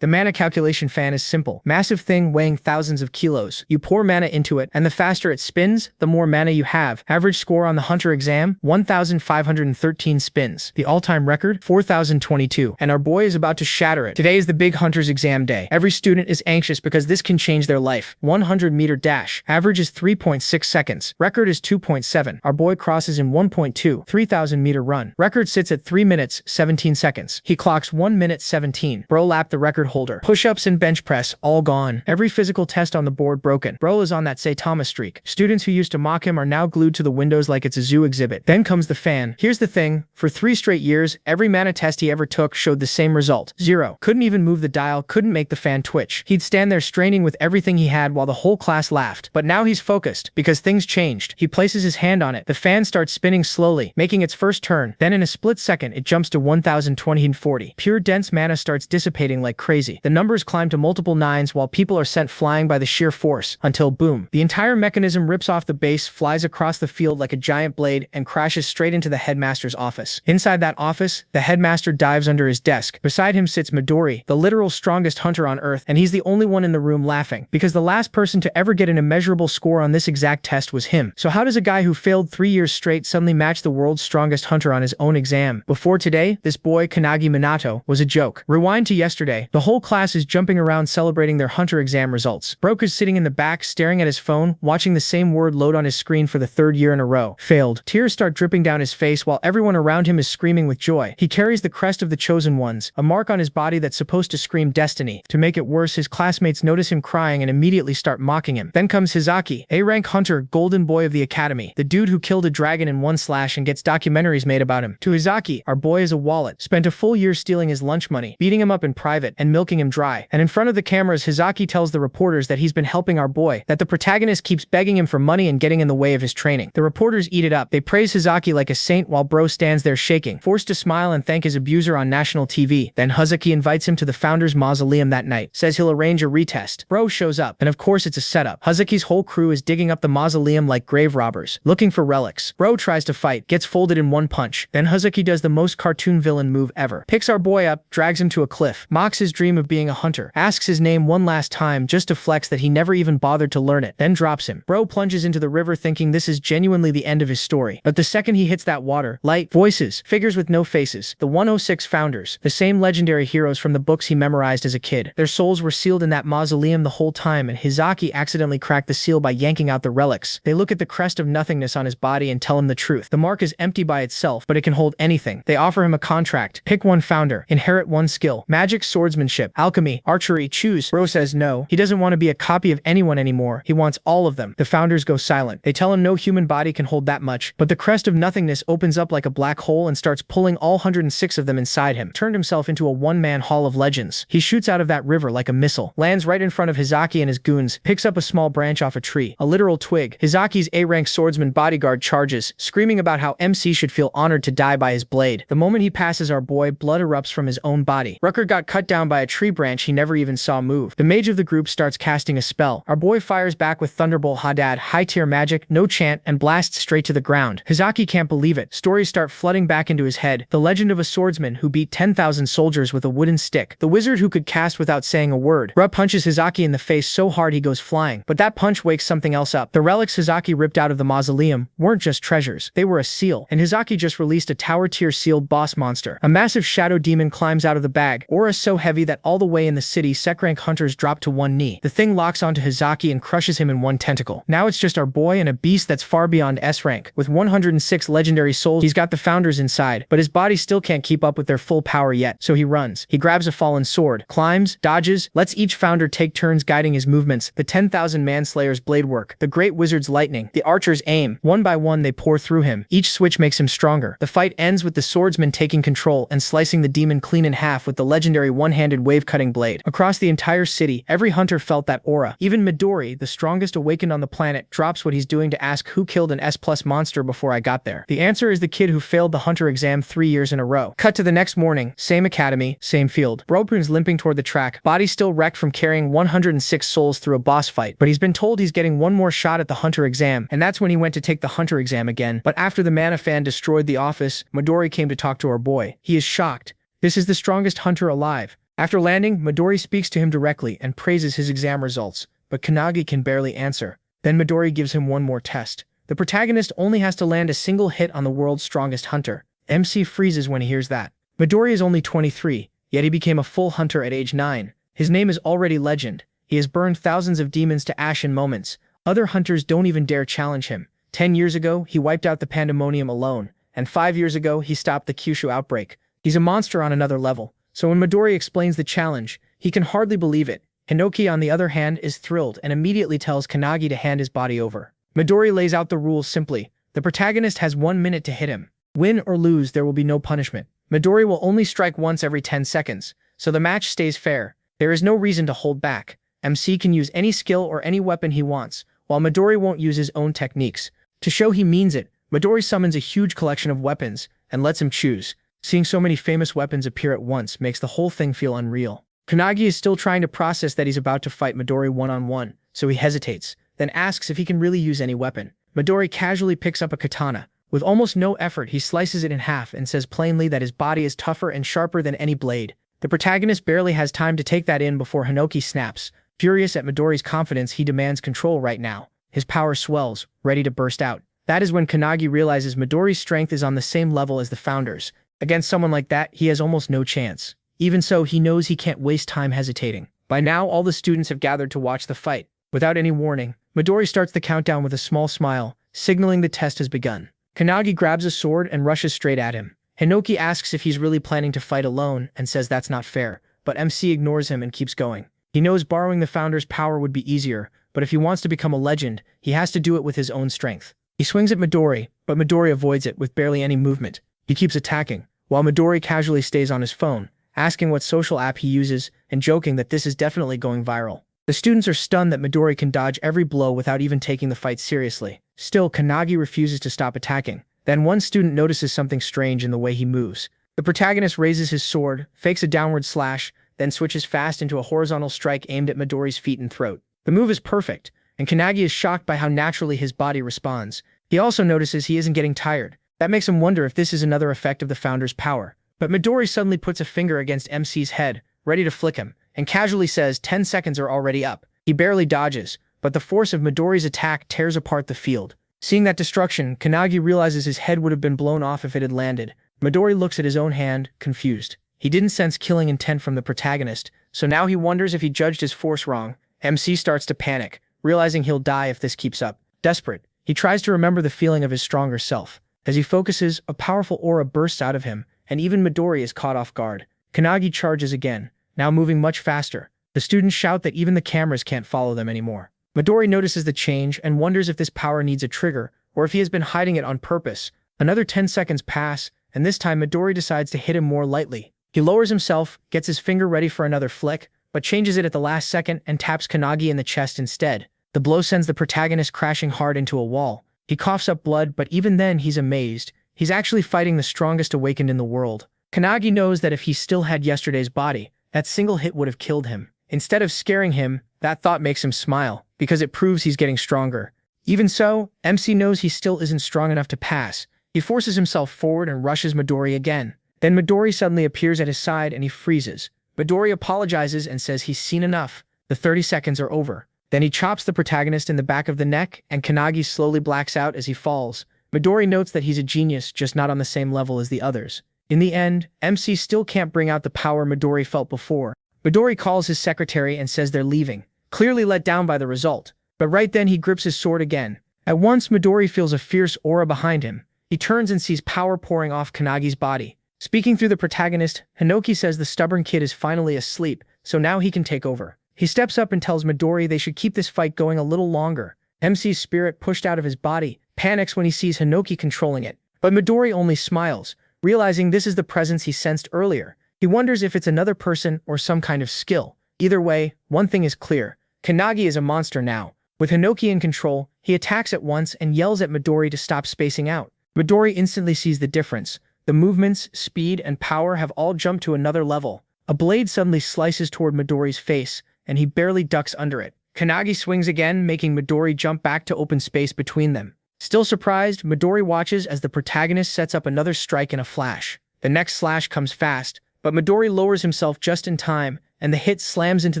The mana calculation fan is simple. Massive thing weighing thousands of kilos. You pour mana into it, and the faster it spins, the more mana you have. Average score on the Hunter exam, 1,513 spins. The all-time record, 4,022. And our boy is about to shatter it. Today is the big Hunter's exam day. Every student is anxious because this can change their life. 100-meter dash. Average is 3.6 seconds. Record is 2.7. Our boy crosses in 1.2. 3,000-meter run. Record sits at 3 minutes, 17 seconds. He clocks 1 minute 17. Bro lapped the record holder. Push-ups and bench press, all gone. Every physical test on the board broken. Bro is on that Say Thomas streak. Students who used to mock him are now glued to the windows like it's a zoo exhibit. Then comes the fan. Here's the thing. For 3 straight years, every mana test he ever took showed the same result. 0. Couldn't even move the dial, couldn't make the fan twitch. He'd stand there straining with everything he had while the whole class laughed. But now he's focused, because things changed. He places his hand on it. The fan starts spinning slowly, making its first turn. Then in a split second, it jumps to 1,020. Pure dense mana starts dissipating like crazy. The numbers climb to multiple 9s while people are sent flying by the sheer force, until boom. The entire mechanism rips off the base, flies across the field like a giant blade, and crashes straight into the headmaster's office. Inside that office, the headmaster dives under his desk. Beside him sits Midori, the literal strongest hunter on earth, and he's the only one in the room laughing, because the last person to ever get an immeasurable score on this exact test was him. So how does a guy who failed 3 years straight suddenly match the world's strongest hunter on his own exam? Before today, this boy, Kanagi Manato, was a joke. Rewind to yesterday. The whole class is jumping around celebrating their hunter exam results. Broke is sitting in the back staring at his phone, watching the same word load on his screen for the 3rd year in a row. Failed. Tears start dripping down his face while everyone around him is screaming with joy. He carries the crest of the chosen ones, a mark on his body that's supposed to scream destiny. To make it worse, his classmates notice him crying and immediately start mocking him. Then comes Hizaki, A-rank hunter, golden boy of the academy, the dude who killed a dragon in 1 slash and gets documentaries made about him. To Hizaki, our boy is a wallet. Spent a full year stealing his lunch money, beating him up in private, and milking him dry. And in front of the cameras, Hizaki tells the reporters that he's been helping our boy, that the protagonist keeps begging him for money and getting in the way of his training. The reporters eat it up. They praise Hizaki like a saint while bro stands there shaking, forced to smile and thank his abuser on national TV. Then Hizaki invites him to the founder's mausoleum that night, says he'll arrange a retest. Bro shows up, and of course it's a setup. Hizaki's whole crew is digging up the mausoleum like grave robbers, looking for relics. Bro tries to fight, gets folded in 1 punch. Then Hizaki does the most cartoon villain move ever. Picks our boy up, drags him to a cliff, mocks his dream of being a hunter, asks his name one last time just to flex that he never even bothered to learn it, then drops him. Bro plunges into the river thinking this is genuinely the end of his story. But the second he hits that water, light, voices, figures with no faces, the 106 founders, the same legendary heroes from the books he memorized as a kid. Their souls were sealed in that mausoleum the whole time, and Hizaki accidentally cracked the seal by yanking out the relics. They look at the crest of nothingness on his body and tell him the truth. The mark is empty by itself, but it can hold anything. They offer him a contract. Pick 1 founder, inherit 1 skill, magic, swordsmanship, alchemy, archery, choose. Bro says no. He doesn't want to be a copy of anyone anymore. He wants all of them. The founders go silent. They tell him no human body can hold that much, but the crest of nothingness opens up like a black hole and starts pulling all 106 of them inside him. Turned himself into a one-man hall of legends. He shoots out of that river like a missile, lands right in front of Hizaki and his goons, picks up a small branch off a tree, a literal twig. Hizaki's A-rank swordsman bodyguard charges, screaming about how MC should feel honored to die by his blade. The moment he passes our boy, blood erupts from his own body. Rucker got cut down by a tree branch he never even saw move. The mage of the group starts casting a spell. Our boy fires back with Thunderbolt Hadad, high-tier magic, no chant, and blasts straight to the ground. Hizaki can't believe it. Stories start flooding back into his head. The legend of a swordsman who beat 10,000 soldiers with a wooden stick. The wizard who could cast without saying a word. Rupp punches Hizaki in the face so hard he goes flying, but that punch wakes something else up. The relics Hizaki ripped out of the mausoleum weren't just treasures. They were a seal, and Hizaki just released a tower-tier sealed boss monster. A massive shadow demon climbs out of the bag, aura so heavy that all the way in the city, sec-rank hunters drop to 1 knee. The thing locks onto Hizaki and crushes him in 1 tentacle. Now it's just our boy and a beast that's far beyond S-rank. With 106 legendary souls, he's got the founders inside, but his body still can't keep up with their full power yet, so he runs. He grabs a fallen sword, climbs, dodges, lets each founder take turns guiding his movements, the 10,000 manslayers blade work, the great wizard's lightning, the archer's aim. One by one they pour through him. Each switch makes him stronger. The fight ends with the swordsman taking control and slicing the demon clean in half with the legendary one-handed wave-cutting blade. Across the entire city, every hunter felt that aura. Even Midori, the strongest awakened on the planet, drops what he's doing to ask who killed an S+ monster before I got there. The answer is the kid who failed the hunter exam 3 years in a row. Cut to the next morning, same academy, same field. Bropun's limping toward the track, body still wrecked from carrying 106 souls through a boss fight, but he's been told he's getting 1 more shot at the hunter exam, and that's when he went to take the hunter exam again. But after the mana fan destroyed the office, Midori came to talk to our boy. He is shocked. This is the strongest hunter alive. After landing, Midori speaks to him directly and praises his exam results, but Kanagi can barely answer. Then Midori gives him one more test. The protagonist only has to land a single hit on the world's strongest hunter. MC freezes when he hears that. Midori is only 23, yet he became a full hunter at age 9. His name is already legend. He has burned thousands of demons to ash in moments. Other hunters don't even dare challenge him. 10 years ago, he wiped out the pandemonium alone, and 5 years ago, he stopped the Kyushu outbreak. He's a monster on another level. So when Midori explains the challenge, he can hardly believe it. Hinoki, on the other hand, is thrilled and immediately tells Kanagi to hand his body over. Midori lays out the rules simply. The protagonist has 1 minute to hit him. Win or lose, there will be no punishment. Midori will only strike once every 10 seconds, so the match stays fair. There is no reason to hold back. MC can use any skill or any weapon he wants, while Midori won't use his own techniques. To show he means it, Midori summons a huge collection of weapons and lets him choose. Seeing so many famous weapons appear at once makes the whole thing feel unreal. Kanagi is still trying to process that he's about to fight Midori one-on-one, so he hesitates, then asks if he can really use any weapon. Midori casually picks up a katana. With almost no effort, he slices it in half and says plainly that his body is tougher and sharper than any blade. The protagonist barely has time to take that in before Hinoki snaps. Furious at Midori's confidence, he demands control right now. His power swells, ready to burst out. That is when Kanagi realizes Midori's strength is on the same level as the Founder's. Against someone like that, he has almost no chance. Even so, he knows he can't waste time hesitating. By now, all the students have gathered to watch the fight. Without any warning, Midori starts the countdown with a small smile, signaling the test has begun. Kanagi grabs a sword and rushes straight at him. Hinoki asks if he's really planning to fight alone and says that's not fair, but MC ignores him and keeps going. He knows borrowing the Founder's power would be easier, but if he wants to become a legend, he has to do it with his own strength. He swings at Midori, but Midori avoids it with barely any movement. He keeps attacking, while Midori casually stays on his phone, asking what social app he uses and joking that this is definitely going viral. The students are stunned that Midori can dodge every blow without even taking the fight seriously. Still, Kanagi refuses to stop attacking. Then one student notices something strange in the way he moves. The protagonist raises his sword, fakes a downward slash, then switches fast into a horizontal strike aimed at Midori's feet and throat. The move is perfect, and Kanagi is shocked by how naturally his body responds. He also notices he isn't getting tired. That makes him wonder if this is another effect of the Founder's power. But Midori suddenly puts a finger against MC's head, ready to flick him, and casually says 10 seconds are already up. He barely dodges, but the force of Midori's attack tears apart the field. Seeing that destruction, Kanagi realizes his head would have been blown off if it had landed. Midori looks at his own hand, confused. He didn't sense killing intent from the protagonist, so now he wonders if he judged his force wrong. MC starts to panic, realizing he'll die if this keeps up. Desperate, he tries to remember the feeling of his stronger self. As he focuses, a powerful aura bursts out of him, and even Midori is caught off guard. Kanagi charges again, now moving much faster. The students shout that even the cameras can't follow them anymore. Midori notices the change and wonders if this power needs a trigger, or if he has been hiding it on purpose. Another 10 seconds pass, and this time Midori decides to hit him more lightly. He lowers himself, gets his finger ready for another flick, but changes it at the last second and taps Kanagi in the chest instead. The blow sends the protagonist crashing hard into a wall. He coughs up blood, but even then he's amazed. He's actually fighting the strongest awakened in the world. Kanagi knows that if he still had yesterday's body, that single hit would have killed him. Instead of scaring him, that thought makes him smile, because it proves he's getting stronger. Even so, MC knows he still isn't strong enough to pass. He forces himself forward and rushes Midori again. Then Midori suddenly appears at his side and he freezes. Midori apologizes and says he's seen enough. The 30 seconds are over. Then he chops the protagonist in the back of the neck, and Kanagi slowly blacks out as he falls. Midori notes that he's a genius, just not on the same level as the others. In the end, MC still can't bring out the power Midori felt before. Midori calls his secretary and says they're leaving, clearly let down by the result. But right then he grips his sword again. At once, Midori feels a fierce aura behind him. He turns and sees power pouring off Kanagi's body. Speaking through the protagonist, Hinoki says the stubborn kid is finally asleep, so now he can take over. He steps up and tells Midori they should keep this fight going a little longer. MC's spirit, pushed out of his body, panics when he sees Hinoki controlling it. But Midori only smiles, realizing this is the presence he sensed earlier. He wonders if it's another person or some kind of skill. Either way, one thing is clear. Kanagi is a monster now. With Hinoki in control, he attacks at once and yells at Midori to stop spacing out. Midori instantly sees the difference. The movements, speed, and power have all jumped to another level. A blade suddenly slices toward Midori's face, and he barely ducks under it. Kanagi swings again, making Midori jump back to open space between them. Still surprised, Midori watches as the protagonist sets up another strike in a flash. The next slash comes fast, but Midori lowers himself just in time, and the hit slams into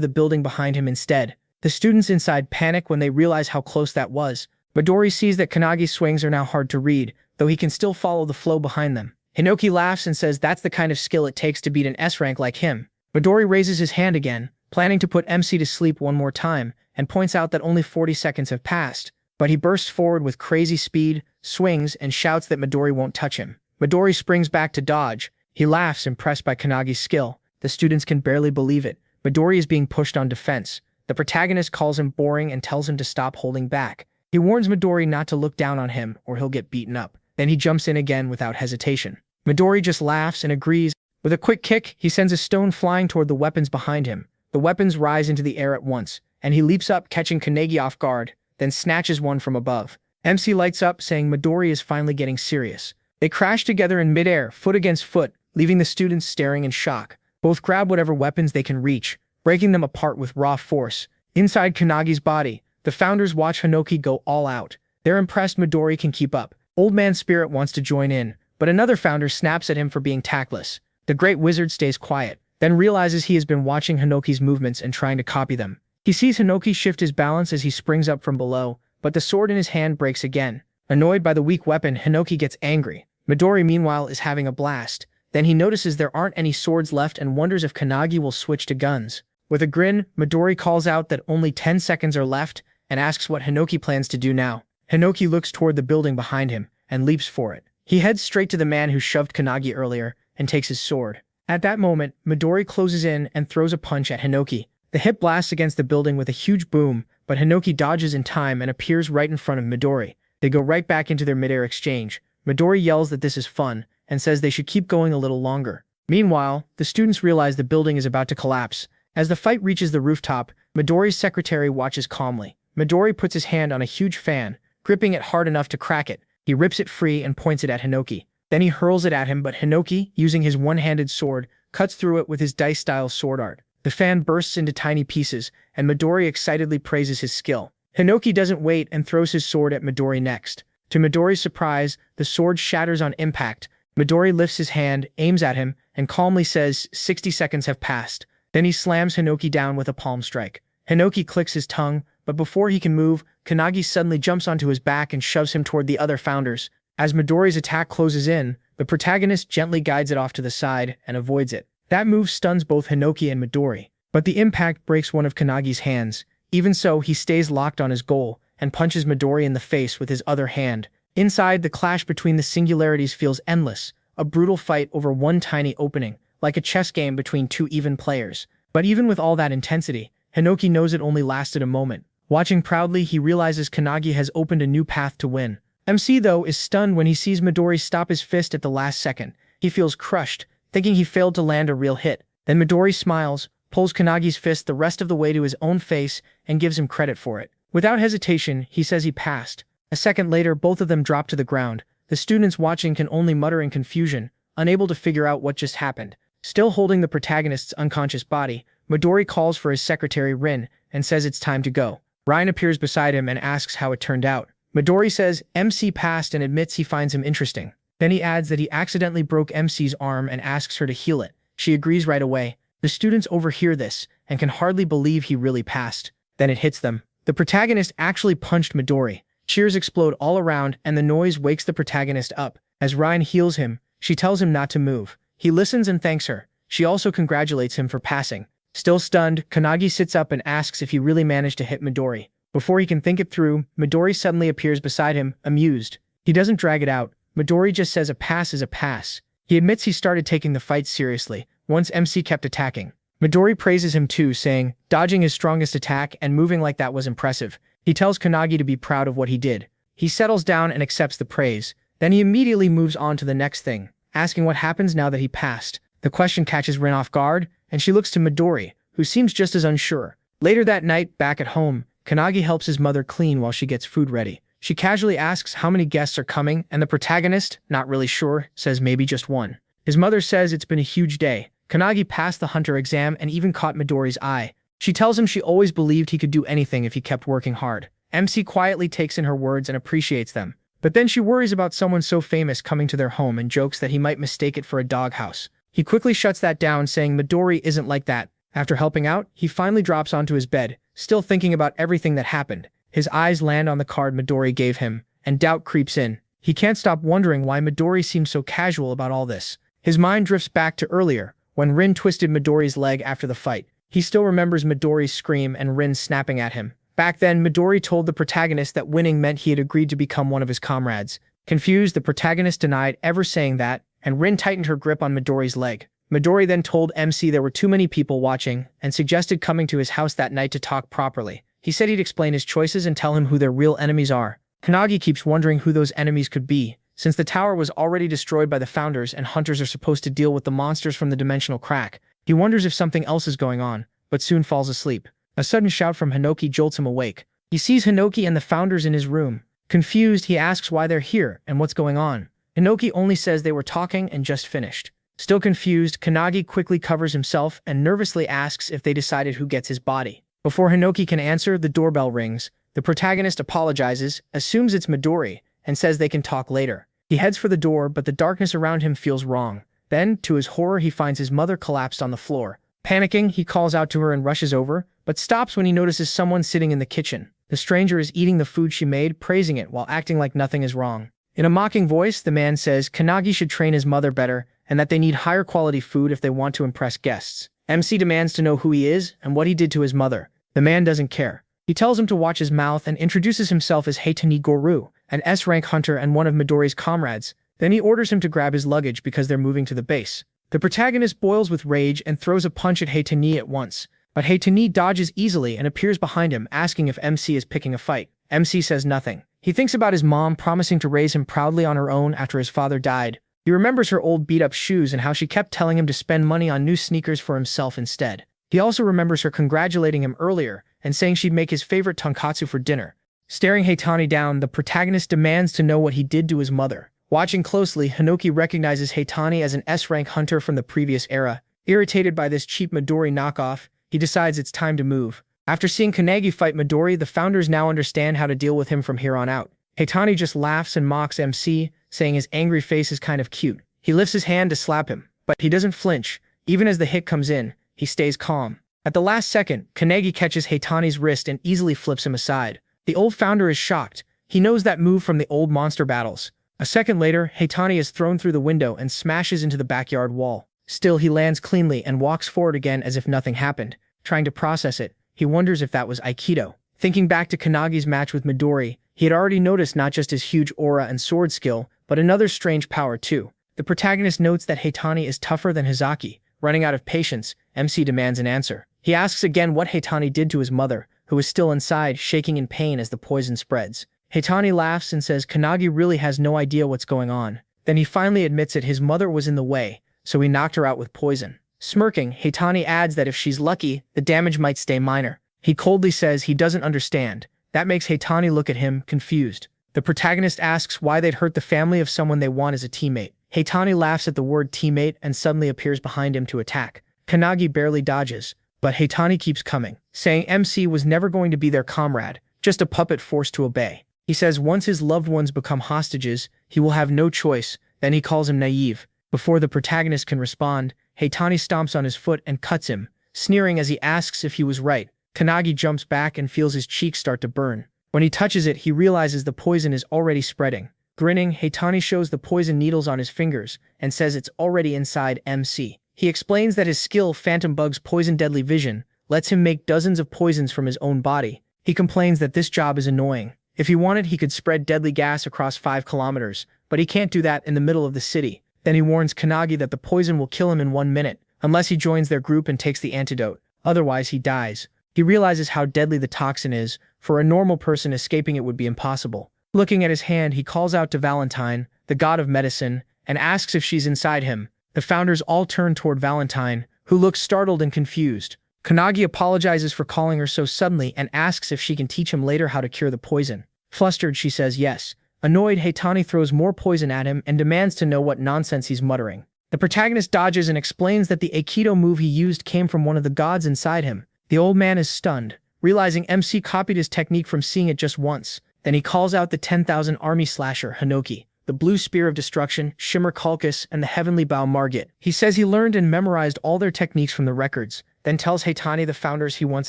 the building behind him instead. The students inside panic when they realize how close that was. Midori sees that Kanagi's swings are now hard to read, though he can still follow the flow behind them. Hinoki laughs and says that's the kind of skill it takes to beat an S-rank like him. Midori raises his hand again, planning to put MC to sleep one more time, and points out that only 40 seconds have passed. But he bursts forward with crazy speed, swings, and shouts that Midori won't touch him. Midori springs back to dodge. He laughs, impressed by Kanagi's skill. The students can barely believe it. Midori is being pushed on defense. The protagonist calls him boring and tells him to stop holding back. He warns Midori not to look down on him or he'll get beaten up. Then he jumps in again without hesitation. Midori just laughs and agrees. With a quick kick, he sends a stone flying toward the weapons behind him. The weapons rise into the air at once, and he leaps up, catching Kanagi off guard, then snatches one from above. MC lights up, saying Midori is finally getting serious. They crash together in midair, foot against foot, leaving the students staring in shock. Both grab whatever weapons they can reach, breaking them apart with raw force. Inside Kanagi's body, the founders watch Hinoki go all out. They're impressed Midori can keep up. Old Man Spirit wants to join in, but another founder snaps at him for being tactless. The Great Wizard stays quiet, then realizes he has been watching Hinoki's movements and trying to copy them. He sees Hinoki shift his balance as he springs up from below, but the sword in his hand breaks again. Annoyed by the weak weapon, Hinoki gets angry. Midori, meanwhile, is having a blast. Then he notices there aren't any swords left and wonders if Kanagi will switch to guns. With a grin, Midori calls out that only 10 seconds are left and asks what Hinoki plans to do now. Hinoki looks toward the building behind him and leaps for it. He heads straight to the man who shoved Kanagi earlier and takes his sword. At that moment, Midori closes in and throws a punch at Hinoki. The hit blasts against the building with a huge boom, but Hinoki dodges in time and appears right in front of Midori. They go right back into their midair exchange. Midori yells that this is fun and says they should keep going a little longer. Meanwhile, the students realize the building is about to collapse. As the fight reaches the rooftop, Midori's secretary watches calmly. Midori puts his hand on a huge fan, gripping it hard enough to crack it. He rips it free and points it at Hinoki. Then he hurls it at him, but Hinoki, using his one-handed sword, cuts through it with his dice-style sword art. The fan bursts into tiny pieces, and Midori excitedly praises his skill. Hinoki doesn't wait and throws his sword at Midori next. To Midori's surprise, the sword shatters on impact. Midori lifts his hand, aims at him, and calmly says 60 seconds have passed. Then he slams Hinoki down with a palm strike. Hinoki clicks his tongue, but before he can move, Kanagi suddenly jumps onto his back and shoves him toward the other founders. As Midori's attack closes in, the protagonist gently guides it off to the side and avoids it. That move stuns both Hinoki and Midori, but the impact breaks one of Kanagi's hands. Even so, he stays locked on his goal and punches Midori in the face with his other hand. Inside, the clash between the singularities feels endless, a brutal fight over one tiny opening, like a chess game between two even players. But even with all that intensity, Hinoki knows it only lasted a moment. Watching proudly, he realizes Kanagi has opened a new path to win. MC, though, is stunned when he sees Midori stop his fist at the last second. He feels crushed, thinking he failed to land a real hit. Then Midori smiles, pulls Kanagi's fist the rest of the way to his own face, and gives him credit for it. Without hesitation, he says he passed. A second later, both of them drop to the ground. The students watching can only mutter in confusion, unable to figure out what just happened. Still holding the protagonist's unconscious body, Midori calls for his secretary Rin and says it's time to go. Ryan appears beside him and asks how it turned out. Midori says MC passed and admits he finds him interesting. Then he adds that he accidentally broke MC's arm and asks her to heal it. She agrees right away. The students overhear this and can hardly believe he really passed. Then it hits them. The protagonist actually punched Midori. Cheers explode all around and the noise wakes the protagonist up. As Ryan heals him, she tells him not to move. He listens and thanks her. She also congratulates him for passing. Still stunned, Kanagi sits up and asks if he really managed to hit Midori. Before he can think it through, Midori suddenly appears beside him, amused. He doesn't drag it out. Midori just says a pass is a pass. He admits he started taking the fight seriously, once MC kept attacking. Midori praises him too, saying, dodging his strongest attack and moving like that was impressive. He tells Kanagi to be proud of what he did. He settles down and accepts the praise. Then he immediately moves on to the next thing, asking what happens now that he passed. The question catches Rin off guard, and she looks to Midori, who seems just as unsure. Later that night, back at home, Kanagi helps his mother clean while she gets food ready. She casually asks how many guests are coming, and the protagonist, not really sure, says maybe just one. His mother says it's been a huge day. Kanagi passed the hunter exam and even caught Midori's eye. She tells him she always believed he could do anything if he kept working hard. MC quietly takes in her words and appreciates them. But then she worries about someone so famous coming to their home and jokes that he might mistake it for a doghouse. He quickly shuts that down, saying Midori isn't like that. After helping out, he finally drops onto his bed, still thinking about everything that happened. His eyes land on the card Midori gave him, and doubt creeps in. He can't stop wondering why Midori seems so casual about all this. His mind drifts back to earlier, when Rin twisted Midori's leg after the fight. He still remembers Midori's scream and Rin snapping at him. Back then, Midori told the protagonist that winning meant he had agreed to become one of his comrades. Confused, the protagonist denied ever saying that, and Rin tightened her grip on Midori's leg. Midori then told MC there were too many people watching, and suggested coming to his house that night to talk properly. He said he'd explain his choices and tell him who their real enemies are. Kanagi keeps wondering who those enemies could be, since the tower was already destroyed by the founders and hunters are supposed to deal with the monsters from the dimensional crack. He wonders if something else is going on, but soon falls asleep. A sudden shout from Hinoki jolts him awake. He sees Hinoki and the founders in his room. Confused, he asks why they're here and what's going on. Hinoki only says they were talking and just finished. Still confused, Kanagi quickly covers himself and nervously asks if they decided who gets his body. Before Hinoki can answer, the doorbell rings. The protagonist apologizes, assumes it's Midori, and says they can talk later. He heads for the door, but the darkness around him feels wrong. Then, to his horror, he finds his mother collapsed on the floor. Panicking, he calls out to her and rushes over, but stops when he notices someone sitting in the kitchen. The stranger is eating the food she made, praising it while acting like nothing is wrong. In a mocking voice, the man says Kanagi should train his mother better and that they need higher quality food if they want to impress guests. MC demands to know who he is and what he did to his mother. The man doesn't care. He tells him to watch his mouth and introduces himself as Heitani Goru, an S-rank hunter and one of Midori's comrades. Then he orders him to grab his luggage because they're moving to the base. The protagonist boils with rage and throws a punch at Heitani at once, but Heitani dodges easily and appears behind him, asking if MC is picking a fight. MC says nothing. He thinks about his mom promising to raise him proudly on her own after his father died. He remembers her old beat-up shoes and how she kept telling him to spend money on new sneakers for himself instead. He also remembers her congratulating him earlier and saying she'd make his favorite tonkatsu for dinner. Staring Heitani down, the protagonist demands to know what he did to his mother. Watching closely, Hinoki recognizes Heitani as an S-rank hunter from the previous era. Irritated by this cheap Midori knockoff, he decides it's time to move. After seeing Kanagi fight Midori, the founders now understand how to deal with him from here on out. Heitani just laughs and mocks MC, saying his angry face is kind of cute. He lifts his hand to slap him, but he doesn't flinch. Even as the hit comes in, he stays calm. At the last second, Kanagi catches Heitani's wrist and easily flips him aside. The old founder is shocked. He knows that move from the old monster battles. A second later, Heitani is thrown through the window and smashes into the backyard wall. Still, he lands cleanly and walks forward again as if nothing happened. Trying to process it, he wonders if that was Aikido. Thinking back to Kanagi's match with Midori, he had already noticed not just his huge aura and sword skill, but another strange power too. The protagonist notes that Heitani is tougher than Hizaki. Running out of patience, MC demands an answer. He asks again what Heitani did to his mother, who is still inside, shaking in pain as the poison spreads. Heitani laughs and says Kanagi really has no idea what's going on. Then he finally admits that his mother was in the way, so he knocked her out with poison. Smirking, Heitani adds that if she's lucky, the damage might stay minor. He coldly says he doesn't understand. That makes Heitani look at him, confused. The protagonist asks why they'd hurt the family of someone they want as a teammate. Heitani laughs at the word teammate and suddenly appears behind him to attack. Kanagi barely dodges, but Heitani keeps coming, saying MC was never going to be their comrade, just a puppet forced to obey. He says once his loved ones become hostages, he will have no choice. Then he calls him naive. Before the protagonist can respond, Heitani stomps on his foot and cuts him, sneering as he asks if he was right. Kanagi jumps back and feels his cheeks start to burn. When he touches it, he realizes the poison is already spreading. Grinning, Heitani shows the poison needles on his fingers and says it's already inside MC. He explains that his skill, Phantom Bug's Poison Deadly Vision, lets him make dozens of poisons from his own body. He complains that this job is annoying. If he wanted, he could spread deadly gas across 5 kilometers, but he can't do that in the middle of the city. Then he warns Kanagi that the poison will kill him in 1 minute, unless he joins their group and takes the antidote. Otherwise, he dies. He realizes how deadly the toxin is. For a normal person, escaping it would be impossible. Looking at his hand, he calls out to Valentine, the god of medicine, and asks if she's inside him. The founders all turn toward Valentine, who looks startled and confused. Kanagi apologizes for calling her so suddenly and asks if she can teach him later how to cure the poison. Flustered, she says yes. Annoyed, Heitani throws more poison at him and demands to know what nonsense he's muttering. The protagonist dodges and explains that the Aikido move he used came from one of the gods inside him. The old man is stunned, realizing MC copied his technique from seeing it just once. Then he calls out the 10,000 army slasher, Hinoki. the blue spear of destruction, shimmer Kalkus, and the heavenly bow Margit. He says he learned and memorized all their techniques from the records, then tells Heitani the founders he once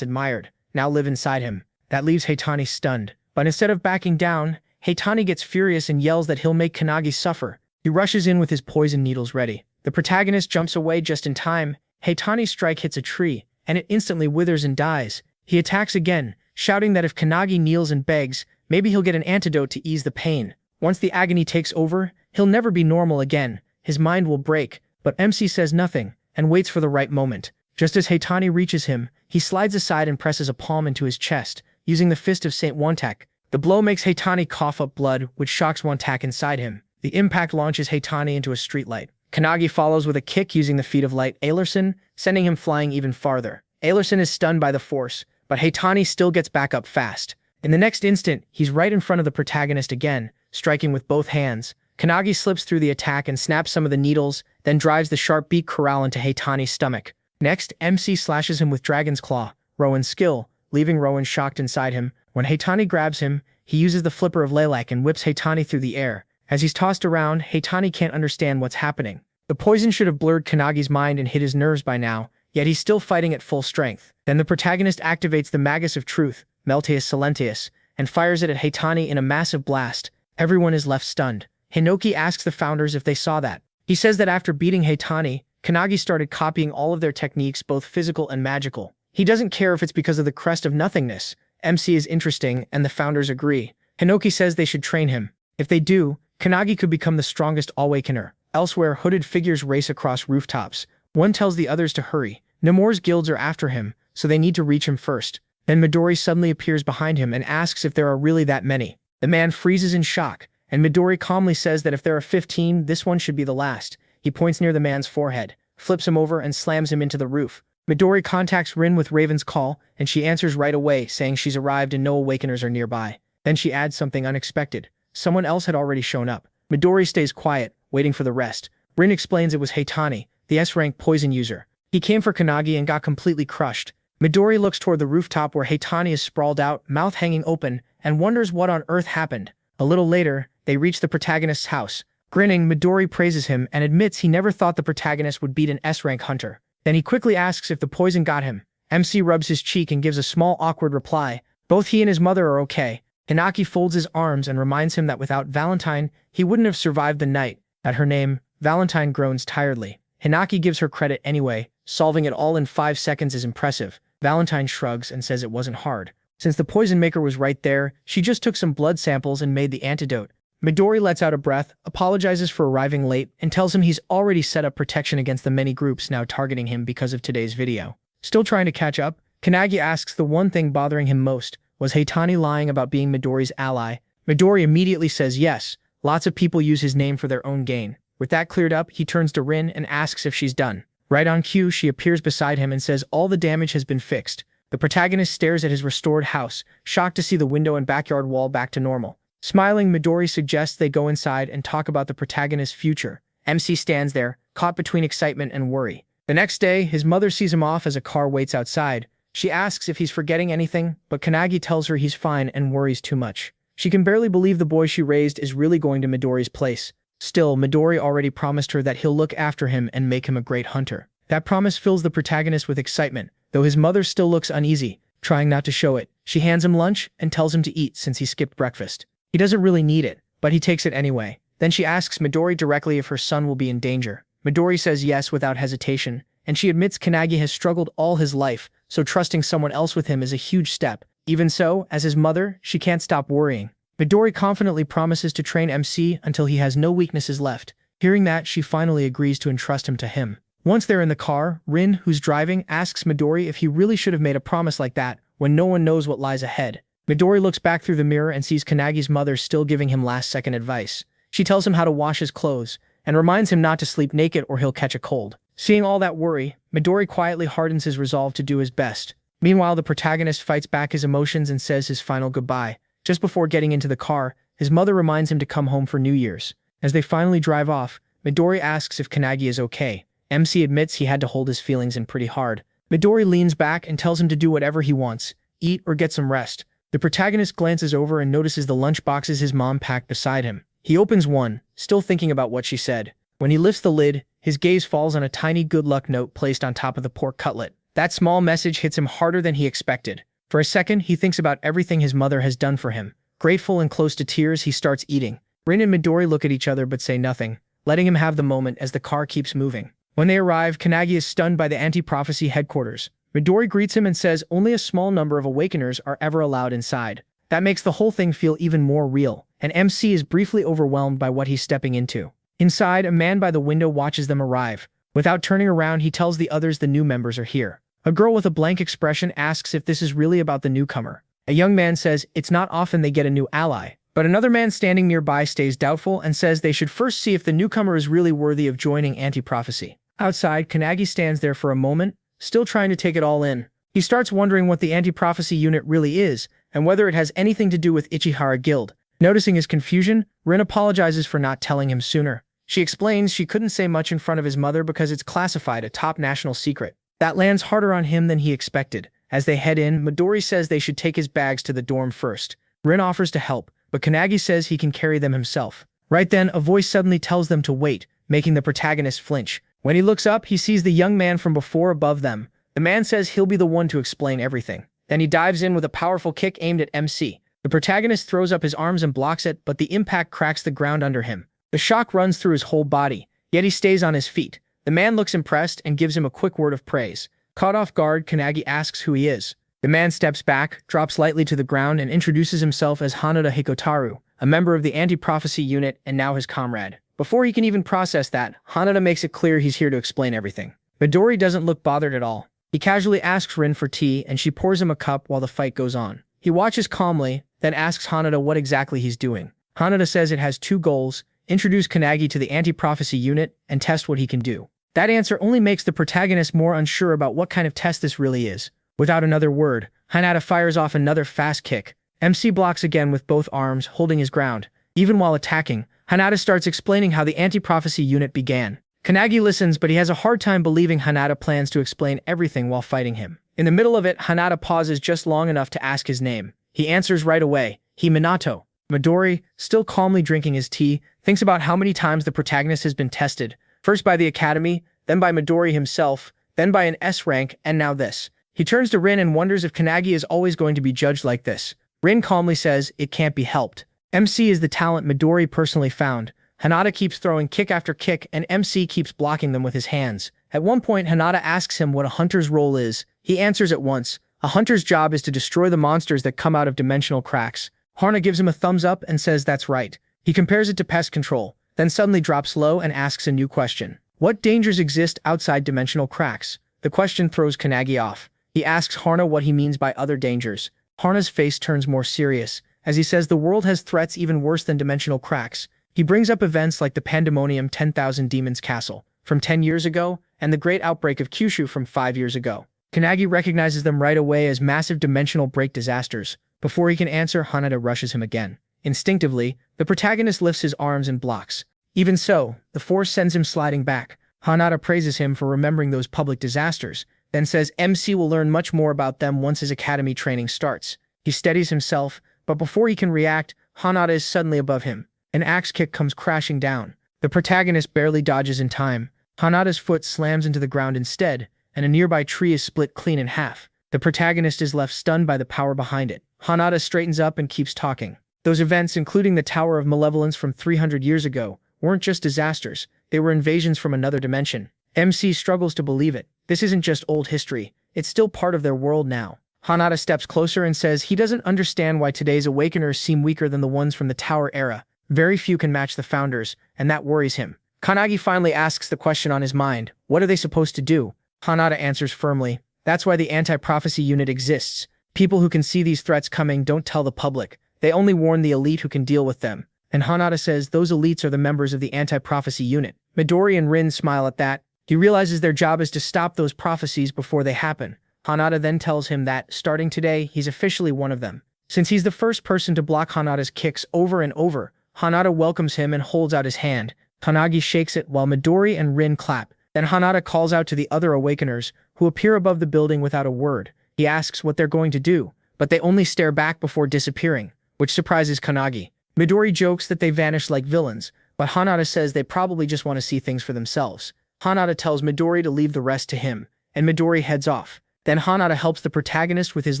admired now live inside him. That leaves Heitani stunned. But instead of backing down, Heitani gets furious and yells that he'll make Kanagi suffer. He rushes in with his poison needles ready. The protagonist jumps away just in time. Heitani's strike hits a tree, and it instantly withers and dies. He attacks again, shouting that if Kanagi kneels and begs, maybe he'll get an antidote to ease the pain. Once the agony takes over, he'll never be normal again. His mind will break, but MC says nothing, and waits for the right moment. Just as Heitani reaches him, he slides aside and presses a palm into his chest, using the fist of Saint Wontak. The blow makes Heitani cough up blood, which shocks Wontak inside him. The impact launches Heitani into a streetlight. Kanagi follows with a kick using the feat of light Alerson, sending him flying even farther. Alerson is stunned by the force, but Heitani still gets back up fast. In the next instant, he's right in front of the protagonist again, striking with both hands. Kanagi slips through the attack and snaps some of the needles, then drives the sharp beak corral into Heitani's stomach. Next, MC slashes him with Dragon's Claw, Rowan's skill, leaving Rowan shocked inside him. When Heitani grabs him, he uses the flipper of Lilac and whips Heitani through the air. As he's tossed around, Heitani can't understand what's happening. The poison should have blurred Kanagi's mind and hit his nerves by now, yet he's still fighting at full strength. Then the protagonist activates the Magus of Truth, Melteus Silentius, and fires it at Heitani in a massive blast. Everyone is left stunned. Hinoki asks the founders if they saw that. He says that after beating Heitani, Kanagi started copying all of their techniques, both physical and magical. He doesn't care if it's because of the crest of nothingness. MC is interesting, and the founders agree. Hinoki says they should train him. If they do, Kanagi could become the strongest Awakener. Elsewhere, hooded figures race across rooftops. One tells the others to hurry. Nemours guilds are after him, so they need to reach him first. Then Midori suddenly appears behind him and asks if there are really that many. The man freezes in shock, and Midori calmly says that if there are 15, this one should be the last. He points near the man's forehead, flips him over, and slams him into the roof. Midori contacts Rin with Raven's call, and she answers right away, saying she's arrived and no Awakeners are nearby. Then she adds something unexpected. Someone else had already shown up. Midori stays quiet, waiting for the rest. Rin explains it was Heitani, the S-rank poison user. He came for Kanagi and got completely crushed. Midori looks toward the rooftop where Heitani is sprawled out, mouth hanging open, and wonders what on earth happened. A little later, they reach the protagonist's house. Grinning, Midori praises him and admits he never thought the protagonist would beat an S-rank hunter. Then he quickly asks if the poison got him. MC rubs his cheek and gives a small awkward reply. Both he and his mother are okay. Hinaki folds his arms and reminds him that without Valentine, he wouldn't have survived the night. At her name, Valentine groans tiredly. Hinaki gives her credit anyway. Solving it all in 5 seconds is impressive. Valentine shrugs and says it wasn't hard. Since the poison maker was right there, she just took some blood samples and made the antidote. Midori lets out a breath, apologizes for arriving late, and tells him he's already set up protection against the many groups now targeting him because of today's video. Still trying to catch up, Kanagi asks the one thing bothering him most, was Heitani lying about being Midori's ally? Midori immediately says yes, lots of people use his name for their own gain. With that cleared up, he turns to Rin and asks if she's done. Right on cue, she appears beside him and says all the damage has been fixed. The protagonist stares at his restored house, shocked to see the window and backyard wall back to normal. Smiling, Midori suggests they go inside and talk about the protagonist's future. MC stands there, caught between excitement and worry. The next day, his mother sees him off as a car waits outside. She asks if he's forgetting anything, but Kanagi tells her he's fine and worries too much. She can barely believe the boy she raised is really going to Midori's place. Still, Midori already promised her that he'll look after him and make him a great hunter. That promise fills the protagonist with excitement, though his mother still looks uneasy, trying not to show it. She hands him lunch and tells him to eat since he skipped breakfast. He doesn't really need it, but he takes it anyway. Then she asks Midori directly if her son will be in danger. Midori says yes without hesitation, and she admits Kanagi has struggled all his life, so trusting someone else with him is a huge step. Even so, as his mother, she can't stop worrying. Midori confidently promises to train MC until he has no weaknesses left. Hearing that, she finally agrees to entrust him to him. Once they're in the car, Rin, who's driving, asks Midori if he really should have made a promise like that when no one knows what lies ahead. Midori looks back through the mirror and sees Kanagi's mother still giving him last-second advice. She tells him how to wash his clothes, and reminds him not to sleep naked or he'll catch a cold. Seeing all that worry, Midori quietly hardens his resolve to do his best. Meanwhile, the protagonist fights back his emotions and says his final goodbye. Just before getting into the car, his mother reminds him to come home for New Year's. As they finally drive off, Midori asks if Kanagi is okay. MC admits he had to hold his feelings in pretty hard. Midori leans back and tells him to do whatever he wants, eat or get some rest. The protagonist glances over and notices the lunch boxes his mom packed beside him. He opens one, still thinking about what she said. When he lifts the lid, his gaze falls on a tiny good luck note placed on top of the pork cutlet. That small message hits him harder than he expected. For a second, he thinks about everything his mother has done for him. Grateful and close to tears, he starts eating. Rin and Midori look at each other but say nothing, letting him have the moment as the car keeps moving. When they arrive, Kanagi is stunned by the anti-prophecy headquarters. Midori greets him and says only a small number of awakeners are ever allowed inside. That makes the whole thing feel even more real, and MC is briefly overwhelmed by what he's stepping into. Inside, a man by the window watches them arrive. Without turning around, he tells the others the new members are here. A girl with a blank expression asks if this is really about the newcomer. A young man says it's not often they get a new ally. But another man standing nearby stays doubtful and says they should first see if the newcomer is really worthy of joining anti-prophecy. Outside, Kanagi stands there for a moment, still trying to take it all in. He starts wondering what the anti-prophecy unit really is, and whether it has anything to do with Ichihara Guild. Noticing his confusion, Rin apologizes for not telling him sooner. She explains she couldn't say much in front of his mother because it's classified a top national secret. That lands harder on him than he expected. As they head in, Midori says they should take his bags to the dorm first. Rin offers to help, but Kanagi says he can carry them himself. Right then, a voice suddenly tells them to wait, making the protagonist flinch. When he looks up, he sees the young man from before above them. The man says he'll be the one to explain everything. Then he dives in with a powerful kick aimed at MC. The protagonist throws up his arms and blocks it, but the impact cracks the ground under him. The shock runs through his whole body, yet he stays on his feet. The man looks impressed and gives him a quick word of praise. Caught off guard, Kanagi asks who he is. The man steps back, drops lightly to the ground, and introduces himself as Hanada Hikotaru, a member of the anti-prophecy unit and now his comrade. Before he can even process that, Hanada makes it clear he's here to explain everything. Midori doesn't look bothered at all. He casually asks Rin for tea, and she pours him a cup while the fight goes on. He watches calmly, then asks Hanada what exactly he's doing. Hanada says it has two goals: introduce Kanagi to the anti-prophecy unit and test what he can do. That answer only makes the protagonist more unsure about what kind of test this really is. Without another word, Hanada fires off another fast kick. MC blocks again with both arms, holding his ground. Even while attacking, Hanada starts explaining how the anti-prophecy unit began. Kanagi listens, but he has a hard time believing Hanada plans to explain everything while fighting him. In the middle of it, Hanada pauses just long enough to ask his name. He answers right away, Minato. Midori, still calmly drinking his tea, thinks about how many times the protagonist has been tested, first by the academy, then by Midori himself, then by an S rank, and now this. He turns to Rin and wonders if Kanagi is always going to be judged like this. Rin calmly says it can't be helped. MC is the talent Midori personally found. Hanada keeps throwing kick after kick, and MC keeps blocking them with his hands. At one point, Hanada asks him what a hunter's role is. He answers at once. A hunter's job is to destroy the monsters that come out of dimensional cracks. Hanada gives him a thumbs up and says that's right. He compares it to pest control, then suddenly drops low and asks a new question. What dangers exist outside dimensional cracks? The question throws Kanagi off. He asks Hanada what he means by other dangers. Hanada's face turns more serious, as he says the world has threats even worse than dimensional cracks. He brings up events like the Pandemonium 10,000 Demons Castle from 10 years ago and the Great Outbreak of Kyushu from 5 years ago. Kanagi recognizes them right away as massive dimensional break disasters. Before he can answer, Hanada rushes him again. Instinctively, the protagonist lifts his arms and blocks. Even so, the force sends him sliding back. Hanada praises him for remembering those public disasters, then says MC will learn much more about them once his academy training starts. He steadies himself, but before he can react, Hanada is suddenly above him. An axe kick comes crashing down. The protagonist barely dodges in time. Hanada's foot slams into the ground instead, and a nearby tree is split clean in half. The protagonist is left stunned by the power behind it. Hanada straightens up and keeps talking. Those events, including the Tower of Malevolence from 300 years ago, weren't just disasters. They were invasions from another dimension. MC struggles to believe it. This isn't just old history. It's still part of their world now. Hanada steps closer and says he doesn't understand why today's Awakeners seem weaker than the ones from the Tower era. Very few can match the founders, and that worries him. Kanagi finally asks the question on his mind. What are they supposed to do? Hanada answers firmly. That's why the anti-prophecy unit exists. People who can see these threats coming don't tell the public. They only warn the elite who can deal with them. And Hanada says those elites are the members of the anti-prophecy unit. Midori and Rin smile at that. He realizes their job is to stop those prophecies before they happen. Hanada then tells him that, starting today, he's officially one of them. Since he's the first person to block Hanada's kicks over and over, Hanada welcomes him and holds out his hand. Kanagi shakes it while Midori and Rin clap. Then Hanada calls out to the other Awakeners, who appear above the building without a word. He asks what they're going to do, but they only stare back before disappearing, which surprises Kanagi. Midori jokes that they vanish like villains, but Hanada says they probably just want to see things for themselves. Hanada tells Midori to leave the rest to him, and Midori heads off. Then Hanada helps the protagonist with his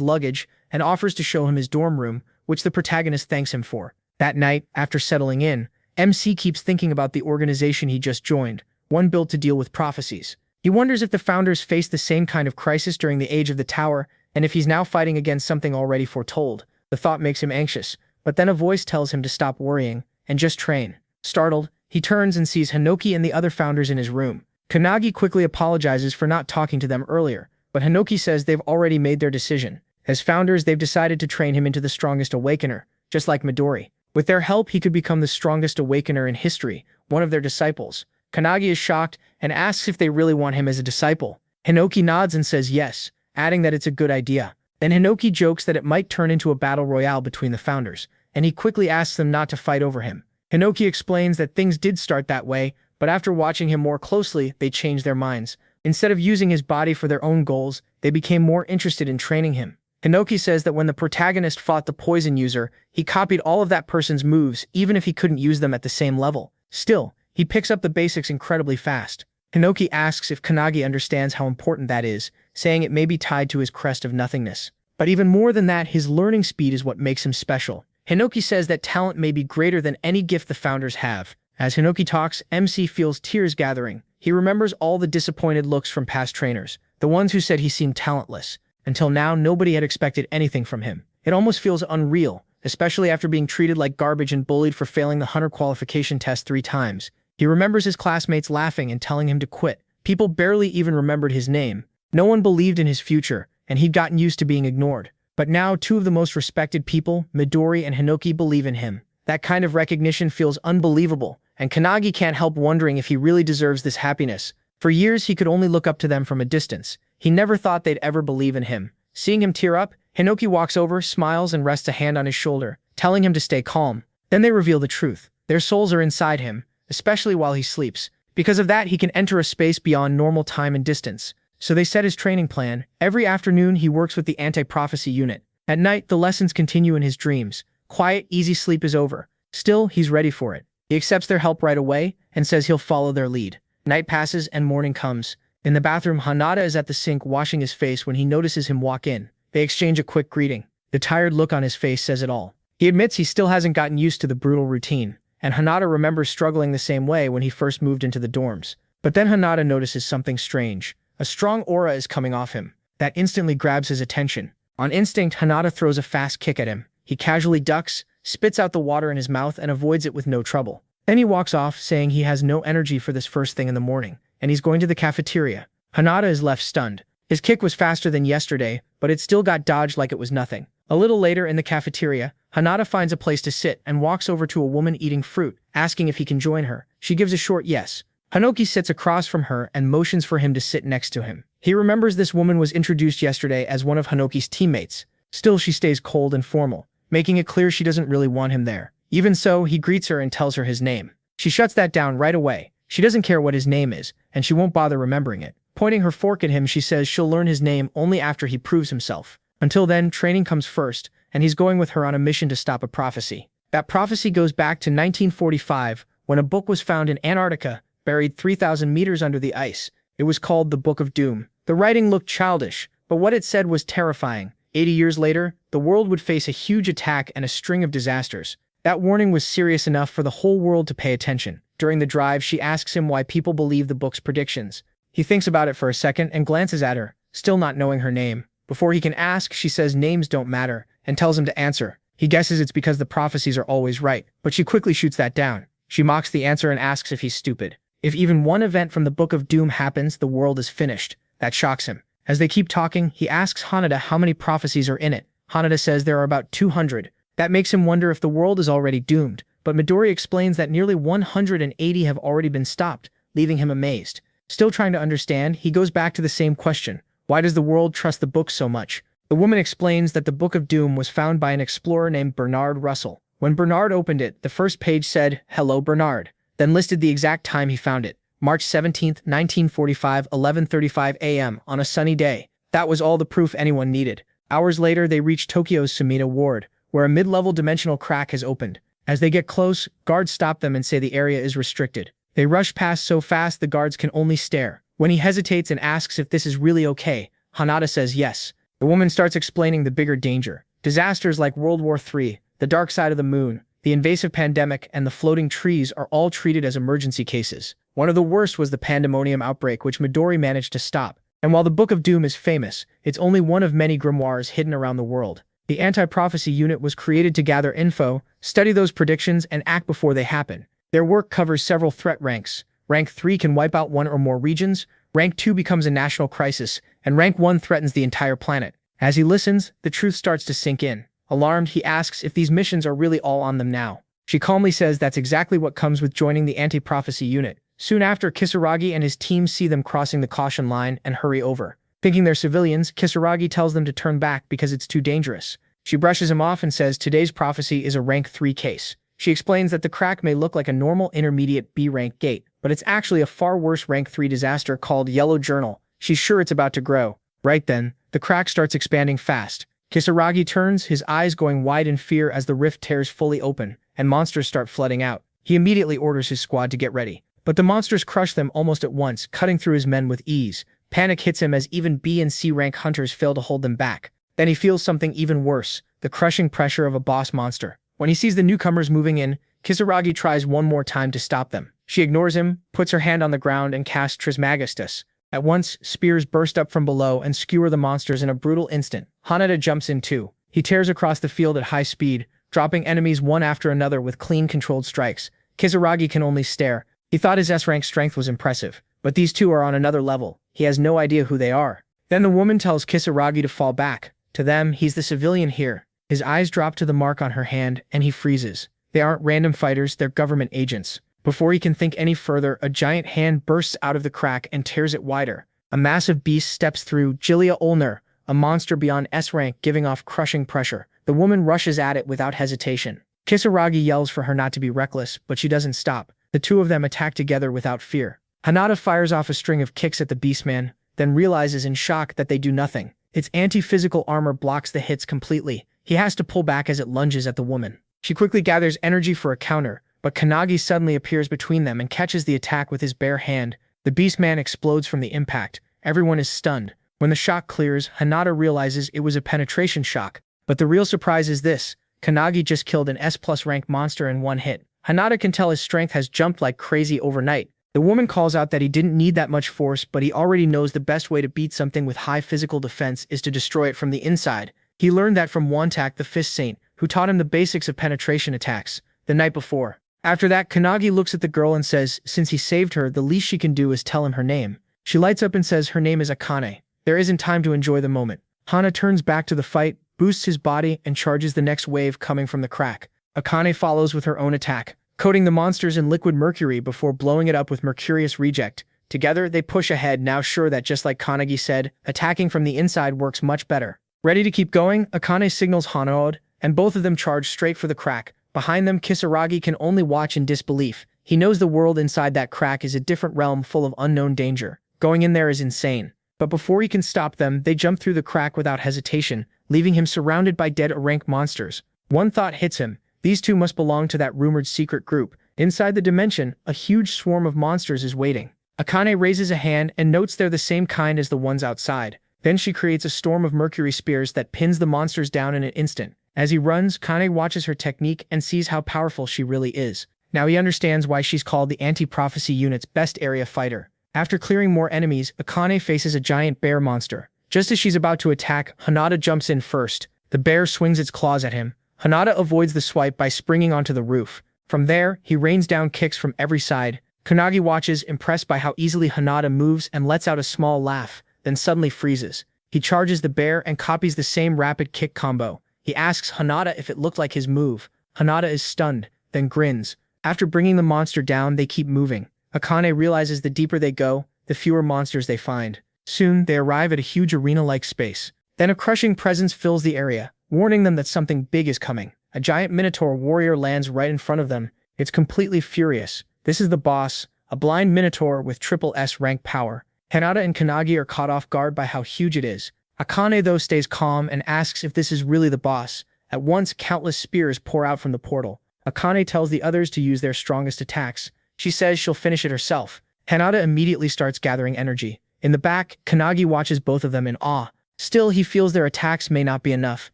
luggage and offers to show him his dorm room, which the protagonist thanks him for. That night, after settling in, MC keeps thinking about the organization he just joined, one built to deal with prophecies. He wonders if the founders faced the same kind of crisis during the Age of the Tower, and if he's now fighting against something already foretold. The thought makes him anxious, but then a voice tells him to stop worrying and just train. Startled, he turns and sees Hinoki and the other founders in his room. Kanagi quickly apologizes for not talking to them earlier, but Hinoki says they've already made their decision. As founders, they've decided to train him into the strongest awakener, just like Midori. With their help, he could become the strongest awakener in history, one of their disciples. Kanagi is shocked and asks if they really want him as a disciple. Hinoki nods and says yes, adding that it's a good idea. Then Hinoki jokes that it might turn into a battle royale between the founders, and he quickly asks them not to fight over him. Hinoki explains that things did start that way, but after watching him more closely, they changed their minds. Instead of using his body for their own goals, they became more interested in training him. Hinoki says that when the protagonist fought the poison user, he copied all of that person's moves, even if he couldn't use them at the same level. Still, he picks up the basics incredibly fast. Hinoki asks if Kanagi understands how important that is, saying it may be tied to his crest of nothingness. But even more than that, his learning speed is what makes him special. Hinoki says that talent may be greater than any gift the founders have. As Hinoki talks, MC feels tears gathering. He remembers all the disappointed looks from past trainers, the ones who said he seemed talentless. Until now, nobody had expected anything from him. It almost feels unreal, especially after being treated like garbage and bullied for failing the hunter qualification test 3 times. He remembers his classmates laughing and telling him to quit. People barely even remembered his name. No one believed in his future, and he'd gotten used to being ignored. But now, 2 of the most respected people, Midori and Hinoki, believe in him. That kind of recognition feels unbelievable, and Kanagi can't help wondering if he really deserves this happiness. For years, he could only look up to them from a distance. He never thought they'd ever believe in him. Seeing him tear up, Hinoki walks over, smiles, and rests a hand on his shoulder, telling him to stay calm. Then they reveal the truth. Their souls are inside him, especially while he sleeps. Because of that, he can enter a space beyond normal time and distance. So they set his training plan. Every afternoon, he works with the anti-prophecy unit. At night, the lessons continue in his dreams. Quiet, easy sleep is over. Still, he's ready for it. He accepts their help right away and says he'll follow their lead. Night passes and morning comes. In the bathroom, Hanada is at the sink washing his face when he notices him walk in. They exchange a quick greeting. The tired look on his face says it all. He admits he still hasn't gotten used to the brutal routine, and Hanada remembers struggling the same way when he first moved into the dorms. But then Hanada notices something strange. A strong aura is coming off him. That instantly grabs his attention. On instinct, Hanada throws a fast kick at him. He casually ducks, spits out the water in his mouth, and avoids it with no trouble. Then he walks off, saying he has no energy for this first thing in the morning, and he's going to the cafeteria. Hanada is left stunned. His kick was faster than yesterday, but it still got dodged like it was nothing. A little later in the cafeteria, Hanada finds a place to sit and walks over to a woman eating fruit, asking if he can join her. She gives a short yes. Hinoki sits across from her and motions for him to sit next to him. He remembers this woman was introduced yesterday as one of Hinoki's teammates. Still, she stays cold and formal, making it clear she doesn't really want him there. Even so, he greets her and tells her his name. She shuts that down right away. She doesn't care what his name is, and she won't bother remembering it. Pointing her fork at him, she says she'll learn his name only after he proves himself. Until then, training comes first, and he's going with her on a mission to stop a prophecy. That prophecy goes back to 1945, when a book was found in Antarctica, buried 3,000 meters under the ice. It was called the Book of Doom. The writing looked childish, but what it said was terrifying. 80 years later, the world would face a huge attack and a string of disasters. That warning was serious enough for the whole world to pay attention. During the drive, she asks him why people believe the book's predictions. He thinks about it for a second and glances at her, still not knowing her name. Before he can ask, she says names don't matter, and tells him to answer. He guesses it's because the prophecies are always right, but she quickly shoots that down. She mocks the answer and asks if he's stupid. If even one event from the Book of Doom happens, the world is finished. That shocks him. As they keep talking, he asks Hanada how many prophecies are in it. Hanada says there are about 200. That makes him wonder if the world is already doomed, but Midori explains that nearly 180 have already been stopped, leaving him amazed. Still trying to understand, he goes back to the same question. Why does the world trust the book so much? The woman explains that the Book of Doom was found by an explorer named Bernard Russell. When Bernard opened it, the first page said, "Hello, Bernard," then listed the exact time he found it. March 17, 1945, 11:35 a.m. on a sunny day. That was all the proof anyone needed. Hours later, they reached Tokyo's Sumida Ward, where a mid-level dimensional crack has opened. As they get close, guards stop them and say the area is restricted. They rush past so fast the guards can only stare. When he hesitates and asks if this is really okay, Hanada says yes. The woman starts explaining the bigger danger. Disasters like World War III, the dark side of the moon, the invasive pandemic, and the floating trees are all treated as emergency cases. One of the worst was the pandemonium outbreak, which Midori managed to stop. And while the Book of Doom is famous, it's only one of many grimoires hidden around the world. The anti-prophecy unit was created to gather info, study those predictions, and act before they happen. Their work covers several threat ranks. Rank 3 can wipe out one or more regions, Rank 2 becomes a national crisis, and Rank 1 threatens the entire planet. As he listens, the truth starts to sink in. Alarmed, he asks if these missions are really all on them now. She calmly says that's exactly what comes with joining the anti-prophecy unit. Soon after, Kisaragi and his team see them crossing the caution line and hurry over. Thinking they're civilians, Kisaragi tells them to turn back because it's too dangerous. She brushes him off and says today's prophecy is a Rank 3 case. She explains that the crack may look like a normal intermediate B rank gate, but it's actually a far worse Rank 3 disaster called Yellow Journal. She's sure it's about to grow. Right then, the crack starts expanding fast. Kisaragi turns, his eyes going wide in fear as the rift tears fully open, and monsters start flooding out. He immediately orders his squad to get ready. But the monsters crush them almost at once, cutting through his men with ease. Panic hits him as even B and C rank hunters fail to hold them back. Then he feels something even worse, the crushing pressure of a boss monster. When he sees the newcomers moving in, Kisaragi tries one more time to stop them. She ignores him, puts her hand on the ground, and casts Trismegistus. At once, spears burst up from below and skewer the monsters in a brutal instant. Hanada jumps in too. He tears across the field at high speed, dropping enemies one after another with clean, controlled strikes. Kisaragi can only stare. He thought his S-rank strength was impressive, but these two are on another level. He has no idea who they are. Then the woman tells Kisaragi to fall back. To them, he's the civilian here. His eyes drop to the mark on her hand, and he freezes. They aren't random fighters, they're government agents. Before he can think any further, a giant hand bursts out of the crack and tears it wider. A massive beast steps through, Jilia Ulner, a monster beyond S-rank giving off crushing pressure. The woman rushes at it without hesitation. Kisaragi yells for her not to be reckless, but she doesn't stop. The two of them attack together without fear. Hanada fires off a string of kicks at the beastman, then realizes in shock that they do nothing. Its anti-physical armor blocks the hits completely. He has to pull back as it lunges at the woman. She quickly gathers energy for a counter, but Kanagi suddenly appears between them and catches the attack with his bare hand. The beastman explodes from the impact. Everyone is stunned. When the shock clears, Hanada realizes it was a penetration shock. But the real surprise is this: Kanagi just killed an S+ rank monster in one hit. Hanada can tell his strength has jumped like crazy overnight. The woman calls out that he didn't need that much force, but he already knows the best way to beat something with high physical defense is to destroy it from the inside. He learned that from Wantak, the Fist Saint, who taught him the basics of penetration attacks the night before. After that, Kanagi looks at the girl and says, since he saved her, the least she can do is tell him her name. She lights up and says her name is Akane. There isn't time to enjoy the moment. Hana turns back to the fight, boosts his body, and charges the next wave coming from the crack. Akane follows with her own attack, coating the monsters in liquid mercury before blowing it up with Mercurius Reject. Together, they push ahead, now sure that just like Kanagi said, attacking from the inside works much better. Ready to keep going, Akane signals Hanaod, and both of them charge straight for the crack. Behind them, Kisaragi can only watch in disbelief. He knows the world inside that crack is a different realm full of unknown danger. Going in there is insane. But before he can stop them, they jump through the crack without hesitation, leaving him surrounded by dead rank monsters. One thought hits him. These two must belong to that rumored secret group. Inside the dimension, a huge swarm of monsters is waiting. Akane raises a hand and notes they're the same kind as the ones outside. Then she creates a storm of mercury spears that pins the monsters down in an instant. As he runs, Kane watches her technique and sees how powerful she really is. Now he understands why she's called the anti-prophecy unit's best area fighter. After clearing more enemies, Akane faces a giant bear monster. Just as she's about to attack, Hanada jumps in first. The bear swings its claws at him. Hanada avoids the swipe by springing onto the roof. From there, he rains down kicks from every side. Kanagi watches, impressed by how easily Hanada moves, and lets out a small laugh, then suddenly freezes. He charges the bear and copies the same rapid kick combo. He asks Hanada if it looked like his move. Hanada is stunned, then grins. After bringing the monster down, they keep moving. Akane realizes the deeper they go, the fewer monsters they find. Soon, they arrive at a huge arena-like space. Then a crushing presence fills the area, warning them that something big is coming. A giant Minotaur warrior lands right in front of them. It's completely furious. This is the boss, a blind Minotaur with triple S rank power. Hanada and Kanagi are caught off guard by how huge it is. Akane, though, stays calm and asks if this is really the boss. At once, countless spears pour out from the portal. Akane tells the others to use their strongest attacks. She says she'll finish it herself. Hinata immediately starts gathering energy. In the back, Kanagi watches both of them in awe. Still, he feels their attacks may not be enough.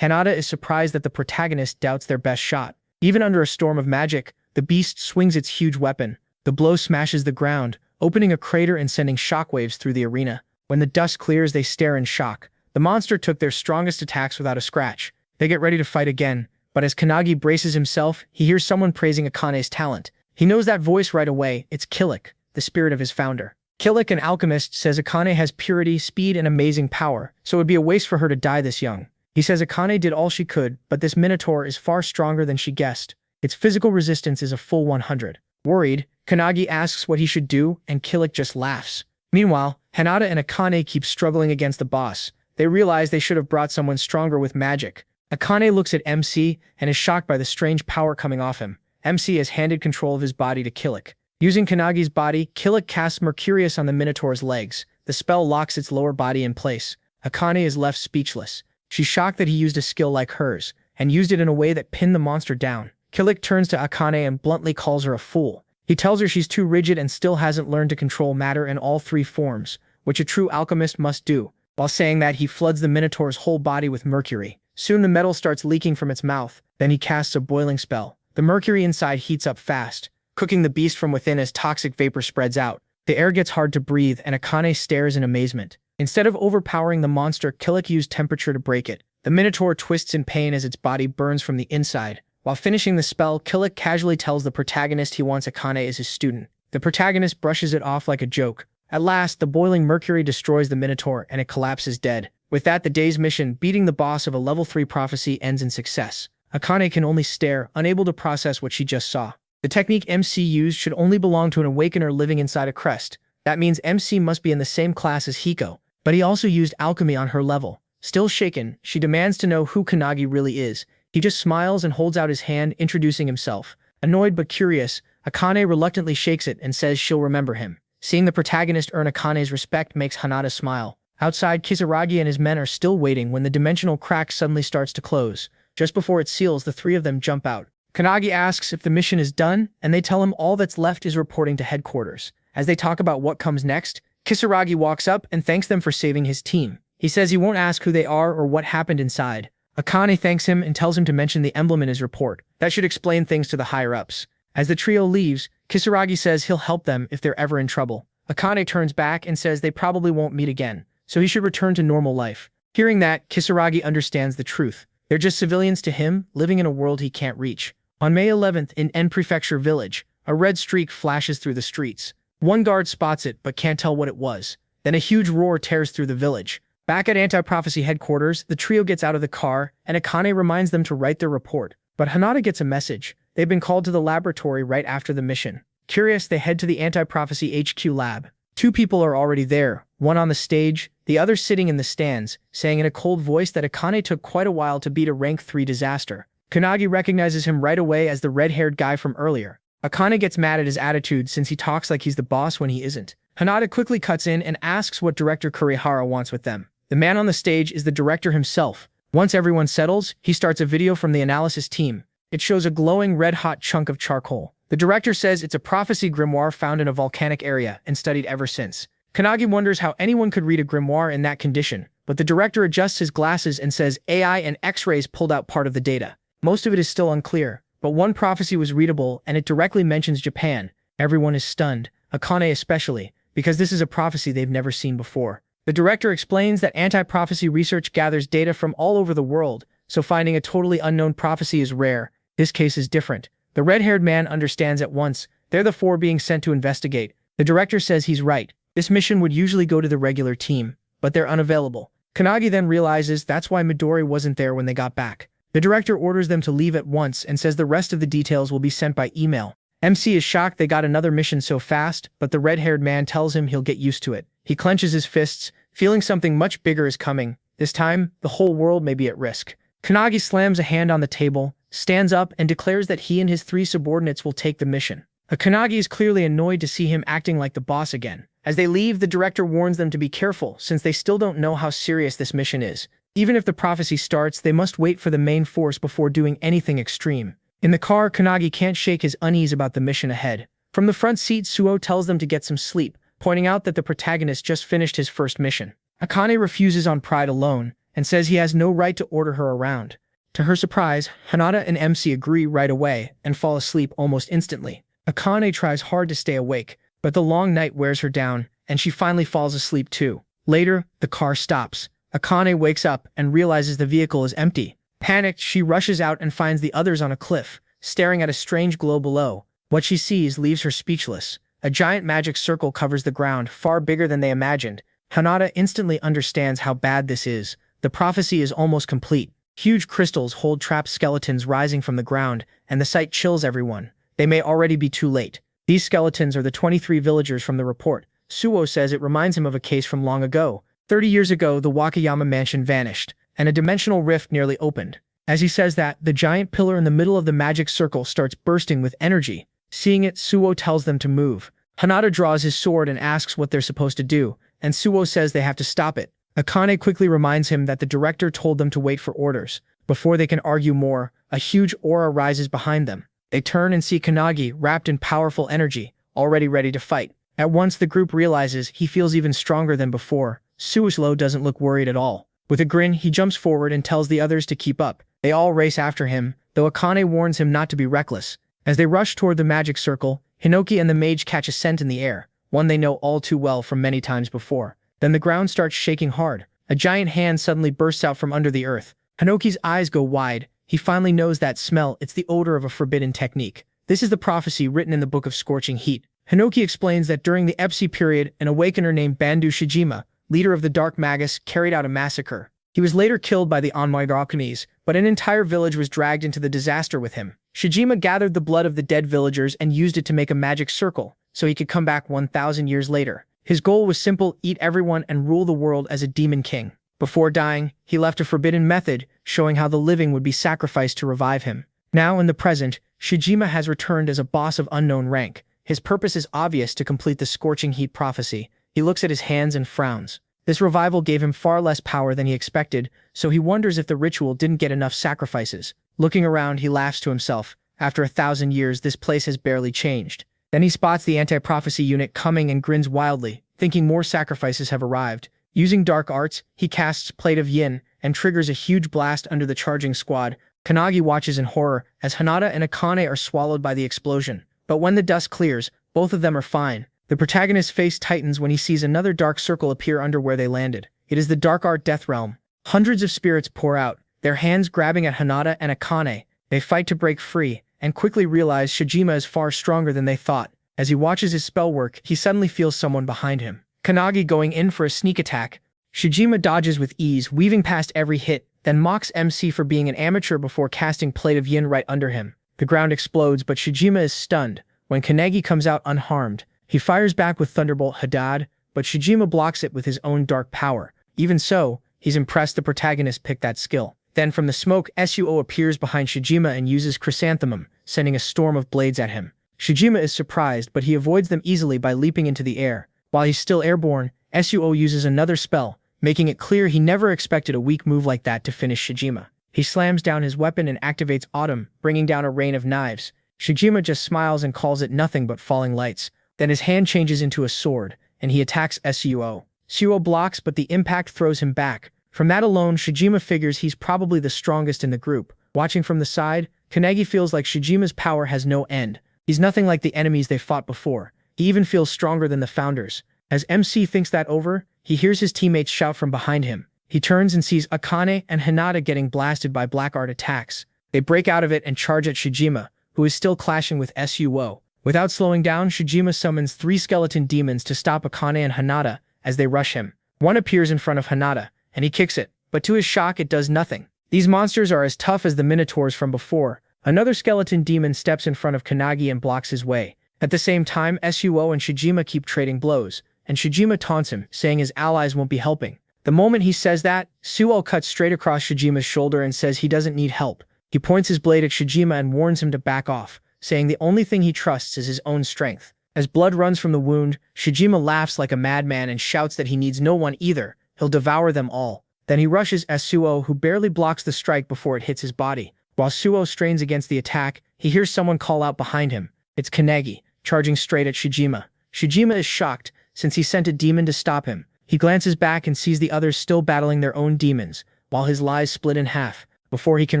Hinata is surprised that the protagonist doubts their best shot. Even under a storm of magic, the beast swings its huge weapon. The blow smashes the ground, opening a crater and sending shockwaves through the arena. When the dust clears, they stare in shock. The monster took their strongest attacks without a scratch. They get ready to fight again, but as Kanagi braces himself, he hears someone praising Akane's talent. He knows that voice right away. It's Killick, the spirit of his founder. Killick, an alchemist, says Akane has purity, speed, and amazing power, so it would be a waste for her to die this young. He says Akane did all she could, but this Minotaur is far stronger than she guessed. Its physical resistance is a full 100. Worried, Kanagi asks what he should do, and Killick just laughs. Meanwhile, Hinata and Akane keep struggling against the boss. They realize they should have brought someone stronger with magic. Akane looks at MC and is shocked by the strange power coming off him. MC has handed control of his body to Killick. Using Kanagi's body, Killick casts Mercurius on the Minotaur's legs. The spell locks its lower body in place. Akane is left speechless. She's shocked that he used a skill like hers, and used it in a way that pinned the monster down. Killick turns to Akane and bluntly calls her a fool. He tells her she's too rigid and still hasn't learned to control matter in all three forms, which a true alchemist must do. While saying that, he floods the Minotaur's whole body with mercury. Soon the metal starts leaking from its mouth. Then he casts a boiling spell. The mercury inside heats up fast, cooking the beast from within as toxic vapor spreads out. The air gets hard to breathe, and Akane stares in amazement. Instead of overpowering the monster, Killick used temperature to break it. The Minotaur twists in pain as its body burns from the inside. While finishing the spell, Killick casually tells the protagonist he wants Akane as his student. The protagonist brushes it off like a joke. At last, the boiling mercury destroys the Minotaur, and it collapses dead. With that, the day's mission, beating the boss of a level 3 prophecy, ends in success. Akane can only stare, unable to process what she just saw. The technique MC used should only belong to an awakener living inside a crest. That means MC must be in the same class as Hiko, but he also used alchemy on her level. Still shaken, she demands to know who Kanagi really is. He just smiles and holds out his hand, introducing himself. Annoyed but curious, Akane reluctantly shakes it and says she'll remember him. Seeing the protagonist earn Akane's respect makes Hinata smile. Outside, Kisaragi and his men are still waiting when the dimensional crack suddenly starts to close. Just before it seals, the three of them jump out. Kanagi asks if the mission is done, and they tell him all that's left is reporting to headquarters. As they talk about what comes next, Kisaragi walks up and thanks them for saving his team. He says he won't ask who they are or what happened inside. Akane thanks him and tells him to mention the emblem in his report. That should explain things to the higher-ups. As the trio leaves, Kisaragi says he'll help them if they're ever in trouble. Akane turns back and says they probably won't meet again, so he should return to normal life. Hearing that, Kisaragi understands the truth. They're just civilians to him, living in a world he can't reach. On May 11th, in En Prefecture Village, a red streak flashes through the streets. One guard spots it, but can't tell what it was. Then a huge roar tears through the village. Back at Anti-Prophecy headquarters, the trio gets out of the car, and Akane reminds them to write their report. But Hinata gets a message. They've been called to the laboratory right after the mission. Curious, they head to the Anti-Prophecy HQ lab. Two people are already there, one on the stage, the other sitting in the stands, saying in a cold voice that Akane took quite a while to beat a rank 3 disaster. Kanagi recognizes him right away as the red-haired guy from earlier. Akane gets mad at his attitude since he talks like he's the boss when he isn't. Hinata quickly cuts in and asks what Director Kurihara wants with them. The man on the stage is the director himself. Once everyone settles, he starts a video from the analysis team. It shows a glowing red-hot chunk of charcoal. The director says it's a prophecy grimoire found in a volcanic area and studied ever since. Kanagi wonders how anyone could read a grimoire in that condition, but the director adjusts his glasses and says AI and X-rays pulled out part of the data. Most of it is still unclear, but one prophecy was readable and it directly mentions Japan. Everyone is stunned, Akane especially, because this is a prophecy they've never seen before. The director explains that anti-prophecy research gathers data from all over the world, so finding a totally unknown prophecy is rare. This case is different. The red-haired man understands at once. They're the 4 being sent to investigate. The director says he's right. This mission would usually go to the regular team, but they're unavailable. Kanagi then realizes that's why Midori wasn't there when they got back. The director orders them to leave at once and says the rest of the details will be sent by email. MC is shocked they got another mission so fast, but the red-haired man tells him he'll get used to it. He clenches his fists, feeling something much bigger is coming. This time, the whole world may be at risk. Kanagi slams a hand on the table, stands up, and declares that he and his 3 subordinates will take the mission. Kanagi is clearly annoyed to see him acting like the boss again. As they leave, the director warns them to be careful, since they still don't know how serious this mission is. Even if the prophecy starts, they must wait for the main force before doing anything extreme. In the car, Kanagi can't shake his unease about the mission ahead. From the front seat, Suo tells them to get some sleep, pointing out that the protagonist just finished his first mission. Akane refuses on pride alone, and says he has no right to order her around. To her surprise, Hinata and MC agree right away and fall asleep almost instantly. Akane tries hard to stay awake, but the long night wears her down, and she finally falls asleep too. Later, the car stops. Akane wakes up and realizes the vehicle is empty. Panicked, she rushes out and finds the others on a cliff, staring at a strange glow below. What she sees leaves her speechless. A giant magic circle covers the ground, far bigger than they imagined. Hinata instantly understands how bad this is. The prophecy is almost complete. Huge crystals hold trapped skeletons rising from the ground, and the sight chills everyone. They may already be too late. These skeletons are the 23 villagers from the report. Suo says it reminds him of a case from long ago. 30 years ago, the Wakayama mansion vanished, and a dimensional rift nearly opened. As he says that, the giant pillar in the middle of the magic circle starts bursting with energy. Seeing it, Suo tells them to move. Hinata draws his sword and asks what they're supposed to do, and Suo says they have to stop it. Akane quickly reminds him that the director told them to wait for orders. Before they can argue more, a huge aura rises behind them. They turn and see Kanagi wrapped in powerful energy, already ready to fight. At once the group realizes he feels even stronger than before. Suo doesn't look worried at all. With a grin, he jumps forward and tells the others to keep up. They all race after him, though Akane warns him not to be reckless. As they rush toward the magic circle, Hinoki and the mage catch a scent in the air, one they know all too well from many times before. Then the ground starts shaking hard. A giant hand suddenly bursts out from under the earth. Hinoki's eyes go wide. He finally knows that smell. It's the odor of a forbidden technique. This is the prophecy written in the Book of Scorching Heat. Hinoki explains that during the Epsi period, an awakener named Bandu Shijima, leader of the Dark Magus, carried out a massacre. He was later killed by the manhwarecap, but an entire village was dragged into the disaster with him. Shijima gathered the blood of the dead villagers and used it to make a magic circle, so he could come back 1,000 years later. His goal was simple: eat everyone and rule the world as a demon king. Before dying, he left a forbidden method, showing how the living would be sacrificed to revive him. Now, in the present, Shijima has returned as a boss of unknown rank. His purpose is obvious: to complete the Scorching Heat prophecy. He looks at his hands and frowns. This revival gave him far less power than he expected, so he wonders if the ritual didn't get enough sacrifices. Looking around, he laughs to himself. After 1,000 years, this place has barely changed. Then he spots the anti-prophecy unit coming and grins wildly, thinking more sacrifices have arrived. Using dark arts, he casts Plate of Yin and triggers a huge blast under the charging squad. Kanagi watches in horror as Hinata and Akane are swallowed by the explosion. But when the dust clears, both of them are fine. The protagonist's face tightens when he sees another dark circle appear under where they landed. It is the Dark Art Death Realm. Hundreds of spirits pour out, their hands grabbing at Hinata and Akane. They fight to break free, and quickly realize Shijima is far stronger than they thought. As he watches his spell work, he suddenly feels someone behind him. Kanagi going in for a sneak attack. Shijima dodges with ease, weaving past every hit, then mocks MC for being an amateur before casting Plate of Yin right under him. The ground explodes, but Shijima is stunned. When Kanagi comes out unharmed, he fires back with Thunderbolt Hadad, but Shijima blocks it with his own dark power. Even so, he's impressed the protagonist picked that skill. Then from the smoke, Suo appears behind Shijima and uses Chrysanthemum, sending a storm of blades at him. Shijima is surprised, but he avoids them easily by leaping into the air. While he's still airborne, Suo uses another spell, making it clear he never expected a weak move like that to finish Shijima. He slams down his weapon and activates Autumn, bringing down a rain of knives. Shijima just smiles and calls it nothing but falling lights. Then his hand changes into a sword, and he attacks Suo. Suo blocks, but the impact throws him back. From that alone, Shijima figures he's probably the strongest in the group. Watching from the side, Kanagi feels like Shijima's power has no end. He's nothing like the enemies they fought before. He even feels stronger than the founders. As MC thinks that over, he hears his teammates shout from behind him. He turns and sees Akane and Hinata getting blasted by black art attacks. They break out of it and charge at Shijima, who is still clashing with Suo. Without slowing down, Shijima summons 3 skeleton demons to stop Akane and Hinata as they rush him. One appears in front of Hinata, and he kicks it, but to his shock it does nothing. These monsters are as tough as the minotaurs from before. Another skeleton demon steps in front of Kanagi and blocks his way. At the same time, Suo and Shijima keep trading blows, and Shijima taunts him, saying his allies won't be helping. The moment he says that, Suo cuts straight across Shijima's shoulder and says he doesn't need help. He points his blade at Shijima and warns him to back off, saying the only thing he trusts is his own strength. As blood runs from the wound, Shijima laughs like a madman and shouts that he needs no one either. He'll devour them all. Then he rushes Suo, who barely blocks the strike before it hits his body. While Suo strains against the attack, he hears someone call out behind him. It's Kanagi, charging straight at Shijima. Shijima is shocked, since he sent a demon to stop him. He glances back and sees the others still battling their own demons, while his lies split in half. Before he can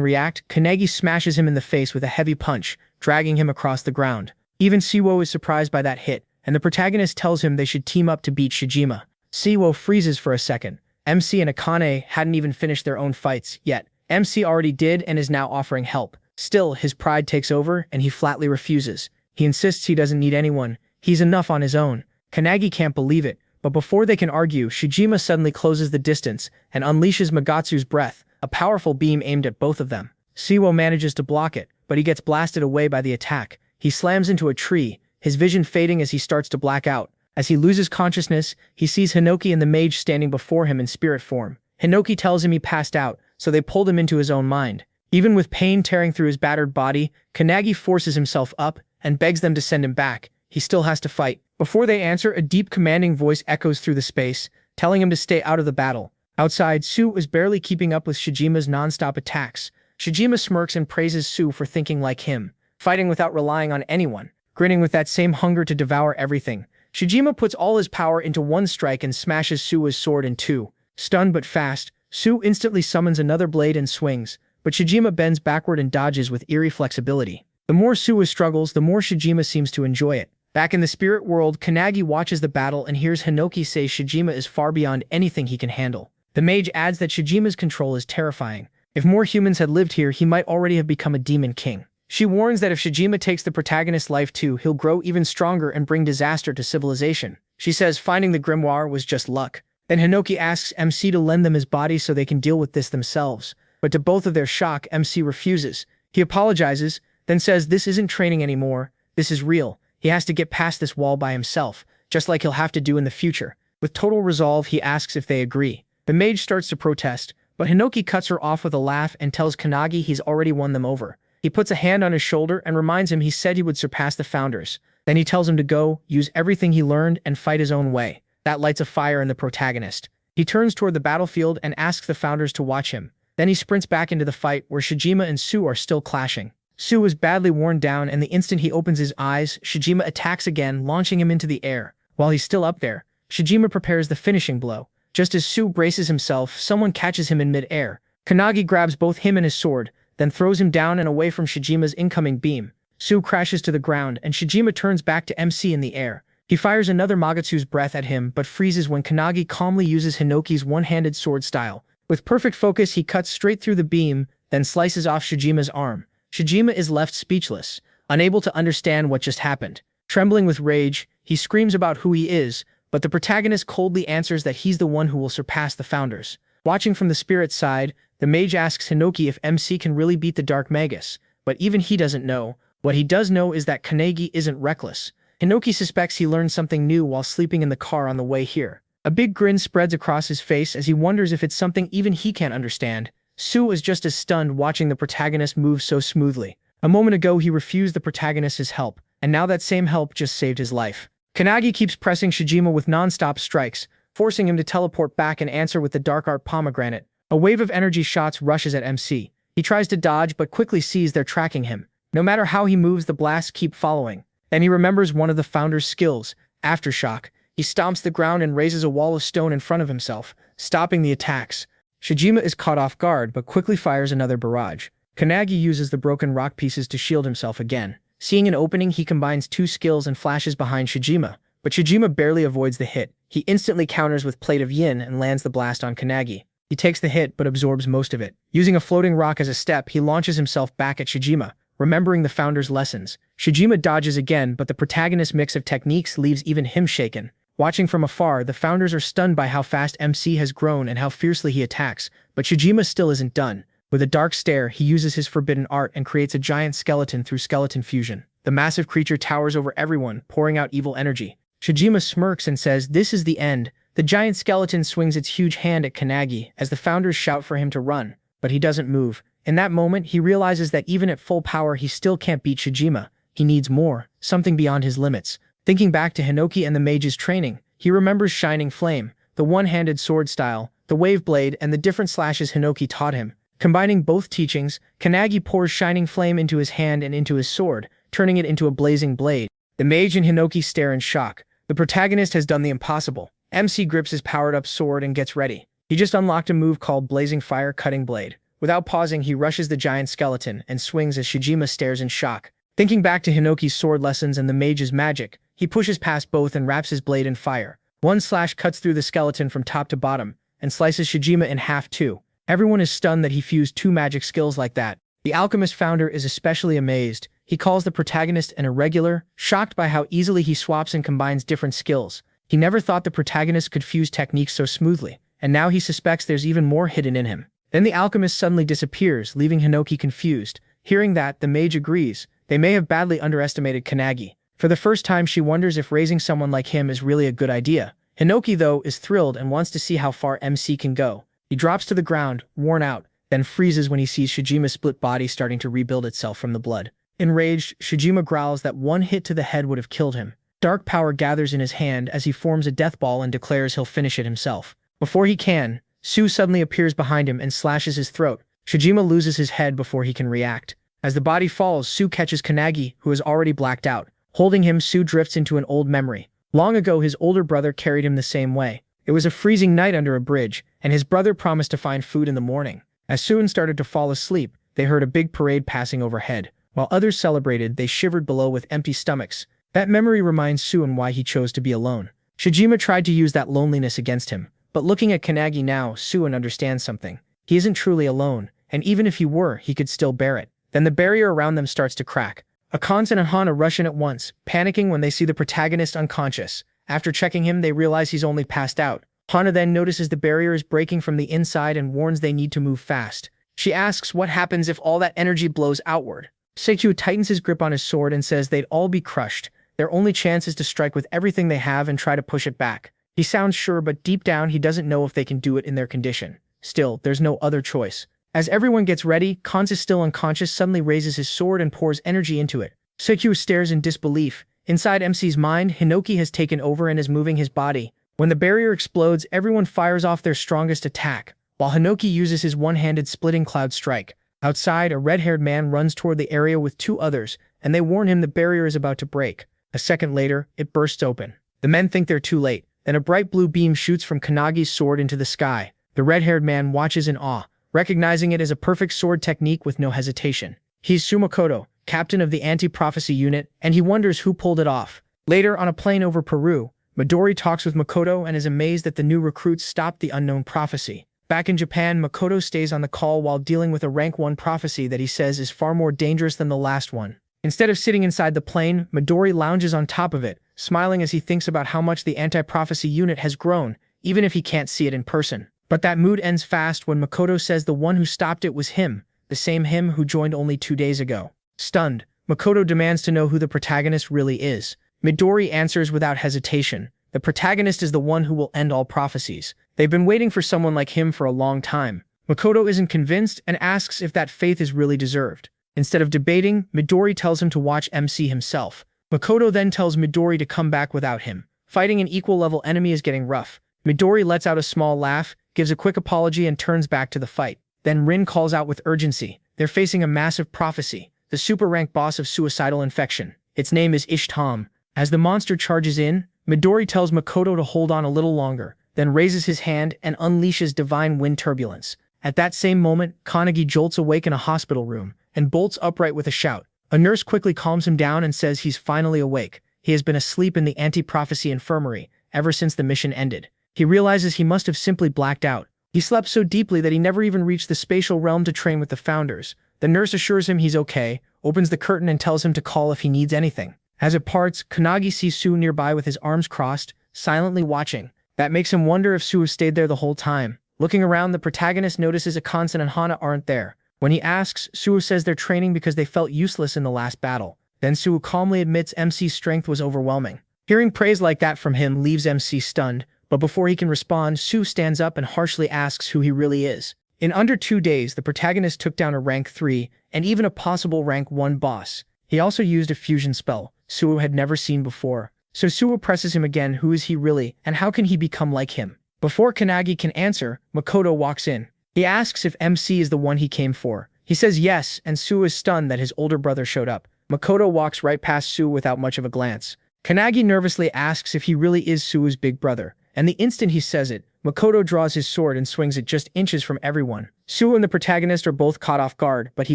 react, Kanagi smashes him in the face with a heavy punch, dragging him across the ground. Even Siwo is surprised by that hit, and the protagonist tells him they should team up to beat Shijima. Siwo freezes for a second. MC and Akane hadn't even finished their own fights yet. MC already did and is now offering help. Still, his pride takes over and he flatly refuses. He insists he doesn't need anyone. He's enough on his own. Kanagi can't believe it, but before they can argue, Shijima suddenly closes the distance and unleashes Magatsu's breath, a powerful beam aimed at both of them. Siwo manages to block it, but he gets blasted away by the attack. He slams into a tree, his vision fading as he starts to black out. As he loses consciousness, he sees Hinoki and the mage standing before him in spirit form. Hinoki tells him he passed out, so they pulled him into his own mind. Even with pain tearing through his battered body, Kanagi forces himself up and begs them to send him back. He still has to fight. Before they answer, a deep commanding voice echoes through the space, telling him to stay out of the battle. Outside, Su is barely keeping up with Shijima's non-stop attacks. Shijima smirks and praises Su for thinking like him, fighting without relying on anyone, grinning with that same hunger to devour everything. Shijima puts all his power into one strike and smashes Su's sword in two. Stunned but fast, Su instantly summons another blade and swings, but Shijima bends backward and dodges with eerie flexibility. The more Su struggles, the more Shijima seems to enjoy it. Back in the spirit world, Kanagi watches the battle and hears Hinoki say Shijima is far beyond anything he can handle. The mage adds that Shijima's control is terrifying. If more humans had lived here, he might already have become a demon king. She warns that if Shijima takes the protagonist's life too, he'll grow even stronger and bring disaster to civilization. She says finding the grimoire was just luck. Then Hinoki asks MC to lend them his body so they can deal with this themselves. But to both of their shock, MC refuses. He apologizes, then says this isn't training anymore, this is real. He has to get past this wall by himself, just like he'll have to do in the future. With total resolve, he asks if they agree. The mage starts to protest, but Hinoki cuts her off with a laugh and tells Kanagi he's already won them over. He puts a hand on his shoulder and reminds him he said he would surpass the founders. Then he tells him to go, use everything he learned, and fight his own way. That lights a fire in the protagonist. He turns toward the battlefield and asks the founders to watch him. Then he sprints back into the fight where Shijima and Su are still clashing. Su is badly worn down, and the instant he opens his eyes, Shijima attacks again, launching him into the air. While he's still up there, Shijima prepares the finishing blow. Just as Su braces himself, someone catches him in mid-air. Kanagi grabs both him and his sword, then throws him down and away from Shijima's incoming beam. Su crashes to the ground, and Shijima turns back to MC in the air. He fires another Magatsu's breath at him, but freezes when Kanagi calmly uses Hinoki's one-handed sword style. With perfect focus, he cuts straight through the beam, then slices off Shijima's arm. Shijima is left speechless, unable to understand what just happened. Trembling with rage, he screams about who he is, but the protagonist coldly answers that he's the one who will surpass the founders. Watching from the spirit side, the mage asks Hinoki if MC can really beat the Dark Magus, but even he doesn't know. What he does know is that Kanagi isn't reckless. Hinoki suspects he learned something new while sleeping in the car on the way here. A big grin spreads across his face as he wonders if it's something even he can't understand. Su is just as stunned watching the protagonist move so smoothly. A moment ago he refused the protagonist's help, and now that same help just saved his life. Kanagi keeps pressing Shijima with non-stop strikes, forcing him to teleport back and answer with the Dark Art Pomegranate. A wave of energy shots rushes at MC. He tries to dodge but quickly sees they're tracking him. No matter how he moves, the blasts keep following. Then he remembers one of the founder's skills, Aftershock. He stomps the ground and raises a wall of stone in front of himself, stopping the attacks. Shijima is caught off guard but quickly fires another barrage. Kanagi uses the broken rock pieces to shield himself again. Seeing an opening, he combines two skills and flashes behind Shijima, but Shijima barely avoids the hit. He instantly counters with Plate of Yin and lands the blast on Kanagi. He takes the hit but absorbs most of it. Using a floating rock as a step, he launches himself back at Shijima, remembering the founder's lessons. Shijima dodges again, but the protagonist's mix of techniques leaves even him shaken. Watching from afar, the founders are stunned by how fast MC has grown and how fiercely he attacks, but Shijima still isn't done. With a dark stare, he uses his forbidden art and creates a giant skeleton through skeleton fusion. The massive creature towers over everyone, pouring out evil energy. Shijima smirks and says, "This is the end." The giant skeleton swings its huge hand at Kanagi as the founders shout for him to run, but he doesn't move. In that moment, he realizes that even at full power, he still can't beat Shijima. He needs more, something beyond his limits. Thinking back to Hinoki and the mage's training, he remembers Shining Flame, the one-handed sword style, the wave blade, and the different slashes Hinoki taught him. Combining both teachings, Kanagi pours shining flame into his hand and into his sword, turning it into a blazing blade. The mage and Hinoki stare in shock. The protagonist has done the impossible. MC grips his powered-up sword and gets ready. He just unlocked a move called Blazing Fire Cutting Blade. Without pausing, he rushes the giant skeleton and swings as Shijima stares in shock. Thinking back to Hinoki's sword lessons and the mage's magic, he pushes past both and wraps his blade in fire. One slash cuts through the skeleton from top to bottom and slices Shijima in half too. Everyone is stunned that he fused two magic skills like that. The alchemist founder is especially amazed. He calls the protagonist an irregular, shocked by how easily he swaps and combines different skills. He never thought the protagonist could fuse techniques so smoothly, and now he suspects there's even more hidden in him. Then the alchemist suddenly disappears, leaving Hinoki confused. Hearing that, the mage agrees. They may have badly underestimated Kanagi. For the first time, she wonders if raising someone like him is really a good idea. Hinoki, though, is thrilled and wants to see how far MC can go. He drops to the ground, worn out, then freezes when he sees Shijima's split body starting to rebuild itself from the blood. Enraged, Shijima growls that one hit to the head would have killed him. Dark power gathers in his hand as he forms a death ball and declares he'll finish it himself. Before he can, Su suddenly appears behind him and slashes his throat. Shijima loses his head before he can react. As the body falls, Su catches Kanagi, who is already blacked out. Holding him, Su drifts into an old memory. Long ago, his older brother carried him the same way. It was a freezing night under a bridge, and his brother promised to find food in the morning. As Su started to fall asleep, they heard a big parade passing overhead. While others celebrated, they shivered below with empty stomachs. That memory reminds Su why he chose to be alone. Shijima tried to use that loneliness against him, but looking at Kanagi now, Su understands something. He isn't truly alone, and even if he were, he could still bear it. Then the barrier around them starts to crack. Akane and Hana rush in at once, panicking when they see the protagonist unconscious. After checking him, they realize he's only passed out. Hana then notices the barrier is breaking from the inside and warns they need to move fast. She asks what happens if all that energy blows outward. Seichu tightens his grip on his sword and says they'd all be crushed. Their only chance is to strike with everything they have and try to push it back. He sounds sure, but deep down he doesn't know if they can do it in their condition. Still, there's no other choice. As everyone gets ready, Kanz, still unconscious, suddenly raises his sword and pours energy into it. Seichu stares in disbelief. Inside MC's mind, Hinoki has taken over and is moving his body. When the barrier explodes, everyone fires off their strongest attack, while Hinoki uses his one-handed splitting cloud strike. Outside, a red-haired man runs toward the area with two others, and they warn him the barrier is about to break. A second later, it bursts open. The men think they're too late. Then a bright blue beam shoots from Kanagi's sword into the sky. The red-haired man watches in awe, recognizing it as a perfect sword technique with no hesitation. He's Sumakoto, captain of the anti-prophecy unit, and he wonders who pulled it off. Later, on a plane over Peru, Midori talks with Makoto and is amazed that the new recruits stopped the unknown prophecy. Back in Japan, Makoto stays on the call while dealing with a rank 1 prophecy that he says is far more dangerous than the last one. Instead of sitting inside the plane, Midori lounges on top of it, smiling as he thinks about how much the anti-prophecy unit has grown, even if he can't see it in person. But that mood ends fast when Makoto says the one who stopped it was him, the same him who joined only 2 days ago. Stunned, Makoto demands to know who the protagonist really is. Midori answers without hesitation. The protagonist is the one who will end all prophecies. They've been waiting for someone like him for a long time. Makoto isn't convinced and asks if that faith is really deserved. Instead of debating, Midori tells him to watch MC himself. Makoto then tells Midori to come back without him. Fighting an equal-level enemy is getting rough. Midori lets out a small laugh, gives a quick apology, and turns back to the fight. Then Rin calls out with urgency. They're facing a massive prophecy, the super-rank boss of suicidal infection. Its name is Ishtam. As the monster charges in, Midori tells Makoto to hold on a little longer, then raises his hand and unleashes divine wind turbulence. At that same moment, Kanagi jolts awake in a hospital room and bolts upright with a shout. A nurse quickly calms him down and says he's finally awake. He has been asleep in the anti-prophecy infirmary ever since the mission ended. He realizes he must have simply blacked out. He slept so deeply that he never even reached the spatial realm to train with the founders. The nurse assures him he's okay, opens the curtain and tells him to call if he needs anything. As it parts, Kanagi sees Su nearby with his arms crossed, silently watching. That makes him wonder if Su stayed there the whole time. Looking around, the protagonist notices Akane and Hana aren't there. When he asks, Su says they're training because they felt useless in the last battle. Then Su calmly admits MC's strength was overwhelming. Hearing praise like that from him leaves MC stunned, but before he can respond, Su stands up and harshly asks who he really is. In under 2 days, the protagonist took down a rank 3 and even a possible rank 1 boss. He also used a fusion spell Su had never seen before. So Su presses him again, who is he really, and how can he become like him? Before Kanagi can answer, Makoto walks in. He asks if MC is the one he came for. He says yes, and Suo is stunned that his older brother showed up. Makoto walks right past Suo without much of a glance. Kanagi nervously asks if he really is Suo's big brother, and the instant he says it, Makoto draws his sword and swings it just inches from everyone. Suo and the protagonist are both caught off guard, but he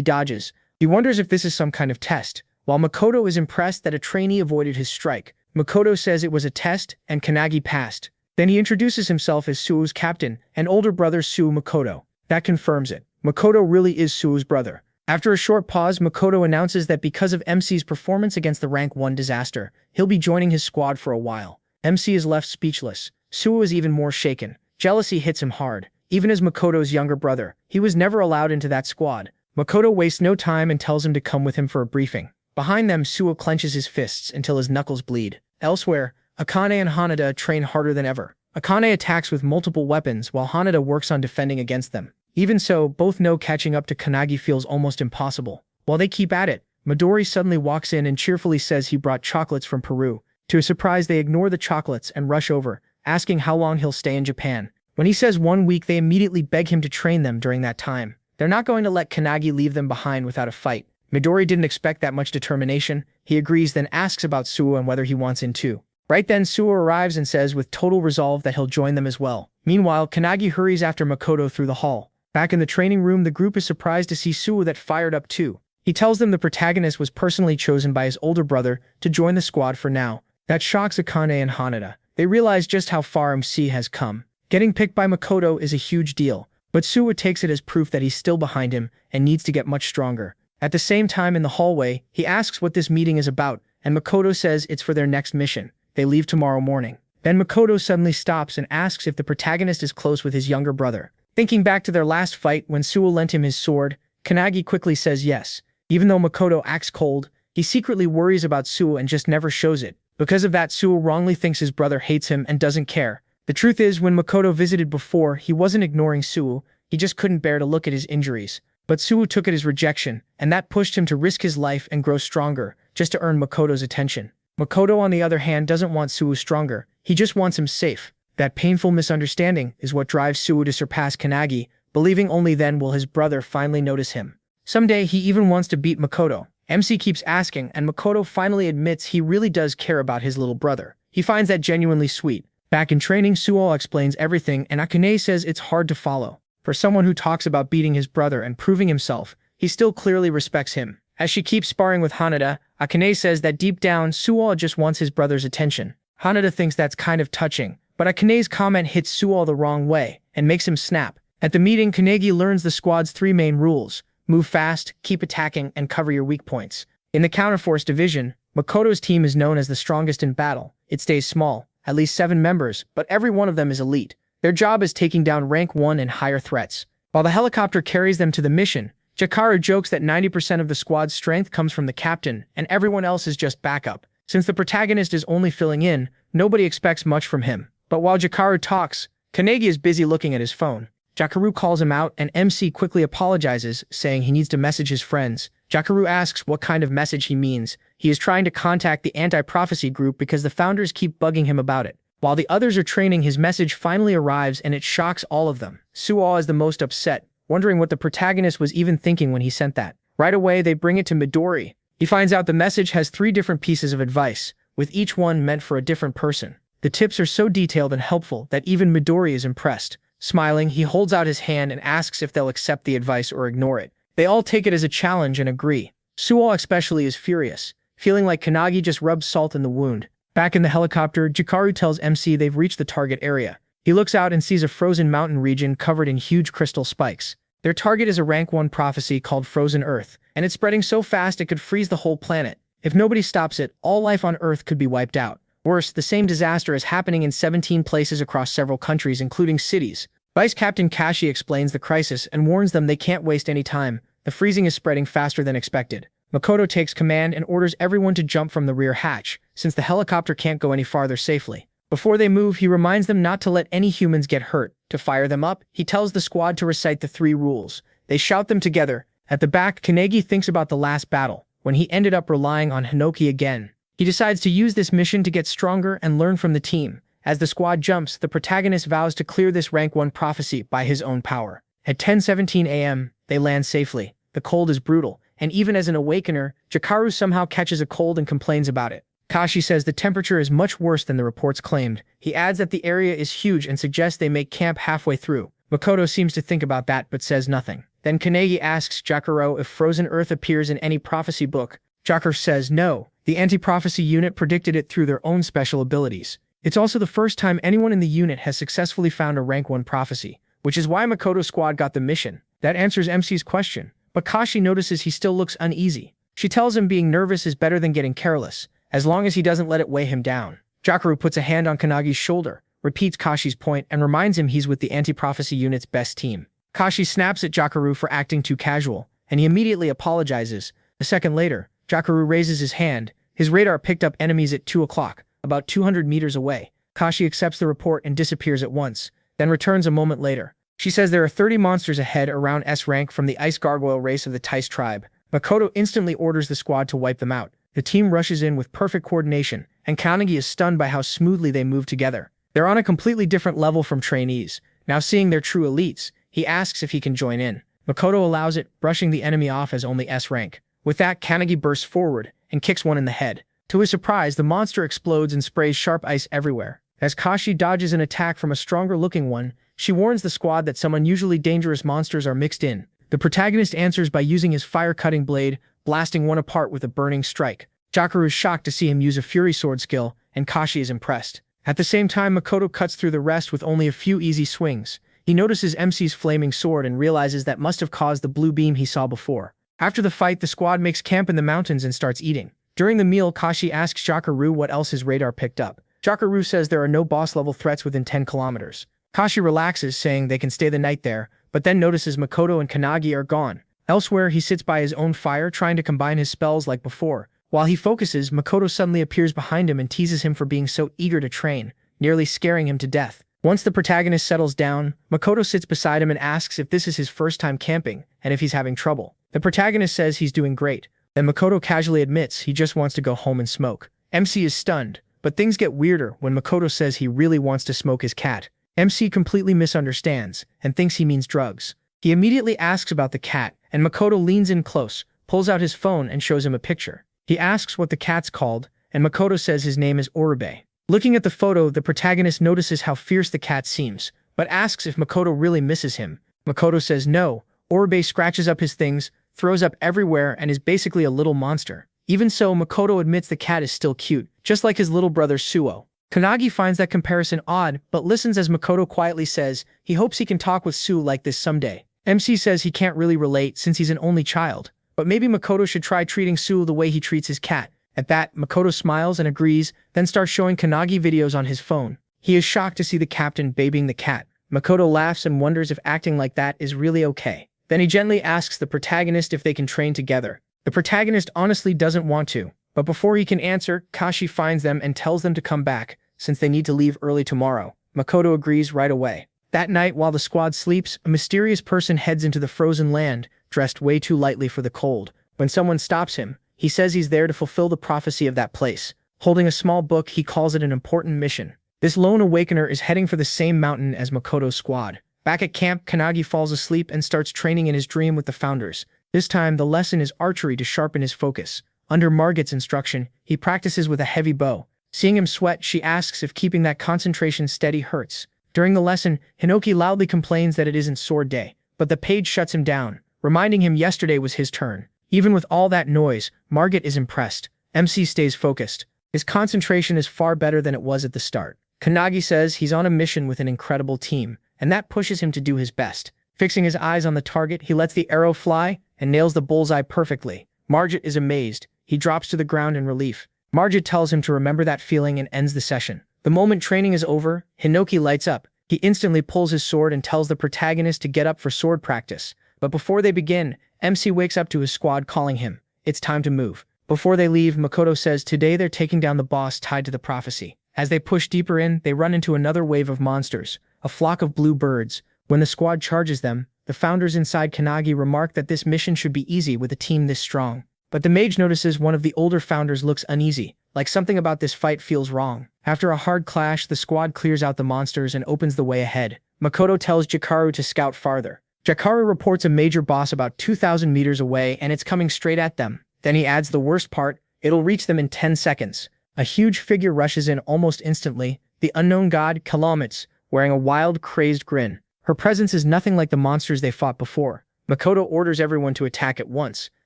dodges. He wonders if this is some kind of test. While Makoto is impressed that a trainee avoided his strike, Makoto says it was a test, and Kanagi passed. Then he introduces himself as Suo's captain and older brother Suo Makoto. That confirms it. Makoto really is Suo's brother. After a short pause, Makoto announces that because of MC's performance against the Rank 1 disaster, he'll be joining his squad for a while. MC is left speechless. Suo is even more shaken. Jealousy hits him hard. Even as Makoto's younger brother, he was never allowed into that squad. Makoto wastes no time and tells him to come with him for a briefing. Behind them, Suo clenches his fists until his knuckles bleed. Elsewhere, Akane and Hanada train harder than ever. Akane attacks with multiple weapons while Hanada works on defending against them. Even so, both know catching up to Kanagi feels almost impossible. While they keep at it, Midori suddenly walks in and cheerfully says he brought chocolates from Peru. To his surprise, they ignore the chocolates and rush over, asking how long he'll stay in Japan. When he says 1 week, they immediately beg him to train them during that time. They're not going to let Kanagi leave them behind without a fight. Midori didn't expect that much determination. He agrees, then asks about Suo and whether he wants in too. Right then, Suo arrives and says with total resolve that he'll join them as well. Meanwhile, Kanagi hurries after Makoto through the hall. Back in the training room, the group is surprised to see Suo that fired up too. He tells them the protagonist was personally chosen by his older brother to join the squad for now. That shocks Akane and Hanada. They realize just how far MC has come. Getting picked by Makoto is a huge deal, but Suo takes it as proof that he's still behind him and needs to get much stronger. At the same time in the hallway, he asks what this meeting is about, and Makoto says it's for their next mission. They leave tomorrow morning. Then Makoto suddenly stops and asks if the protagonist is close with his younger brother. Thinking back to their last fight when Suo lent him his sword, Kanagi quickly says yes. Even though Makoto acts cold, he secretly worries about Suo and just never shows it. Because of that, Suo wrongly thinks his brother hates him and doesn't care. The truth is, when Makoto visited before, he wasn't ignoring Suo, he just couldn't bear to look at his injuries. But Suo took it as rejection, and that pushed him to risk his life and grow stronger, just to earn Makoto's attention. Makoto, on the other hand, doesn't want Suo stronger, he just wants him safe. That painful misunderstanding is what drives Suo to surpass Kanagi, believing only then will his brother finally notice him. Someday, he even wants to beat Makoto. MC keeps asking, and Makoto finally admits he really does care about his little brother. He finds that genuinely sweet. Back in training, Suo explains everything, and Akane says it's hard to follow. For someone who talks about beating his brother and proving himself, he still clearly respects him. As she keeps sparring with Hanada, Akane says that deep down, Suo just wants his brother's attention. Hanada thinks that's kind of touching, but Akane's comment hits Suo the wrong way and makes him snap. At the meeting, Kanagi learns the squad's 3 main rules: move fast, keep attacking, and cover your weak points. In the Counterforce division, Makoto's team is known as the strongest in battle. It stays small, at least 7 members, but every one of them is elite. Their job is taking down rank 1 and higher threats. While the helicopter carries them to the mission, Jakaru jokes that 90% of the squad's strength comes from the captain, and everyone else is just backup. Since the protagonist is only filling in, nobody expects much from him. But while Jakaru talks, Kanagi is busy looking at his phone. Jakaru calls him out, and MC quickly apologizes, saying he needs to message his friends. Jakaru asks what kind of message he means. He is trying to contact the anti-prophecy group because the founders keep bugging him about it. While the others are training, his message finally arrives and it shocks all of them. Suo is the most upset, wondering what the protagonist was even thinking when he sent that. Right away, they bring it to Midori. He finds out the message has 3 different pieces of advice, with each one meant for a different person. The tips are so detailed and helpful that even Midori is impressed. Smiling, he holds out his hand and asks if they'll accept the advice or ignore it. They all take it as a challenge and agree. Suo especially is furious, feeling like Kanagi just rubbed salt in the wound. Back in the helicopter, Jakaru tells MC they've reached the target area. He looks out and sees a frozen mountain region covered in huge crystal spikes. Their target is a rank 1 prophecy called Frozen Earth, and it's spreading so fast it could freeze the whole planet. If nobody stops it, all life on Earth could be wiped out. Worse, the same disaster is happening in 17 places across several countries, including cities. Vice Captain Kashi explains the crisis and warns them they can't waste any time. The freezing is spreading faster than expected. Makoto takes command and orders everyone to jump from the rear hatch, since the helicopter can't go any farther safely. Before they move, he reminds them not to let any humans get hurt. To fire them up, he tells the squad to recite the 3 rules. They shout them together. At the back, Kanagi thinks about the last battle, when he ended up relying on Hinoki again. He decides to use this mission to get stronger and learn from the team. As the squad jumps, the protagonist vows to clear this rank 1 prophecy by his own power. At 10:17 a.m., they land safely. The cold is brutal, and even as an awakener, Jikaru somehow catches a cold and complains about it. Kashi says the temperature is much worse than the reports claimed. He adds that the area is huge and suggests they make camp halfway through. Makoto seems to think about that but says nothing. Then Kanagi asks Jakaru if frozen earth appears in any prophecy book. Jakaru says no. The anti-prophecy unit predicted it through their own special abilities. It's also the first time anyone in the unit has successfully found a rank 1 prophecy, which is why Makoto's squad got the mission. That answers MC's question, but Kashi notices he still looks uneasy. She tells him being nervous is better than getting careless, as long as he doesn't let it weigh him down. Jakaru puts a hand on Kanagi's shoulder, repeats Kashi's point, and reminds him he's with the anti-prophecy unit's best team. Kashi snaps at Jakaru for acting too casual, and he immediately apologizes. A second later, Jakaru raises his hand. His radar picked up enemies at 2 o'clock, about 200 meters away. Kashi accepts the report and disappears at once, then returns a moment later. She says there are 30 monsters ahead around S rank from the ice gargoyle race of the Tice tribe. Makoto instantly orders the squad to wipe them out. The team rushes in with perfect coordination, and Kanagi is stunned by how smoothly they move together. They're on a completely different level from trainees. Now seeing they're true elites, he asks if he can join in. Makoto allows it, brushing the enemy off as only S rank. With that, Kanagi bursts forward and kicks one in the head. To his surprise, the monster explodes and sprays sharp ice everywhere. As Kashi dodges an attack from a stronger-looking one, she warns the squad that some unusually dangerous monsters are mixed in. The protagonist answers by using his fire-cutting blade, blasting one apart with a burning strike. Jakaru is shocked to see him use a fury sword skill, and Kashi is impressed. At the same time, Makoto cuts through the rest with only a few easy swings. He notices MC's flaming sword and realizes that must have caused the blue beam he saw before. After the fight, the squad makes camp in the mountains and starts eating. During the meal, Kashi asks Jakaru what else his radar picked up. Jakaru says there are no boss-level threats within 10 kilometers. Kashi relaxes, saying they can stay the night there, but then notices Makoto and Kanagi are gone. Elsewhere, he sits by his own fire, trying to combine his spells like before. While he focuses, Makoto suddenly appears behind him and teases him for being so eager to train, nearly scaring him to death. Once the protagonist settles down, Makoto sits beside him and asks if this is his first time camping, and if he's having trouble. The protagonist says he's doing great, and Makoto casually admits he just wants to go home and smoke. MC is stunned, but things get weirder when Makoto says he really wants to smoke his cat. MC completely misunderstands, and thinks he means drugs. He immediately asks about the cat, and Makoto leans in close, pulls out his phone and shows him a picture. He asks what the cat's called, and Makoto says his name is Oribe. Looking at the photo, the protagonist notices how fierce the cat seems, but asks if Makoto really misses him. Makoto says no. Oribe scratches up his things, throws up everywhere, and is basically a little monster. Even so, Makoto admits the cat is still cute, just like his little brother Suo. Kanagi finds that comparison odd, but listens as Makoto quietly says he hopes he can talk with Sue like this someday. MC says he can't really relate since he's an only child, but maybe Makoto should try treating Sue the way he treats his cat. At that, Makoto smiles and agrees, then starts showing Kanagi videos on his phone. He is shocked to see the captain babying the cat. Makoto laughs and wonders if acting like that is really okay. Then he gently asks the protagonist if they can train together. The protagonist honestly doesn't want to, but before he can answer, Kashi finds them and tells them to come back, since they need to leave early tomorrow. Makoto agrees right away. That night, while the squad sleeps, a mysterious person heads into the frozen land, dressed way too lightly for the cold. When someone stops him, he says he's there to fulfill the prophecy of that place. Holding a small book, he calls it an important mission. This lone awakener is heading for the same mountain as Makoto's squad. Back at camp, Kanagi falls asleep and starts training in his dream with the founders. This time, the lesson is archery to sharpen his focus. Under Margit's instruction, he practices with a heavy bow. Seeing him sweat, she asks if keeping that concentration steady hurts. During the lesson, Hinoki loudly complains that it isn't sword day, but the page shuts him down, reminding him yesterday was his turn. Even with all that noise, Margit is impressed. MC stays focused. His concentration is far better than it was at the start. Kanagi says he's on a mission with an incredible team, and that pushes him to do his best. Fixing his eyes on the target, he lets the arrow fly and nails the bullseye perfectly. Margit is amazed. He drops to the ground in relief. Margit tells him to remember that feeling and ends the session. The moment training is over, Hinoki lights up. He instantly pulls his sword and tells the protagonist to get up for sword practice. But before they begin, MC wakes up to his squad calling him. It's time to move. Before they leave, Makoto says today they're taking down the boss tied to the prophecy. As they push deeper in, they run into another wave of monsters, a flock of blue birds. When the squad charges them, the founders inside Kanagi remark that this mission should be easy with a team this strong. But the mage notices one of the older founders looks uneasy, like something about this fight feels wrong. After a hard clash, the squad clears out the monsters and opens the way ahead. Makoto tells Jikaru to scout farther. Jakaru reports a major boss about 2,000 meters away and it's coming straight at them. Then he adds the worst part, it'll reach them in 10 seconds. A huge figure rushes in almost instantly, the unknown god, Shatters, wearing a wild, crazed grin. Her presence is nothing like the monsters they fought before. Makoto orders everyone to attack at once.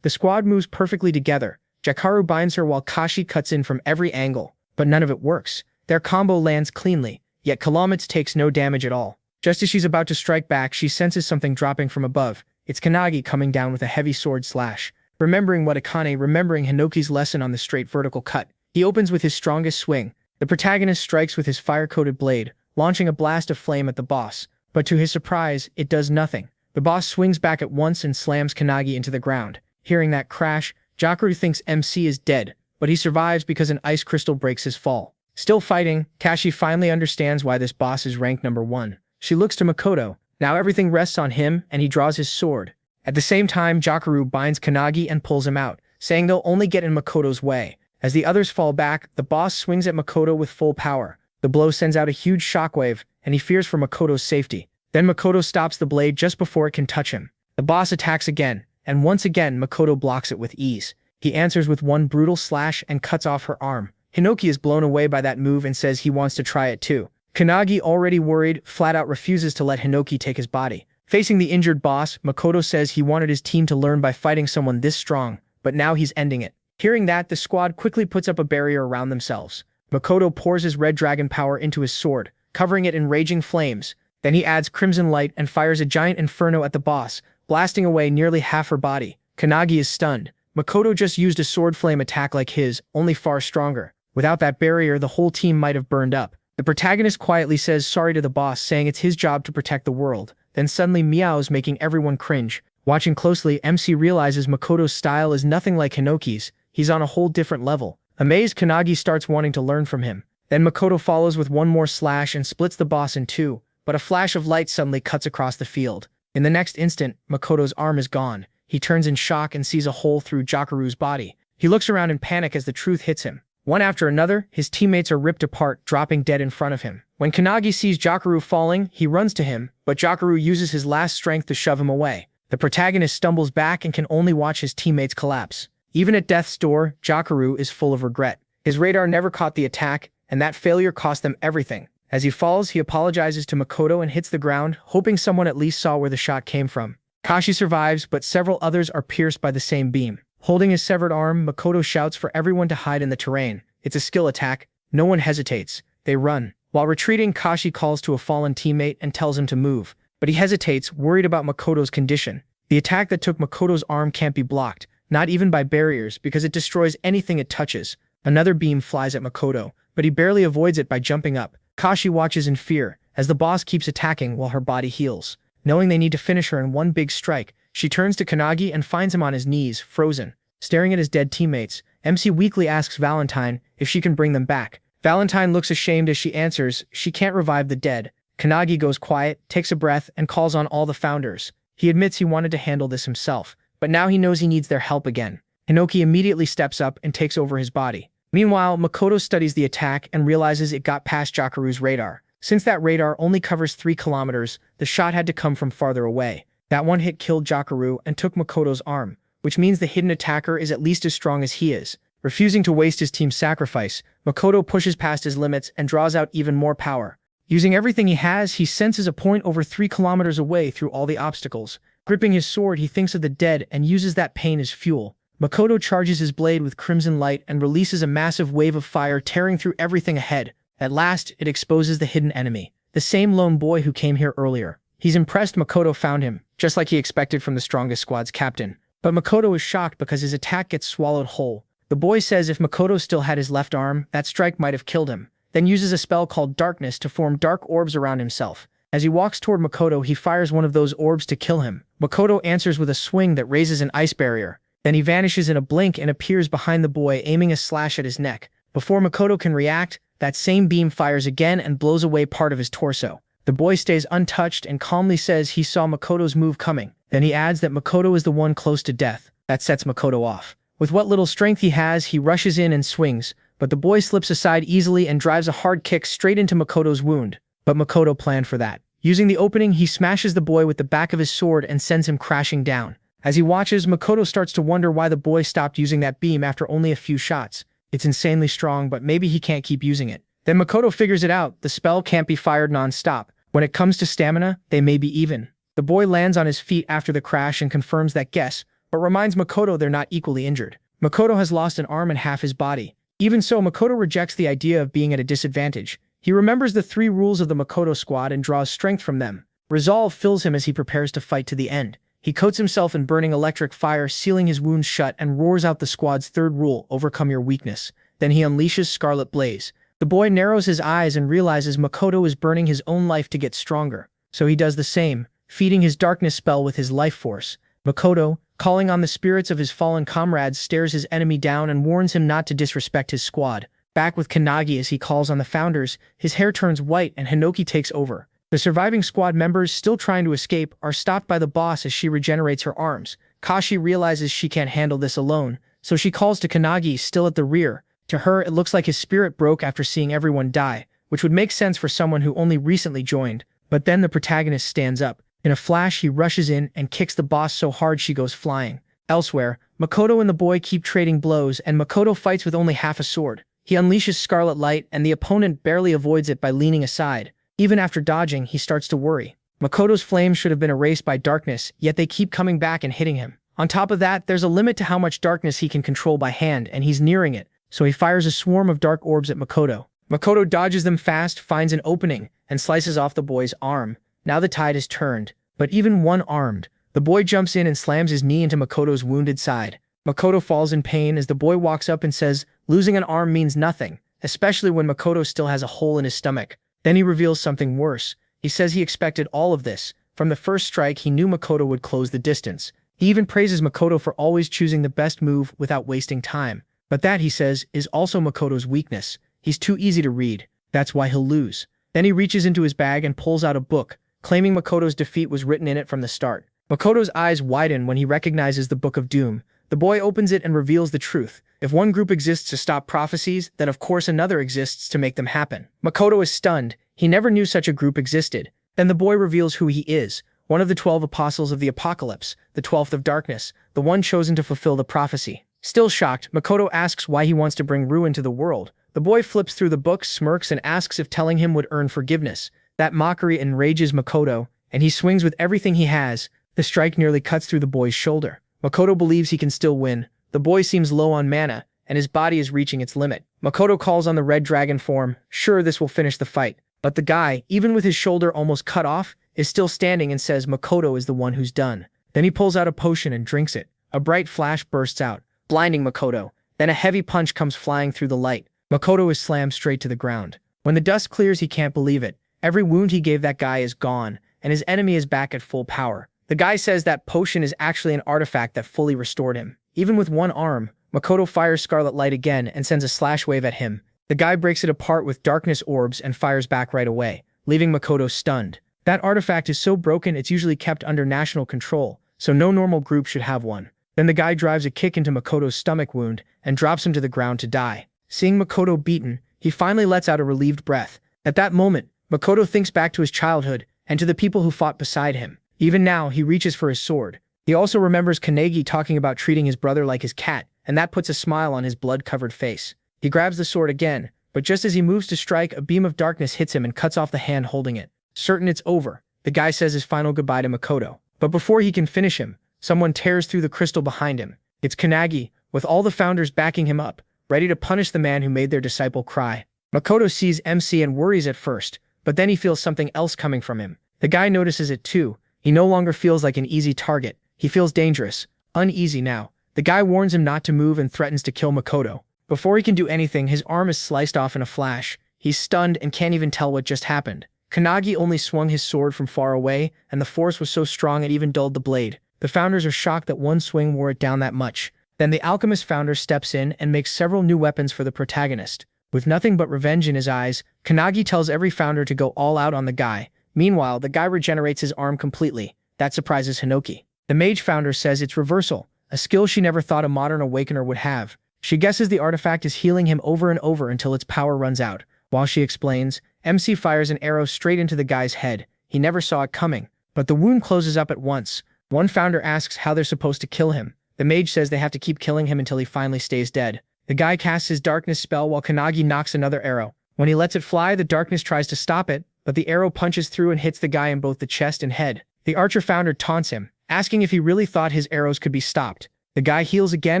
The squad moves perfectly together. Jakaru binds her while Kashi cuts in from every angle, but none of it works. Their combo lands cleanly, yet Shatters takes no damage at all. Just as she's about to strike back, she senses something dropping from above. It's Kanagi coming down with a heavy sword slash. Remembering Hinoki's lesson on the straight vertical cut, he opens with his strongest swing. The protagonist strikes with his fire-coated blade, launching a blast of flame at the boss. But to his surprise, it does nothing. The boss swings back at once and slams Kanagi into the ground. Hearing that crash, Jakaru thinks MC is dead, but he survives because an ice crystal breaks his fall. Still fighting, Kashi finally understands why this boss is ranked number 1. She looks to Makoto. Now everything rests on him, and he draws his sword. At the same time, Jakaru binds Kanagi and pulls him out, saying they'll only get in Makoto's way. As the others fall back, the boss swings at Makoto with full power. The blow sends out a huge shockwave, and he fears for Makoto's safety. Then Makoto stops the blade just before it can touch him. The boss attacks again, and once again Makoto blocks it with ease. He answers with one brutal slash and cuts off her arm. Hinoki is blown away by that move and says he wants to try it too. Kanagi, already worried, flat out refuses to let Hinoki take his body. Facing the injured boss, Makoto says he wanted his team to learn by fighting someone this strong, but now he's ending it. Hearing that, the squad quickly puts up a barrier around themselves. Makoto pours his red dragon power into his sword, covering it in raging flames. Then he adds crimson light and fires a giant inferno at the boss, blasting away nearly half her body. Kanagi is stunned. Makoto just used a sword flame attack like his, only far stronger. Without that barrier, the whole team might have burned up. The protagonist quietly says sorry to the boss, saying it's his job to protect the world. Then suddenly meows, making everyone cringe. Watching closely, MC realizes Makoto's style is nothing like Hinoki's. He's on a whole different level. Amazed, Kanagi starts wanting to learn from him. Then Makoto follows with one more slash and splits the boss in two, but a flash of light suddenly cuts across the field. In the next instant, Makoto's arm is gone. He turns in shock and sees a hole through Jakaru's body. He looks around in panic as the truth hits him. One after another, his teammates are ripped apart, dropping dead in front of him. When Kanagi sees Jakaru falling, he runs to him, but Jakaru uses his last strength to shove him away. The protagonist stumbles back and can only watch his teammates collapse. Even at death's door, Jakaru is full of regret. His radar never caught the attack, and that failure cost them everything. As he falls, he apologizes to Makoto and hits the ground, hoping someone at least saw where the shot came from. Kashi survives, but several others are pierced by the same beam. Holding his severed arm, Makoto shouts for everyone to hide in the terrain. It's a skill attack. No one hesitates. They run. While retreating, Kashi calls to a fallen teammate and tells him to move. But he hesitates, worried about Makoto's condition. The attack that took Makoto's arm can't be blocked, not even by barriers, because it destroys anything it touches. Another beam flies at Makoto, but he barely avoids it by jumping up. Kashi watches in fear, as the boss keeps attacking while her body heals. Knowing they need to finish her in one big strike, she turns to Kanagi and finds him on his knees, frozen. Staring at his dead teammates, MC weakly asks Valentine if she can bring them back. Valentine looks ashamed as she answers she can't revive the dead. Kanagi goes quiet, takes a breath, and calls on all the founders. He admits he wanted to handle this himself, but now he knows he needs their help again. Hinoki immediately steps up and takes over his body. Meanwhile, Makoto studies the attack and realizes it got past Jakaru's radar. Since that radar only covers 3 kilometers, the shot had to come from farther away. That one hit killed Jakaru and took Makoto's arm, which means the hidden attacker is at least as strong as he is. Refusing to waste his team's sacrifice, Makoto pushes past his limits and draws out even more power. Using everything he has, he senses a point over 3 kilometers away through all the obstacles. Gripping his sword, he thinks of the dead and uses that pain as fuel. Makoto charges his blade with crimson light and releases a massive wave of fire tearing through everything ahead. At last, it exposes the hidden enemy, the same lone boy who came here earlier. He's impressed Makoto found him, just like he expected from the strongest squad's captain. But Makoto is shocked because his attack gets swallowed whole. The boy says if Makoto still had his left arm, that strike might have killed him, then uses a spell called Darkness to form dark orbs around himself. As he walks toward Makoto, he fires one of those orbs to kill him. Makoto answers with a swing that raises an ice barrier. Then he vanishes in a blink and appears behind the boy, aiming a slash at his neck. Before Makoto can react, that same beam fires again and blows away part of his torso. The boy stays untouched and calmly says he saw Makoto's move coming. Then he adds that Makoto is the one close to death. That sets Makoto off. With what little strength he has, he rushes in and swings, but the boy slips aside easily and drives a hard kick straight into Makoto's wound. But Makoto planned for that. Using the opening, he smashes the boy with the back of his sword and sends him crashing down. As he watches, Makoto starts to wonder why the boy stopped using that beam after only a few shots. It's insanely strong, but maybe he can't keep using it. Then Makoto figures it out. The spell can't be fired non-stop. When it comes to stamina, they may be even. The boy lands on his feet after the crash and confirms that guess, but reminds Makoto they're not equally injured. Makoto has lost an arm and half his body. Even so, Makoto rejects the idea of being at a disadvantage. He remembers the 3 rules of the Makoto squad and draws strength from them. Resolve fills him as he prepares to fight to the end. He coats himself in burning electric fire, sealing his wounds shut, and roars out the squad's 3rd rule, overcome your weakness. Then he unleashes Scarlet Blaze. The boy narrows his eyes and realizes Makoto is burning his own life to get stronger. So he does the same, feeding his darkness spell with his life force. Makoto, calling on the spirits of his fallen comrades, stares his enemy down and warns him not to disrespect his squad. Back with Kanagi as he calls on the founders, his hair turns white and Hinoki takes over. The surviving squad members, still trying to escape, are stopped by the boss as she regenerates her arms. Kashi realizes she can't handle this alone, so she calls to Kanagi, still at the rear. To her, it looks like his spirit broke after seeing everyone die, which would make sense for someone who only recently joined. But then the protagonist stands up. In a flash, he rushes in and kicks the boss so hard she goes flying. Elsewhere, Makoto and the boy keep trading blows, and Makoto fights with only half a sword. He unleashes Scarlet Light, and the opponent barely avoids it by leaning aside. Even after dodging, he starts to worry. Makoto's flames should have been erased by darkness, yet they keep coming back and hitting him. On top of that, there's a limit to how much darkness he can control by hand, and he's nearing it, so he fires a swarm of dark orbs at Makoto. Makoto dodges them fast, finds an opening, and slices off the boy's arm. Now the tide is turned, but even one-armed, the boy jumps in and slams his knee into Makoto's wounded side. Makoto falls in pain as the boy walks up and says, losing an arm means nothing, especially when Makoto still has a hole in his stomach. Then he reveals something worse. He says he expected all of this. From the first strike, he knew Makoto would close the distance. He even praises Makoto for always choosing the best move without wasting time. But that, he says, is also Makoto's weakness. He's too easy to read. That's why he'll lose. Then he reaches into his bag and pulls out a book, claiming Makoto's defeat was written in it from the start. Makoto's eyes widen when he recognizes the Book of Doom. The boy opens it and reveals the truth. If one group exists to stop prophecies, then of course another exists to make them happen. Makoto is stunned. He never knew such a group existed. Then the boy reveals who he is. One of the 12 apostles of the apocalypse, the 12th of darkness, the one chosen to fulfill the prophecy. Still shocked, Makoto asks why he wants to bring ruin to the world. The boy flips through the book, smirks, and asks if telling him would earn forgiveness. That mockery enrages Makoto, and he swings with everything he has. The strike nearly cuts through the boy's shoulder. Makoto believes he can still win. The boy seems low on mana, and his body is reaching its limit. Makoto calls on the red dragon form. Sure, this will finish the fight. But the guy, even with his shoulder almost cut off, is still standing and says Makoto is the one who's done. Then he pulls out a potion and drinks it. A bright flash bursts out, blinding Makoto. Then a heavy punch comes flying through the light. Makoto is slammed straight to the ground. When the dust clears, he can't believe it. Every wound he gave that guy is gone, and his enemy is back at full power. The guy says that potion is actually an artifact that fully restored him. Even with one arm, Makoto fires Scarlet Light again and sends a slash wave at him. The guy breaks it apart with darkness orbs and fires back right away, leaving Makoto stunned. That artifact is so broken it's usually kept under national control, so no normal group should have one. Then the guy drives a kick into Makoto's stomach wound and drops him to the ground to die. Seeing Makoto beaten, he finally lets out a relieved breath. At that moment, Makoto thinks back to his childhood and to the people who fought beside him. Even now, he reaches for his sword. He also remembers Kanagi talking about treating his brother like his cat, and that puts a smile on his blood-covered face. He grabs the sword again, but just as he moves to strike, a beam of darkness hits him and cuts off the hand holding it. Certain it's over, the guy says his final goodbye to Makoto. But before he can finish him, someone tears through the crystal behind him. It's Kanagi, with all the founders backing him up, ready to punish the man who made their disciple cry. Makoto sees MC and worries at first, but then he feels something else coming from him. The guy notices it too. He no longer feels like an easy target. He feels dangerous, uneasy now. The guy warns him not to move and threatens to kill Makoto. Before he can do anything, his arm is sliced off in a flash. He's stunned and can't even tell what just happened. Kanagi only swung his sword from far away, and the force was so strong it even dulled the blade. The founders are shocked that one swing wore it down that much. Then the alchemist founder steps in and makes several new weapons for the protagonist. With nothing but revenge in his eyes, Kanagi tells every founder to go all out on the guy. Meanwhile, the guy regenerates his arm completely. That surprises Hinoki. The mage founder says it's reversal, a skill she never thought a modern awakener would have. She guesses the artifact is healing him over and over until its power runs out. While she explains, MC fires an arrow straight into the guy's head. He never saw it coming. But the wound closes up at once. One founder asks how they're supposed to kill him. The mage says they have to keep killing him until he finally stays dead. The guy casts his darkness spell while Kanagi knocks another arrow. When he lets it fly, the darkness tries to stop it, but the arrow punches through and hits the guy in both the chest and head. The archer founder taunts him, asking if he really thought his arrows could be stopped. The guy heals again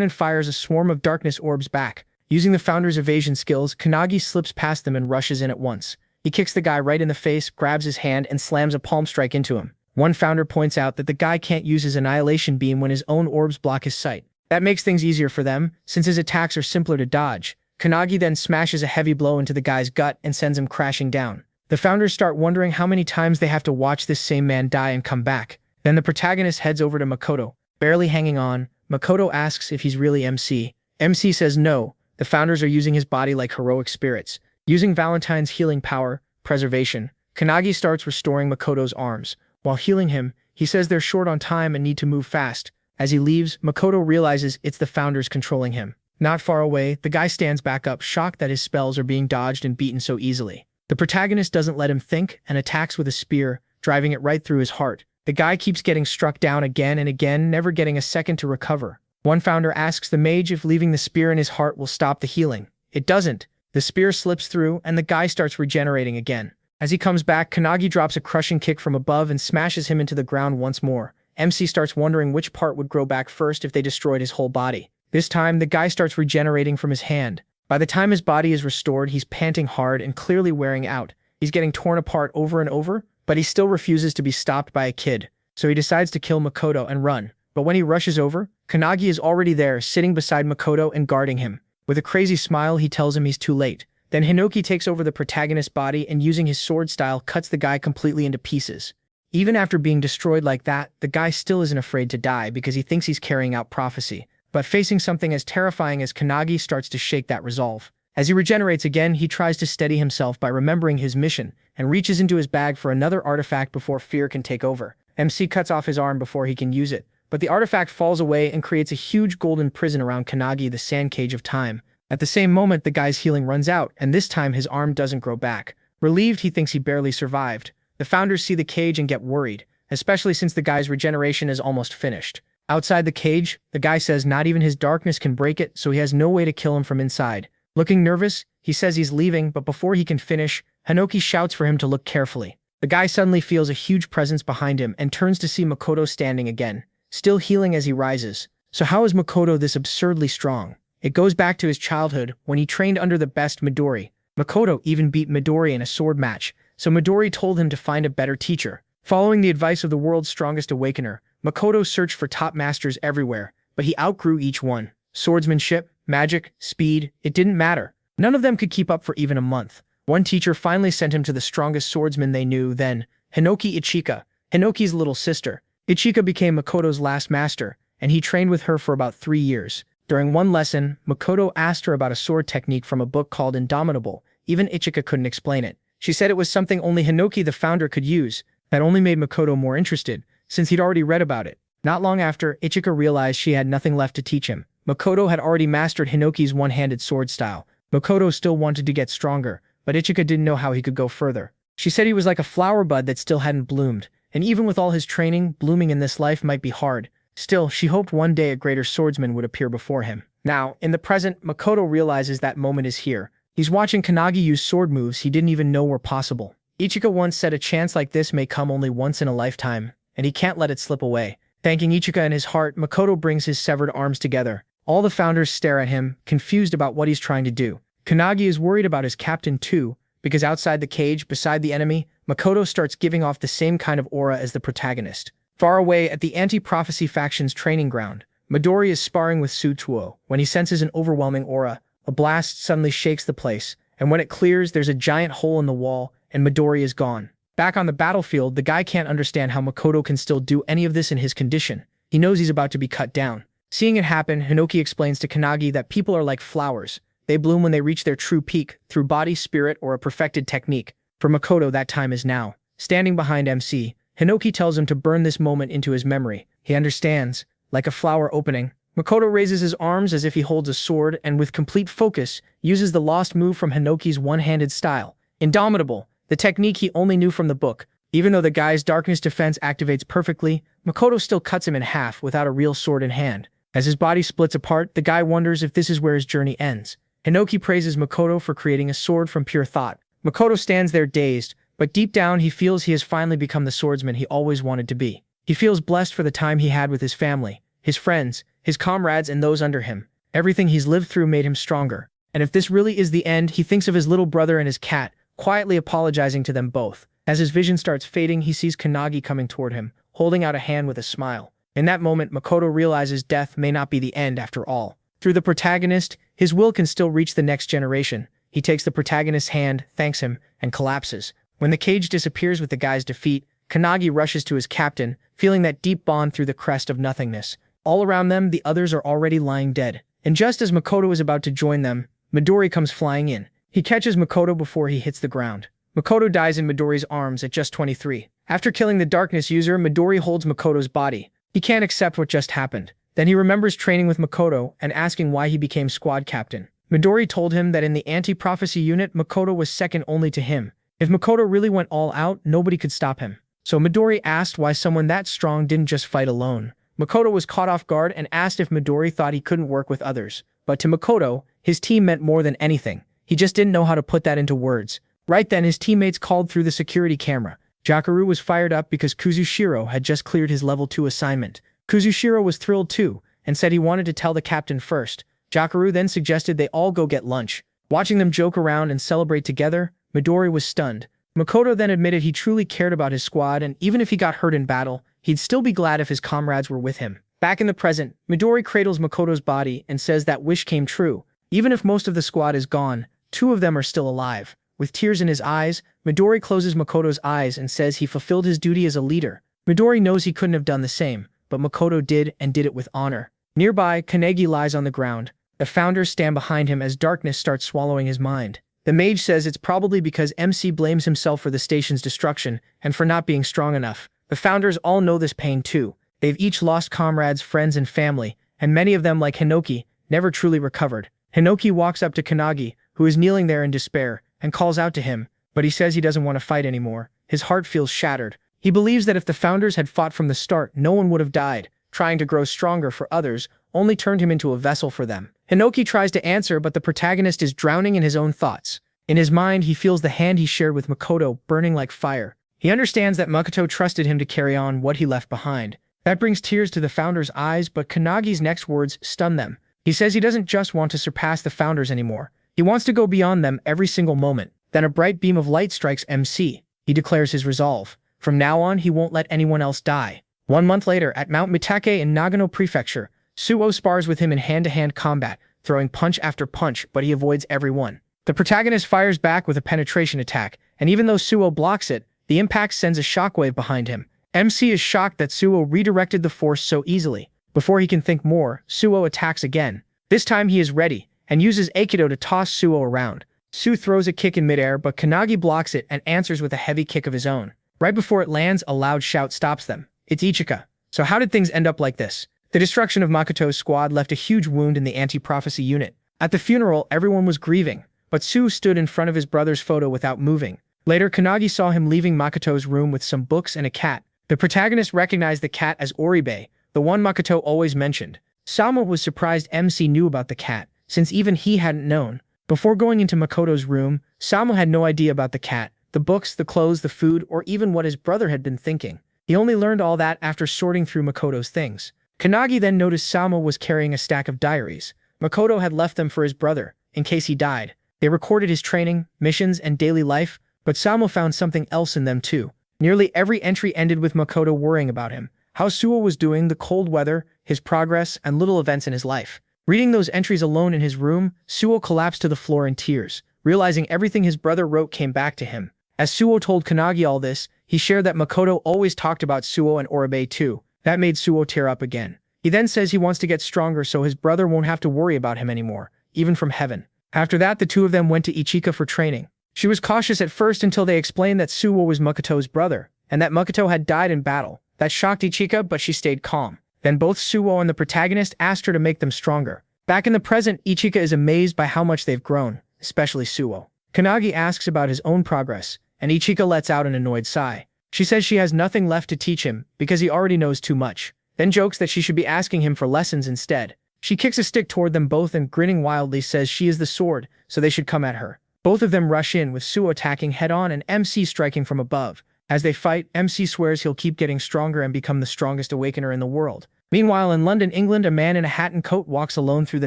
and fires a swarm of darkness orbs back. Using the founder's evasion skills, Kanagi slips past them and rushes in at once. He kicks the guy right in the face, grabs his hand, and slams a palm strike into him. One founder points out that the guy can't use his annihilation beam when his own orbs block his sight. That makes things easier for them, since his attacks are simpler to dodge. Kanagi then smashes a heavy blow into the guy's gut and sends him crashing down. The founders start wondering how many times they have to watch this same man die and come back. Then the protagonist heads over to Makoto. Barely hanging on, Makoto asks if he's really MC. MC says no. The founders are using his body like heroic spirits. Using Valentine's healing power, preservation, Kanagi starts restoring Makoto's arms. While healing him, he says they're short on time and need to move fast. As he leaves, Makoto realizes it's the founders controlling him. Not far away, the guy stands back up, shocked that his spells are being dodged and beaten so easily. The protagonist doesn't let him think and attacks with a spear, driving it right through his heart. The guy keeps getting struck down again and again, never getting a second to recover. One founder asks the mage if leaving the spear in his heart will stop the healing. It doesn't. The spear slips through and the guy starts regenerating again. As he comes back, Kanagi drops a crushing kick from above and smashes him into the ground once more. MC starts wondering which part would grow back first if they destroyed his whole body. This time, the guy starts regenerating from his hand. By the time his body is restored, he's panting hard and clearly wearing out. He's getting torn apart over and over, but he still refuses to be stopped by a kid. So he decides to kill Makoto and run. But when he rushes over, Kanagi is already there, sitting beside Makoto and guarding him. With a crazy smile, he tells him he's too late. Then Hinoki takes over the protagonist's body and using his sword style cuts the guy completely into pieces. Even after being destroyed like that, the guy still isn't afraid to die because he thinks he's carrying out prophecy. But facing something as terrifying as Kanagi starts to shake that resolve. As he regenerates again, he tries to steady himself by remembering his mission and reaches into his bag for another artifact before fear can take over. MC cuts off his arm before he can use it, but the artifact falls away and creates a huge golden prison around Kanagi, the sand cage of time. At the same moment, the guy's healing runs out, and this time his arm doesn't grow back. Relieved, he thinks he barely survived. The founders see the cage and get worried, especially since the guy's regeneration is almost finished. Outside the cage, the guy says not even his darkness can break it, so he has no way to kill him from inside. Looking nervous, he says he's leaving, but before he can finish, Hinoki shouts for him to look carefully. The guy suddenly feels a huge presence behind him and turns to see Makoto standing again, still healing as he rises. So how is Makoto this absurdly strong? It goes back to his childhood, when he trained under the best Midori. Makoto even beat Midori in a sword match, so Midori told him to find a better teacher. Following the advice of the world's strongest awakener, Makoto searched for top masters everywhere, but he outgrew each one. Swordsmanship, magic, speed, it didn't matter. None of them could keep up for even a month. One teacher finally sent him to the strongest swordsman they knew then, Hinoki Ichika, Hinoki's little sister. Ichika became Makoto's last master, and he trained with her for about 3 years. During one lesson, Makoto asked her about a sword technique from a book called Indomitable. Even Ichika couldn't explain it. She said it was something only Hinoki the founder could use. That only made Makoto more interested, since he'd already read about it. Not long after, Ichika realized she had nothing left to teach him. Makoto had already mastered Hinoki's one-handed sword style. Makoto still wanted to get stronger, but Ichika didn't know how he could go further. She said he was like a flower bud that still hadn't bloomed, and even with all his training, blooming in this life might be hard. Still, she hoped one day a greater swordsman would appear before him. Now, in the present, Makoto realizes that moment is here. He's watching Kanagi use sword moves he didn't even know were possible. Ichika once said a chance like this may come only once in a lifetime, and he can't let it slip away. Thanking Ichika in his heart, Makoto brings his severed arms together. All the founders stare at him, confused about what he's trying to do. Kanagi is worried about his captain too, because outside the cage, beside the enemy, Makoto starts giving off the same kind of aura as the protagonist. Far away at the anti-prophecy faction's training ground, Midori is sparring with Sutuo. When he senses an overwhelming aura, a blast suddenly shakes the place, and when it clears, there's a giant hole in the wall, and Midori is gone. Back on the battlefield, the guy can't understand how Makoto can still do any of this in his condition. He knows he's about to be cut down. Seeing it happen, Hinoki explains to Kanagi that people are like flowers. They bloom when they reach their true peak, through body, spirit, or a perfected technique. For Makoto, that time is now. Standing behind MC, Hinoki tells him to burn this moment into his memory. He understands. Like a flower opening, Makoto raises his arms as if he holds a sword and with complete focus, uses the lost move from Hinoki's one-handed style. Indomitable, the technique he only knew from the book. Even though the guy's darkness defense activates perfectly, Makoto still cuts him in half without a real sword in hand. As his body splits apart, the guy wonders if this is where his journey ends. Hinoki praises Makoto for creating a sword from pure thought. Makoto stands there dazed, but deep down he feels he has finally become the swordsman he always wanted to be. He feels blessed for the time he had with his family, his friends, his comrades, and those under him. Everything he's lived through made him stronger. And if this really is the end, he thinks of his little brother and his cat, quietly apologizing to them both. As his vision starts fading, he sees Kanagi coming toward him, holding out a hand with a smile. In that moment, Makoto realizes death may not be the end after all. Through the protagonist, his will can still reach the next generation. He takes the protagonist's hand, thanks him, and collapses. When the cage disappears with the guy's defeat, Kanagi rushes to his captain, feeling that deep bond through the crest of nothingness. All around them, the others are already lying dead. And just as Makoto is about to join them, Midori comes flying in. He catches Makoto before he hits the ground. Makoto dies in Midori's arms at just 23. After killing the darkness user, Midori holds Makoto's body. He can't accept what just happened. Then he remembers training with Makoto and asking why he became squad captain. Midori told him that in the anti-prophecy unit, Makoto was second only to him. If Makoto really went all out, nobody could stop him. So Midori asked why someone that strong didn't just fight alone. Makoto was caught off guard and asked if Midori thought he couldn't work with others. But to Makoto, his team meant more than anything. He just didn't know how to put that into words. Right then, his teammates called through the security camera. Jakaru was fired up because Kuzushiro had just cleared his level 2 assignment. Kuzushiro was thrilled too, and said he wanted to tell the captain first. Jakaru then suggested they all go get lunch. Watching them joke around and celebrate together, Midori was stunned. Makoto then admitted he truly cared about his squad, and even if he got hurt in battle, he'd still be glad if his comrades were with him. Back in the present, Midori cradles Makoto's body and says that wish came true. Even if most of the squad is gone, 2 of them are still alive. With tears in his eyes, Midori closes Makoto's eyes and says he fulfilled his duty as a leader. Midori knows he couldn't have done the same, but Makoto did, and did it with honor. Nearby, Kanagi lies on the ground. The founders stand behind him as darkness starts swallowing his mind. The mage says it's probably because MC blames himself for the station's destruction and for not being strong enough. The founders all know this pain too. They've each lost comrades, friends, and family, and many of them, like Hinoki, never truly recovered. Hinoki walks up to Kanagi, who is kneeling there in despair, and calls out to him, but he says he doesn't want to fight anymore. His heart feels shattered. He believes that if the founders had fought from the start, no one would have died. Trying to grow stronger for others only turned him into a vessel for them. Hinoki tries to answer, but the protagonist is drowning in his own thoughts. In his mind, he feels the hand he shared with Makoto burning like fire. He understands that Makoto trusted him to carry on what he left behind. That brings tears to the founders' eyes, but Kanagi's next words stun them. He says he doesn't just want to surpass the founders anymore. He wants to go beyond them every single moment. Then a bright beam of light strikes MC. He declares his resolve. From now on, he won't let anyone else die. 1 month later, at Mount Mitake in Nagano Prefecture, Suo spars with him in hand-to-hand combat, throwing punch after punch, but he avoids every one. The protagonist fires back with a penetration attack, and even though Suo blocks it, the impact sends a shockwave behind him. MC is shocked that Suo redirected the force so easily. Before he can think more, Suo attacks again. This time he is ready, and uses Aikido to toss Suo around. Su throws a kick in midair, but Kanagi blocks it and answers with a heavy kick of his own. Right before it lands, a loud shout stops them. It's Ichika. So how did things end up like this? The destruction of Makoto's squad left a huge wound in the anti-prophecy unit. At the funeral, everyone was grieving, but Su stood in front of his brother's photo without moving. Later, Kanagi saw him leaving Makoto's room with some books and a cat. The protagonist recognized the cat as Oribe, the one Makoto always mentioned. Sama was surprised MC knew about the cat, since even he hadn't known. Before going into Makoto's room, Sama had no idea about the cat, the books, the clothes, the food, or even what his brother had been thinking. He only learned all that after sorting through Makoto's things. Kanagi then noticed Sama was carrying a stack of diaries. Makoto had left them for his brother, in case he died. They recorded his training, missions, and daily life, but Sama found something else in them too. Nearly every entry ended with Makoto worrying about him, how Suo was doing, the cold weather, his progress, and little events in his life. Reading those entries alone in his room, Suo collapsed to the floor in tears, realizing everything his brother wrote came back to him. As Suo told Kanagi all this, he shared that Makoto always talked about Suo and Oribe too. That made Suo tear up again. He then says he wants to get stronger so his brother won't have to worry about him anymore, even from heaven. After that, the two of them went to Ichika for training. She was cautious at first until they explained that Suo was Makoto's brother, and that Makoto had died in battle. That shocked Ichika, but she stayed calm. Then both Suo and the protagonist asked her to make them stronger. Back in the present, Ichika is amazed by how much they've grown, especially Suo. Kanagi asks about his own progress, and Ichika lets out an annoyed sigh. She says she has nothing left to teach him because he already knows too much, then jokes that she should be asking him for lessons instead. She kicks a stick toward them both and grinning wildly says she is the sword, so they should come at her. Both of them rush in with Suo attacking head-on and MC striking from above. As they fight, MC swears he'll keep getting stronger and become the strongest awakener in the world. Meanwhile, in London, England, a man in a hat and coat walks alone through the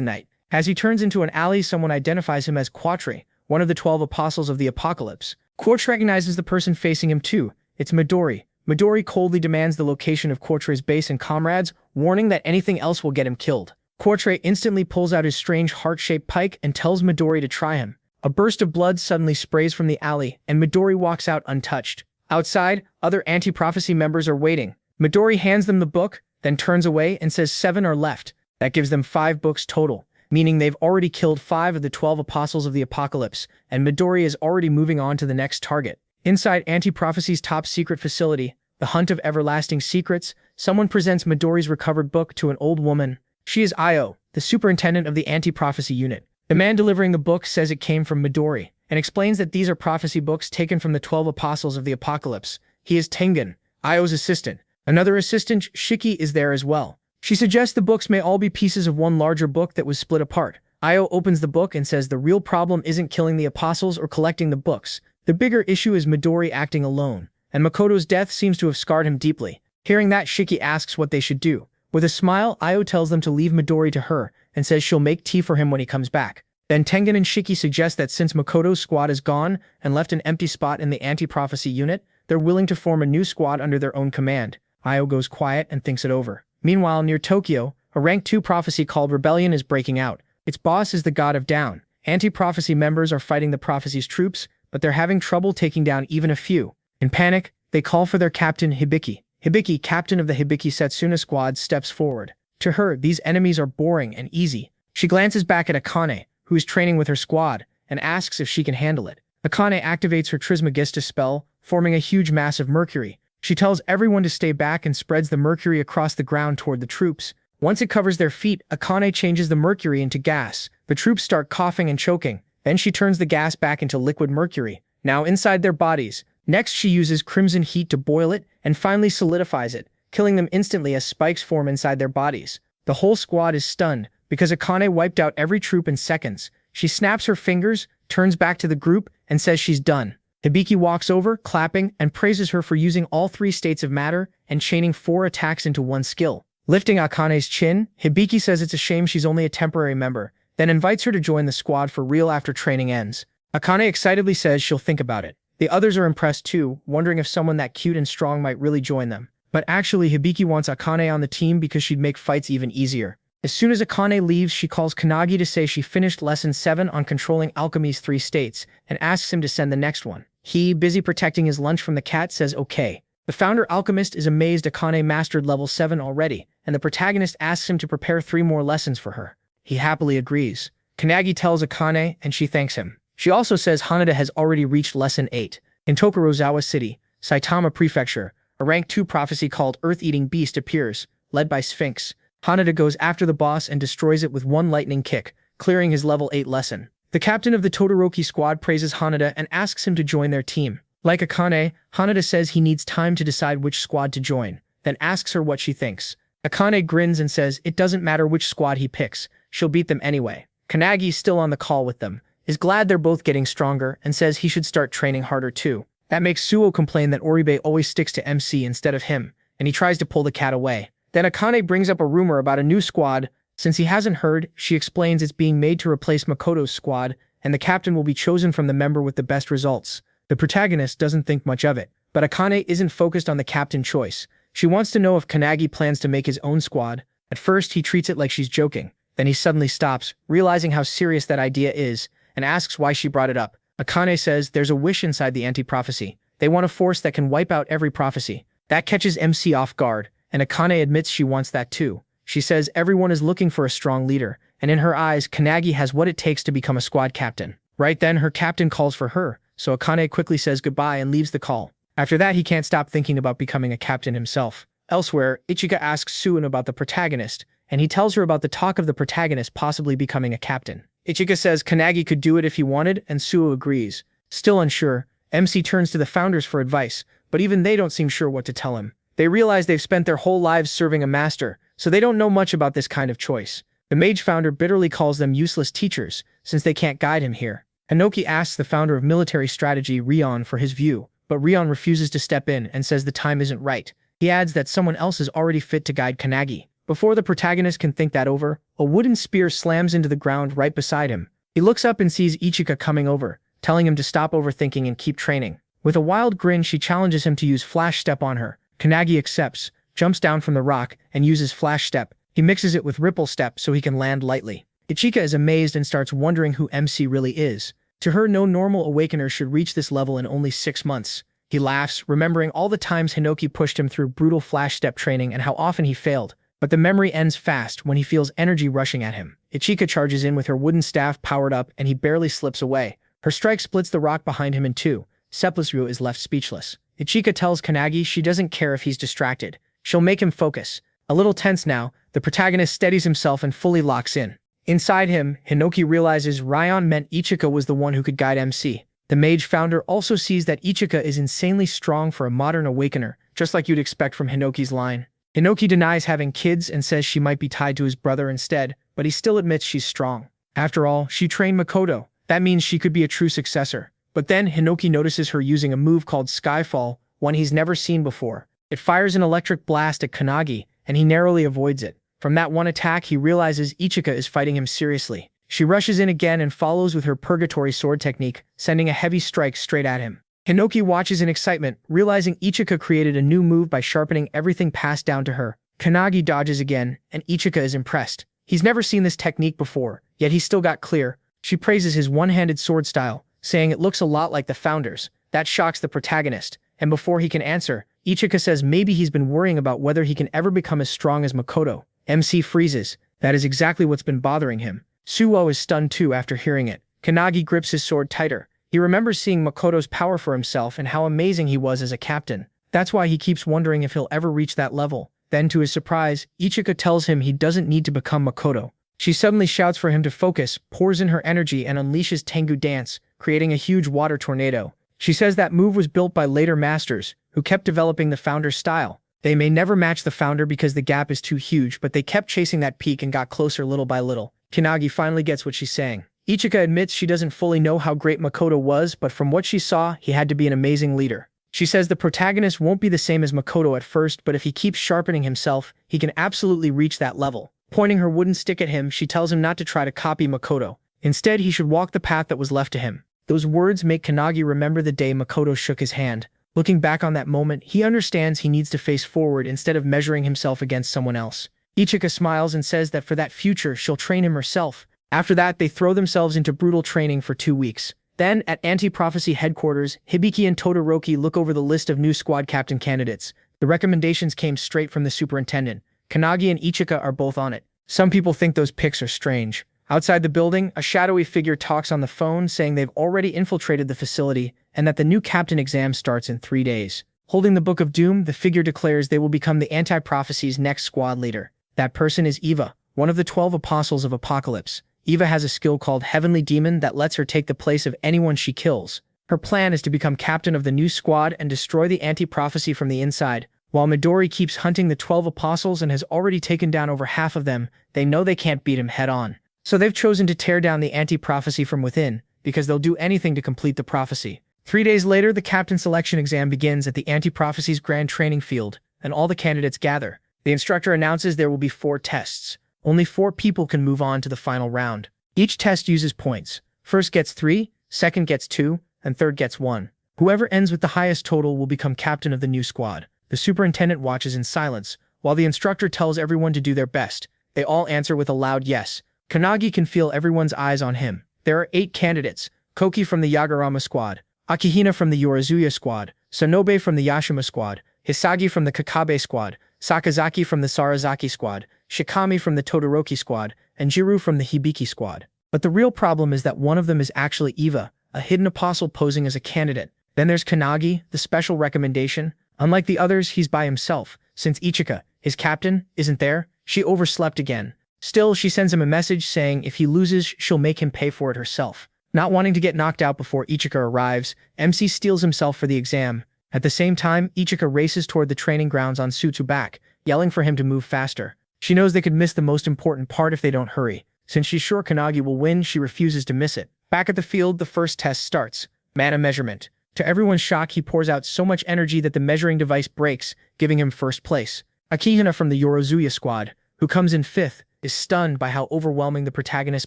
night. As he turns into an alley, someone identifies him as Quatre, one of the 12 apostles of the apocalypse. Quatre recognizes the person facing him too. It's Midori. Midori coldly demands the location of Quatre's base and comrades, warning that anything else will get him killed. Quatre instantly pulls out his strange heart-shaped pike and tells Midori to try him. A burst of blood suddenly sprays from the alley, and Midori walks out untouched. Outside, other anti-prophecy members are waiting. Midori hands them the book, then turns away and says 7 are left. That gives them 5 books total, meaning they've already killed 5 of the 12 apostles of the apocalypse, and Midori is already moving on to the next target. Inside anti-prophecy's top secret facility, the Hunt of Everlasting Secrets, someone presents Midori's recovered book to an old woman. She is Io, the superintendent of the anti-prophecy unit. The man delivering the book says it came from Midori, and explains that these are prophecy books taken from the 12 apostles of the apocalypse. He is Tengen, Io's assistant. Another assistant, Shiki, is there as well. She suggests the books may all be pieces of one larger book that was split apart. Io opens the book and says the real problem isn't killing the apostles or collecting the books. The bigger issue is Midori acting alone, and Makoto's death seems to have scarred him deeply. Hearing that, Shiki asks what they should do. With a smile, Io tells them to leave Midori to her, and says she'll make tea for him when he comes back. Then Tengen and Shiki suggest that since Makoto's squad is gone and left an empty spot in the anti-prophecy unit, they're willing to form a new squad under their own command. Io goes quiet and thinks it over. Meanwhile, near Tokyo, a rank 2 prophecy called Rebellion is breaking out. Its boss is the God of Down. Anti-prophecy members are fighting the prophecy's troops, but they're having trouble taking down even a few. In panic, they call for their captain Hibiki. Hibiki, captain of the Hibiki Setsuna squad, steps forward. To her, these enemies are boring and easy. She glances back at Akane, who is training with her squad, and asks if she can handle it. Akane activates her Trismegistus spell, forming a huge mass of mercury. She tells everyone to stay back and spreads the mercury across the ground toward the troops. Once it covers their feet, Akane changes the mercury into gas. The troops start coughing and choking. Then she turns the gas back into liquid mercury, now inside their bodies. Next, she uses crimson heat to boil it, and finally solidifies it, killing them instantly as spikes form inside their bodies. The whole squad is stunned, because Akane wiped out every troop in seconds. She snaps her fingers, turns back to the group, and says she's done. Hibiki walks over, clapping, and praises her for using all 3 states of matter and chaining 4 attacks into one skill. Lifting Akane's chin, Hibiki says it's a shame she's only a temporary member, then invites her to join the squad for real after training ends. Akane excitedly says she'll think about it. The others are impressed too, wondering if someone that cute and strong might really join them. But actually, Hibiki wants Akane on the team because she'd make fights even easier. As soon as Akane leaves, she calls Kanagi to say she finished Lesson 7 on controlling alchemy's 3 states, and asks him to send the next one. He, busy protecting his lunch from the cat, says okay. The founder alchemist is amazed Akane mastered level 7 already, and the protagonist asks him to prepare 3 more lessons for her. He happily agrees. Kanagi tells Akane, and she thanks him. She also says Hanada has already reached Lesson 8. In Tokorozawa City, Saitama Prefecture, a rank 2 prophecy called Earth-Eating Beast appears, led by Sphinx. Hanada goes after the boss and destroys it with one lightning kick, clearing his level 8 lesson. The captain of the Todoroki squad praises Hanada and asks him to join their team. Like Akane, Hanada says he needs time to decide which squad to join, then asks her what she thinks. Akane grins and says it doesn't matter which squad he picks, she'll beat them anyway. Kanagi, still on the call with them, is glad they're both getting stronger and says he should start training harder too. That makes Suo complain that Oribe always sticks to MC instead of him, and he tries to pull the cat away. Then Akane brings up a rumor about a new squad. Since he hasn't heard, she explains it's being made to replace Makoto's squad, and the captain will be chosen from the member with the best results. The protagonist doesn't think much of it, but Akane isn't focused on the captain choice. She wants to know if Kanagi plans to make his own squad. At first, he treats it like she's joking. Then he suddenly stops, realizing how serious that idea is, and asks why she brought it up. Akane says there's a wish inside the anti-prophecy. They want a force that can wipe out every prophecy. That catches MC off guard, and Akane admits she wants that too. She says everyone is looking for a strong leader, and in her eyes, Kanagi has what it takes to become a squad captain. Right then, her captain calls for her, so Akane quickly says goodbye and leaves the call. After that, he can't stop thinking about becoming a captain himself. Elsewhere, Ichika asks Suin about the protagonist, and he tells her about the talk of the protagonist possibly becoming a captain. Ichika says Kanagi could do it if he wanted, and Suo agrees. Still unsure, MC turns to the founders for advice, but even they don't seem sure what to tell him. They realize they've spent their whole lives serving a master, so they don't know much about this kind of choice. The mage founder bitterly calls them useless teachers, since they can't guide him here. Hinoki asks the founder of military strategy, Rion, for his view, but Rion refuses to step in and says the time isn't right. He adds that someone else is already fit to guide Kanagi. Before the protagonist can think that over, a wooden spear slams into the ground right beside him. He looks up and sees Ichika coming over, telling him to stop overthinking and keep training. With a wild grin, she challenges him to use Flash Step on her. Kanagi accepts, jumps down from the rock, and uses Flash Step. He mixes it with Ripple Step so he can land lightly. Ichika is amazed and starts wondering who MC really is. To her, no normal awakener should reach this level in only 6 months. He laughs, remembering all the times Hinoki pushed him through brutal Flash Step training and how often he failed. But the memory ends fast when he feels energy rushing at him. Ichika charges in with her wooden staff powered up and he barely slips away. Her strike splits the rock behind him in two. Sepulchre is left speechless. Ichika tells Kanagi she doesn't care if he's distracted. She'll make him focus. A little tense now, the protagonist steadies himself and fully locks in. Inside him, Hinoki realizes Rion meant Ichika was the one who could guide MC. The mage founder also sees that Ichika is insanely strong for a modern awakener, just like you'd expect from Hinoki's line. Hinoki denies having kids and says she might be tied to his brother instead, but he still admits she's strong. After all, she trained Makoto. That means she could be a true successor. But then Hinoki notices her using a move called Skyfall, one he's never seen before. It fires an electric blast at Kanagi, and he narrowly avoids it. From that one attack, he realizes Ichika is fighting him seriously. She rushes in again and follows with her purgatory sword technique, sending a heavy strike straight at him. Hinoki watches in excitement, realizing Ichika created a new move by sharpening everything passed down to her. Kanagi dodges again, and Ichika is impressed. He's never seen this technique before, yet he still got clear. She praises his one-handed sword style, saying it looks a lot like the founder's. That shocks the protagonist, and before he can answer, Ichika says maybe he's been worrying about whether he can ever become as strong as Makoto. MC freezes. That is exactly what's been bothering him. Suo is stunned too after hearing it. Kanagi grips his sword tighter. He remembers seeing Makoto's power for himself and how amazing he was as a captain. That's why he keeps wondering if he'll ever reach that level. Then, to his surprise, Ichika tells him he doesn't need to become Makoto. She suddenly shouts for him to focus, pours in her energy, and unleashes Tengu Dance, creating a huge water tornado. She says that move was built by later masters, who kept developing the founder's style. They may never match the founder because the gap is too huge, but they kept chasing that peak and got closer little by little. Kanagi finally gets what she's saying. Ichika admits she doesn't fully know how great Makoto was, but from what she saw, he had to be an amazing leader. She says the protagonist won't be the same as Makoto at first, but if he keeps sharpening himself, he can absolutely reach that level. Pointing her wooden stick at him, she tells him not to try to copy Makoto. Instead, he should walk the path that was left to him. Those words make Kanagi remember the day Makoto shook his hand. Looking back on that moment, he understands he needs to face forward instead of measuring himself against someone else. Ichika smiles and says that for that future, she'll train him herself. After that, they throw themselves into brutal training for 2 weeks. Then, at Anti-Prophecy headquarters, Hibiki and Todoroki look over the list of new squad captain candidates. The recommendations came straight from the superintendent. Kanagi and Ichika are both on it. Some people think those picks are strange. Outside the building, a shadowy figure talks on the phone saying they've already infiltrated the facility and that the new captain exam starts in 3 days. Holding the Book of Doom, the figure declares they will become the Anti-Prophecy's next squad leader. That person is Eva, one of the 12 apostles of Apocalypse. Eva has a skill called Heavenly Demon that lets her take the place of anyone she kills. Her plan is to become captain of the new squad and destroy the Anti-Prophecy from the inside. While Midori keeps hunting the 12 apostles and has already taken down over half of them, they know they can't beat him head-on. So they've chosen to tear down the Anti-Prophecy from within, because they'll do anything to complete the prophecy. 3 days later, the captain selection exam begins at the Anti-Prophecy's grand training field, and all the candidates gather. The instructor announces there will be 4 tests. Only 4 people can move on to the final round. Each test uses points. First gets 3, second gets 2, and third gets 1. Whoever ends with the highest total will become captain of the new squad. The superintendent watches in silence, while the instructor tells everyone to do their best. They all answer with a loud yes. Kanagi can feel everyone's eyes on him. There are 8 candidates: Koki from the Yagarama squad, Akihina from the Yorizuya squad, Sonobe from the Yashima squad, Hisagi from the Kakabe squad, Sakazaki from the Sarazaki squad, Shikami from the Todoroki squad, and Jiru from the Hibiki squad. But the real problem is that one of them is actually Eva, a hidden apostle posing as a candidate. Then there's Kanagi, the special recommendation. Unlike the others, he's by himself. Since Ichika, his captain, isn't there, she overslept again. Still, she sends him a message saying if he loses, she'll make him pay for it herself. Not wanting to get knocked out before Ichika arrives, MC steels himself for the exam. At the same time, Ichika races toward the training grounds on Tsutsuback, yelling for him to move faster. She knows they could miss the most important part if they don't hurry. Since she's sure Kanagi will win, she refuses to miss it. Back at the field, the first test starts. Mana measurement. To everyone's shock, he pours out so much energy that the measuring device breaks, giving him first place. Akihina from the Yorozuya squad, who comes in 5th, is stunned by how overwhelming the protagonist's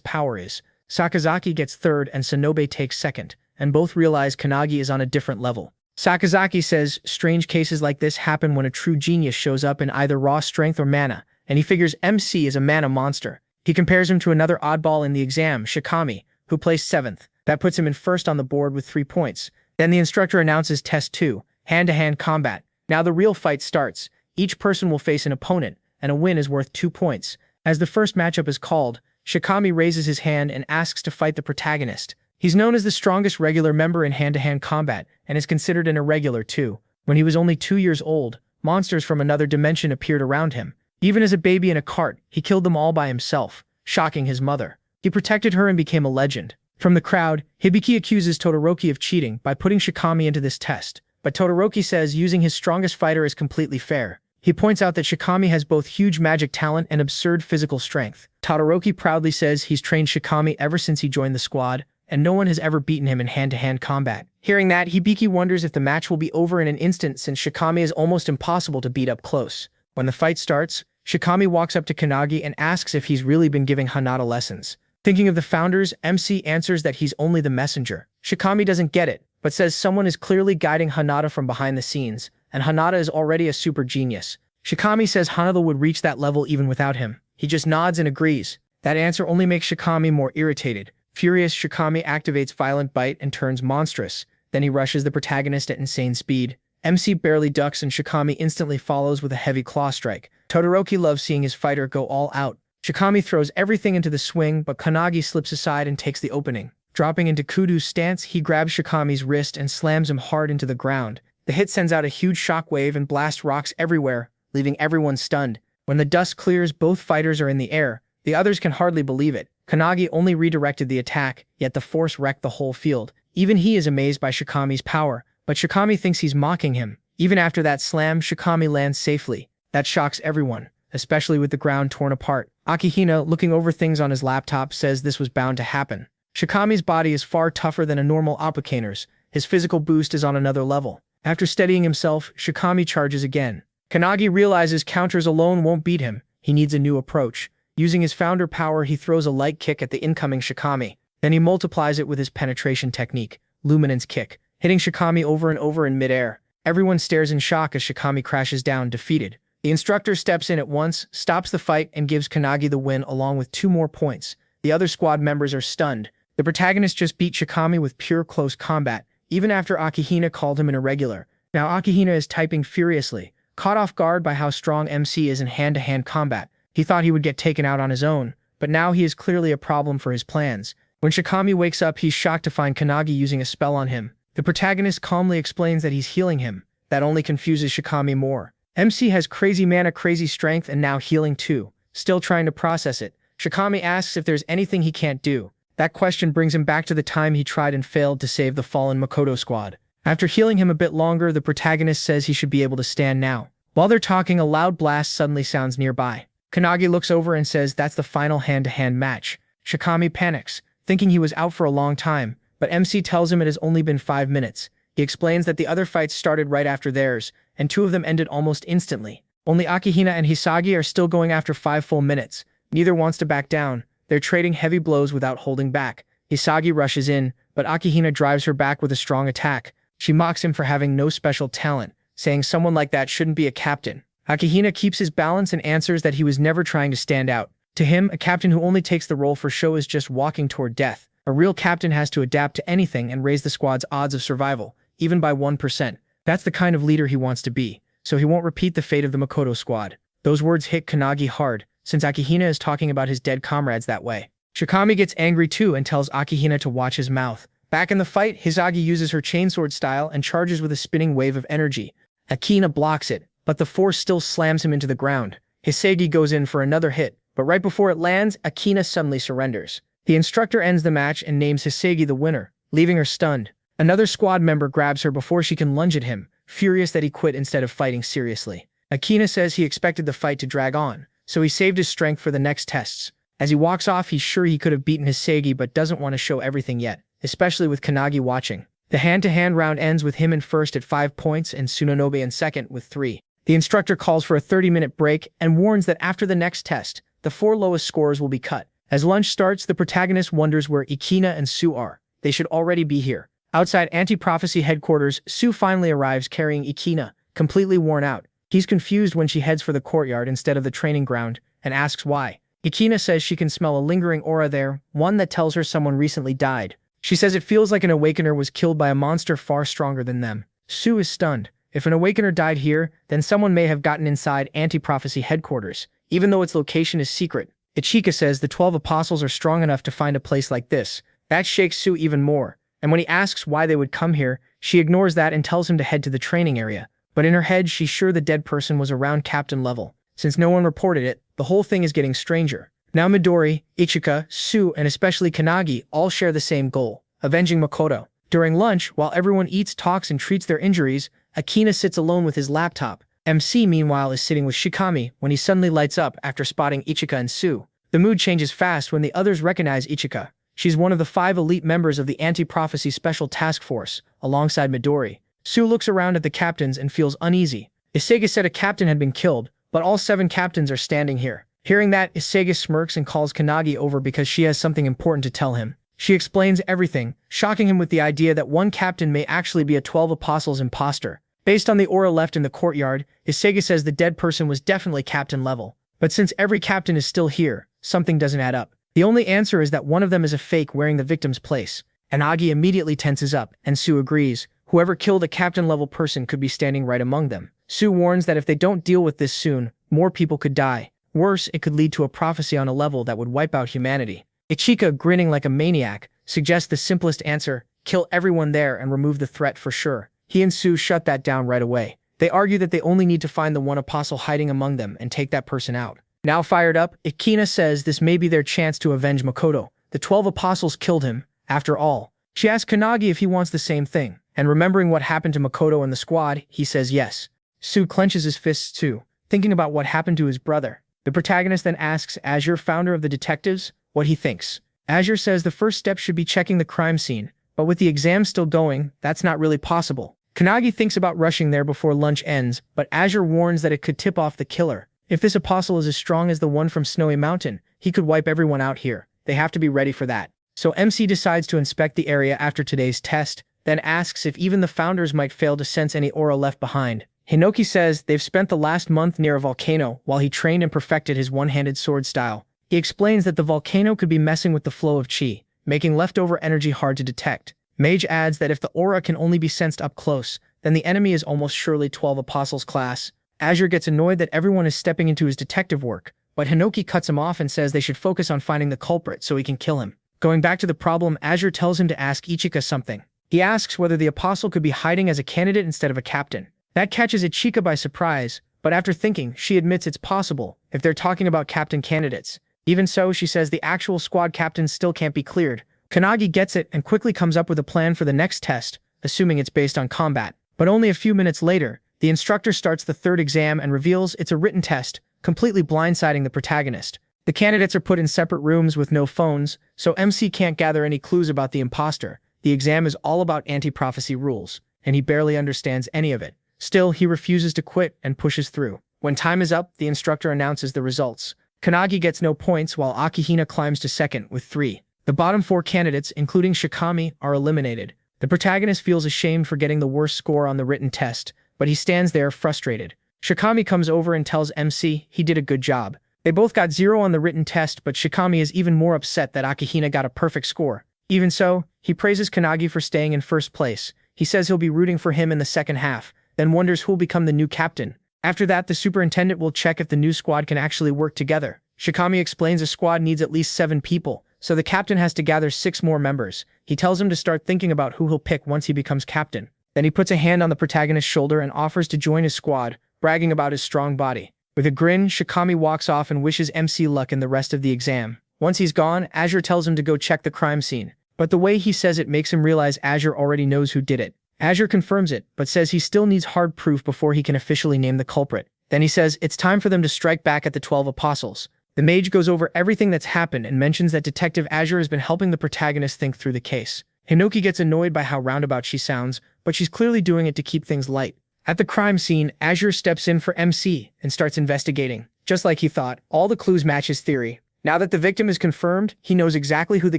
power is. Sakazaki gets 3rd and Sonobe takes 2nd, and both realize Kanagi is on a different level. Sakazaki says strange cases like this happen when a true genius shows up in either raw strength or mana, and he figures MC is a mana monster. He compares him to another oddball in the exam, Shikami, who placed 7th. That puts him in 1st on the board with 3 points. Then the instructor announces Test 2, hand-to-hand combat. Now the real fight starts. Each person will face an opponent, and a win is worth 2 points. As the first matchup is called, Shikami raises his hand and asks to fight the protagonist. He's known as the strongest regular member in hand-to-hand combat, and is considered an irregular too. When he was only 2 years old, monsters from another dimension appeared around him. Even as a baby in a cart, he killed them all by himself, shocking his mother. He protected her and became a legend. From the crowd, Hibiki accuses Todoroki of cheating by putting Shikami into this test, but Todoroki says using his strongest fighter is completely fair. He points out that Shikami has both huge magic talent and absurd physical strength. Todoroki proudly says he's trained Shikami ever since he joined the squad, and no one has ever beaten him in hand-to-hand combat. Hearing that, Hibiki wonders if the match will be over in an instant since Shikami is almost impossible to beat up close. When the fight starts, Shikami walks up to Kanagi and asks if he's really been giving Hanada lessons. Thinking of the founders, MC answers that he's only the messenger. Shikami doesn't get it, but says someone is clearly guiding Hanada from behind the scenes, and Hanada is already a super genius. Shikami says Hanada would reach that level even without him. He just nods and agrees. That answer only makes Shikami more irritated. Furious, Shikami activates Violent Bite and turns monstrous. Then he rushes the protagonist at insane speed. MC barely ducks and Shikami instantly follows with a heavy claw strike. Todoroki loves seeing his fighter go all out. Shikami throws everything into the swing, but Kanagi slips aside and takes the opening. Dropping into Kudo's stance, he grabs Shikami's wrist and slams him hard into the ground. The hit sends out a huge shockwave and blasts rocks everywhere, leaving everyone stunned. When the dust clears, both fighters are in the air. The others can hardly believe it. Kanagi only redirected the attack, yet the force wrecked the whole field. Even he is amazed by Shikami's power, but Shikami thinks he's mocking him. Even after that slam, Shikami lands safely. That shocks everyone, especially with the ground torn apart. Akihina, looking over things on his laptop, says this was bound to happen. Shikami's body is far tougher than a normal Applicainer's. His physical boost is on another level. After steadying himself, Shikami charges again. Kanagi realizes counters alone won't beat him. He needs a new approach. Using his founder power, he throws a light kick at the incoming Shikami. Then he multiplies it with his penetration technique, Luminance Kick, hitting Shikami over and over in midair. Everyone stares in shock as Shikami crashes down, defeated. The instructor steps in at once, stops the fight, and gives Kanagi the win along with 2 more points. The other squad members are stunned. The protagonist just beat Shikami with pure close combat, even after Akihina called him an irregular. Now Akihina is typing furiously, caught off guard by how strong MC is in hand-to-hand combat. He thought he would get taken out on his own, but now he is clearly a problem for his plans. When Shikami wakes up, he's shocked to find Kanagi using a spell on him. The protagonist calmly explains that he's healing him. That only confuses Shikami more. MC has crazy mana, crazy strength, and now healing too. Still trying to process it, Shikami asks if there's anything he can't do. That question brings him back to the time he tried and failed to save the fallen Makoto squad. After healing him a bit longer, the protagonist says he should be able to stand now. While they're talking, a loud blast suddenly sounds nearby. Kanagi looks over and says that's the final hand-to-hand match. Shikami panics, thinking he was out for a long time, but MC tells him it has only been 5 minutes. He explains that the other fights started right after theirs, and 2 of them ended almost instantly. Only Akihina and Hizaki are still going after 5 full minutes. Neither wants to back down. They're trading heavy blows without holding back. Hizaki rushes in, but Akihina drives her back with a strong attack. She mocks him for having no special talent, saying someone like that shouldn't be a captain. Akihina keeps his balance and answers that he was never trying to stand out. To him, a captain who only takes the role for show is just walking toward death. A real captain has to adapt to anything and raise the squad's odds of survival, even by 1%. That's the kind of leader he wants to be, so he won't repeat the fate of the Makoto squad. Those words hit Kanagi hard, since Akihina is talking about his dead comrades that way. Shikami gets angry too and tells Akihina to watch his mouth. Back in the fight, Hizaki uses her chainsword style and charges with a spinning wave of energy. Akihina blocks it, but the force still slams him into the ground. Hizaki goes in for another hit, but right before it lands, Akihina suddenly surrenders. The instructor ends the match and names Hizaki the winner, leaving her stunned. Another squad member grabs her before she can lunge at him, furious that he quit instead of fighting seriously. Akina says he expected the fight to drag on, so he saved his strength for the next tests. As he walks off, he's sure he could have beaten Hizaki but doesn't want to show everything yet, especially with Kanagi watching. The hand-to-hand round ends with him in first at 5 points and Tsunonobe in second with 3. The instructor calls for a 30-minute break and warns that after the next test, the 4 lowest scores will be cut. As lunch starts, the protagonist wonders where Ikina and Sue are. They should already be here. Outside anti-prophecy headquarters, Sue finally arrives carrying Ikina, completely worn out. He's confused when she heads for the courtyard instead of the training ground, and asks why. Ikina says she can smell a lingering aura there, one that tells her someone recently died. She says it feels like an awakener was killed by a monster far stronger than them. Sue is stunned. If an awakener died here, then someone may have gotten inside anti-prophecy headquarters, even though its location is secret. Ichika says the 12 apostles are strong enough to find a place like this. That shakes Sue even more, and when he asks why they would come here, she ignores that and tells him to head to the training area. But in her head, she's sure the dead person was around captain level. Since no one reported it, the whole thing is getting stranger. Now Midori, Ichika, Sue, and especially Kanagi all share the same goal, avenging Makoto. During lunch, while everyone eats, talks, and treats their injuries, Akina sits alone with his laptop. MC, meanwhile, is sitting with Shikami when he suddenly lights up after spotting Ichika and Sue. The mood changes fast when the others recognize Ichika. She's one of the 5 elite members of the Anti-Prophecy Special Task Force, alongside Midori. Sue looks around at the captains and feels uneasy. Isega said a captain had been killed, but all 7 captains are standing here. Hearing that, Isega smirks and calls Kanagi over because she has something important to tell him. She explains everything, shocking him with the idea that one captain may actually be a 12 Apostles imposter. Based on the aura left in the courtyard, Isega says the dead person was definitely captain level. But since every captain is still here, something doesn't add up. The only answer is that one of them is a fake wearing the victim's place. Kanagi immediately tenses up, and Sue agrees. Whoever killed a captain-level person could be standing right among them. Sue warns that if they don't deal with this soon, more people could die. Worse, it could lead to a prophecy on a level that would wipe out humanity. Ichika, grinning like a maniac, suggests the simplest answer: kill everyone there and remove the threat for sure. He and Sue shut that down right away. They argue that they only need to find the one apostle hiding among them and take that person out. Now fired up, Ikina says this may be their chance to avenge Makoto. The 12 apostles killed him, after all. She asks Kanagi if he wants the same thing, and remembering what happened to Makoto and the squad, he says yes. Sue clenches his fists too, thinking about what happened to his brother. The protagonist then asks Azure, founder of the detectives, what he thinks. Azure says the first step should be checking the crime scene, but with the exam still going, that's not really possible. Kanagi thinks about rushing there before lunch ends, but Azure warns that it could tip off the killer. If this apostle is as strong as the one from Snowy Mountain, he could wipe everyone out here. They have to be ready for that. So MC decides to inspect the area after today's test, then asks if even the founders might fail to sense any aura left behind. Hinoki says they've spent the last month near a volcano while he trained and perfected his one-handed sword style. He explains that the volcano could be messing with the flow of chi, making leftover energy hard to detect. Mage adds that if the aura can only be sensed up close, then the enemy is almost surely 12 Apostles class. Azure gets annoyed that everyone is stepping into his detective work, but Hinoki cuts him off and says they should focus on finding the culprit so he can kill him. Going back to the problem, Azure tells him to ask Ichika something. He asks whether the apostle could be hiding as a candidate instead of a captain. That catches Ichika by surprise, but after thinking, she admits it's possible if they're talking about captain candidates. Even so, she says the actual squad captains still can't be cleared. Kanagi gets it and quickly comes up with a plan for the next test, assuming it's based on combat. But only a few minutes later, the instructor starts the 3rd exam and reveals it's a written test, completely blindsiding the protagonist. The candidates are put in separate rooms with no phones, so MC can't gather any clues about the imposter. The exam is all about anti-prophecy rules, and he barely understands any of it. Still, he refuses to quit and pushes through. When time is up, the instructor announces the results. Kanagi gets no points while Akihina climbs to second with 3. The bottom 4 candidates, including Shikami, are eliminated. The protagonist feels ashamed for getting the worst score on the written test, but he stands there frustrated. Shikami comes over and tells MC he did a good job. They both got 0 on the written test, but Shikami is even more upset that Akihina got a perfect score. Even so, he praises Kanagi for staying in first place. He says he'll be rooting for him in the second half, then wonders who'll become the new captain. After that, the superintendent will check if the new squad can actually work together. Shikami explains a squad needs at least 7 people, so the captain has to gather 6 more members. He tells him to start thinking about who he'll pick once he becomes captain. Then he puts a hand on the protagonist's shoulder and offers to join his squad, bragging about his strong body. With a grin, Shikami walks off and wishes MC luck in the rest of the exam. Once he's gone, Azure tells him to go check the crime scene. But the way he says it makes him realize Azure already knows who did it. Azure confirms it, but says he still needs hard proof before he can officially name the culprit. Then he says it's time for them to strike back at the 12 apostles. The mage goes over everything that's happened and mentions that Detective Azure has been helping the protagonist think through the case. Hinoki gets annoyed by how roundabout she sounds, but she's clearly doing it to keep things light. At the crime scene, Azure steps in for MC and starts investigating. Just like he thought, all the clues match his theory. Now that the victim is confirmed, he knows exactly who the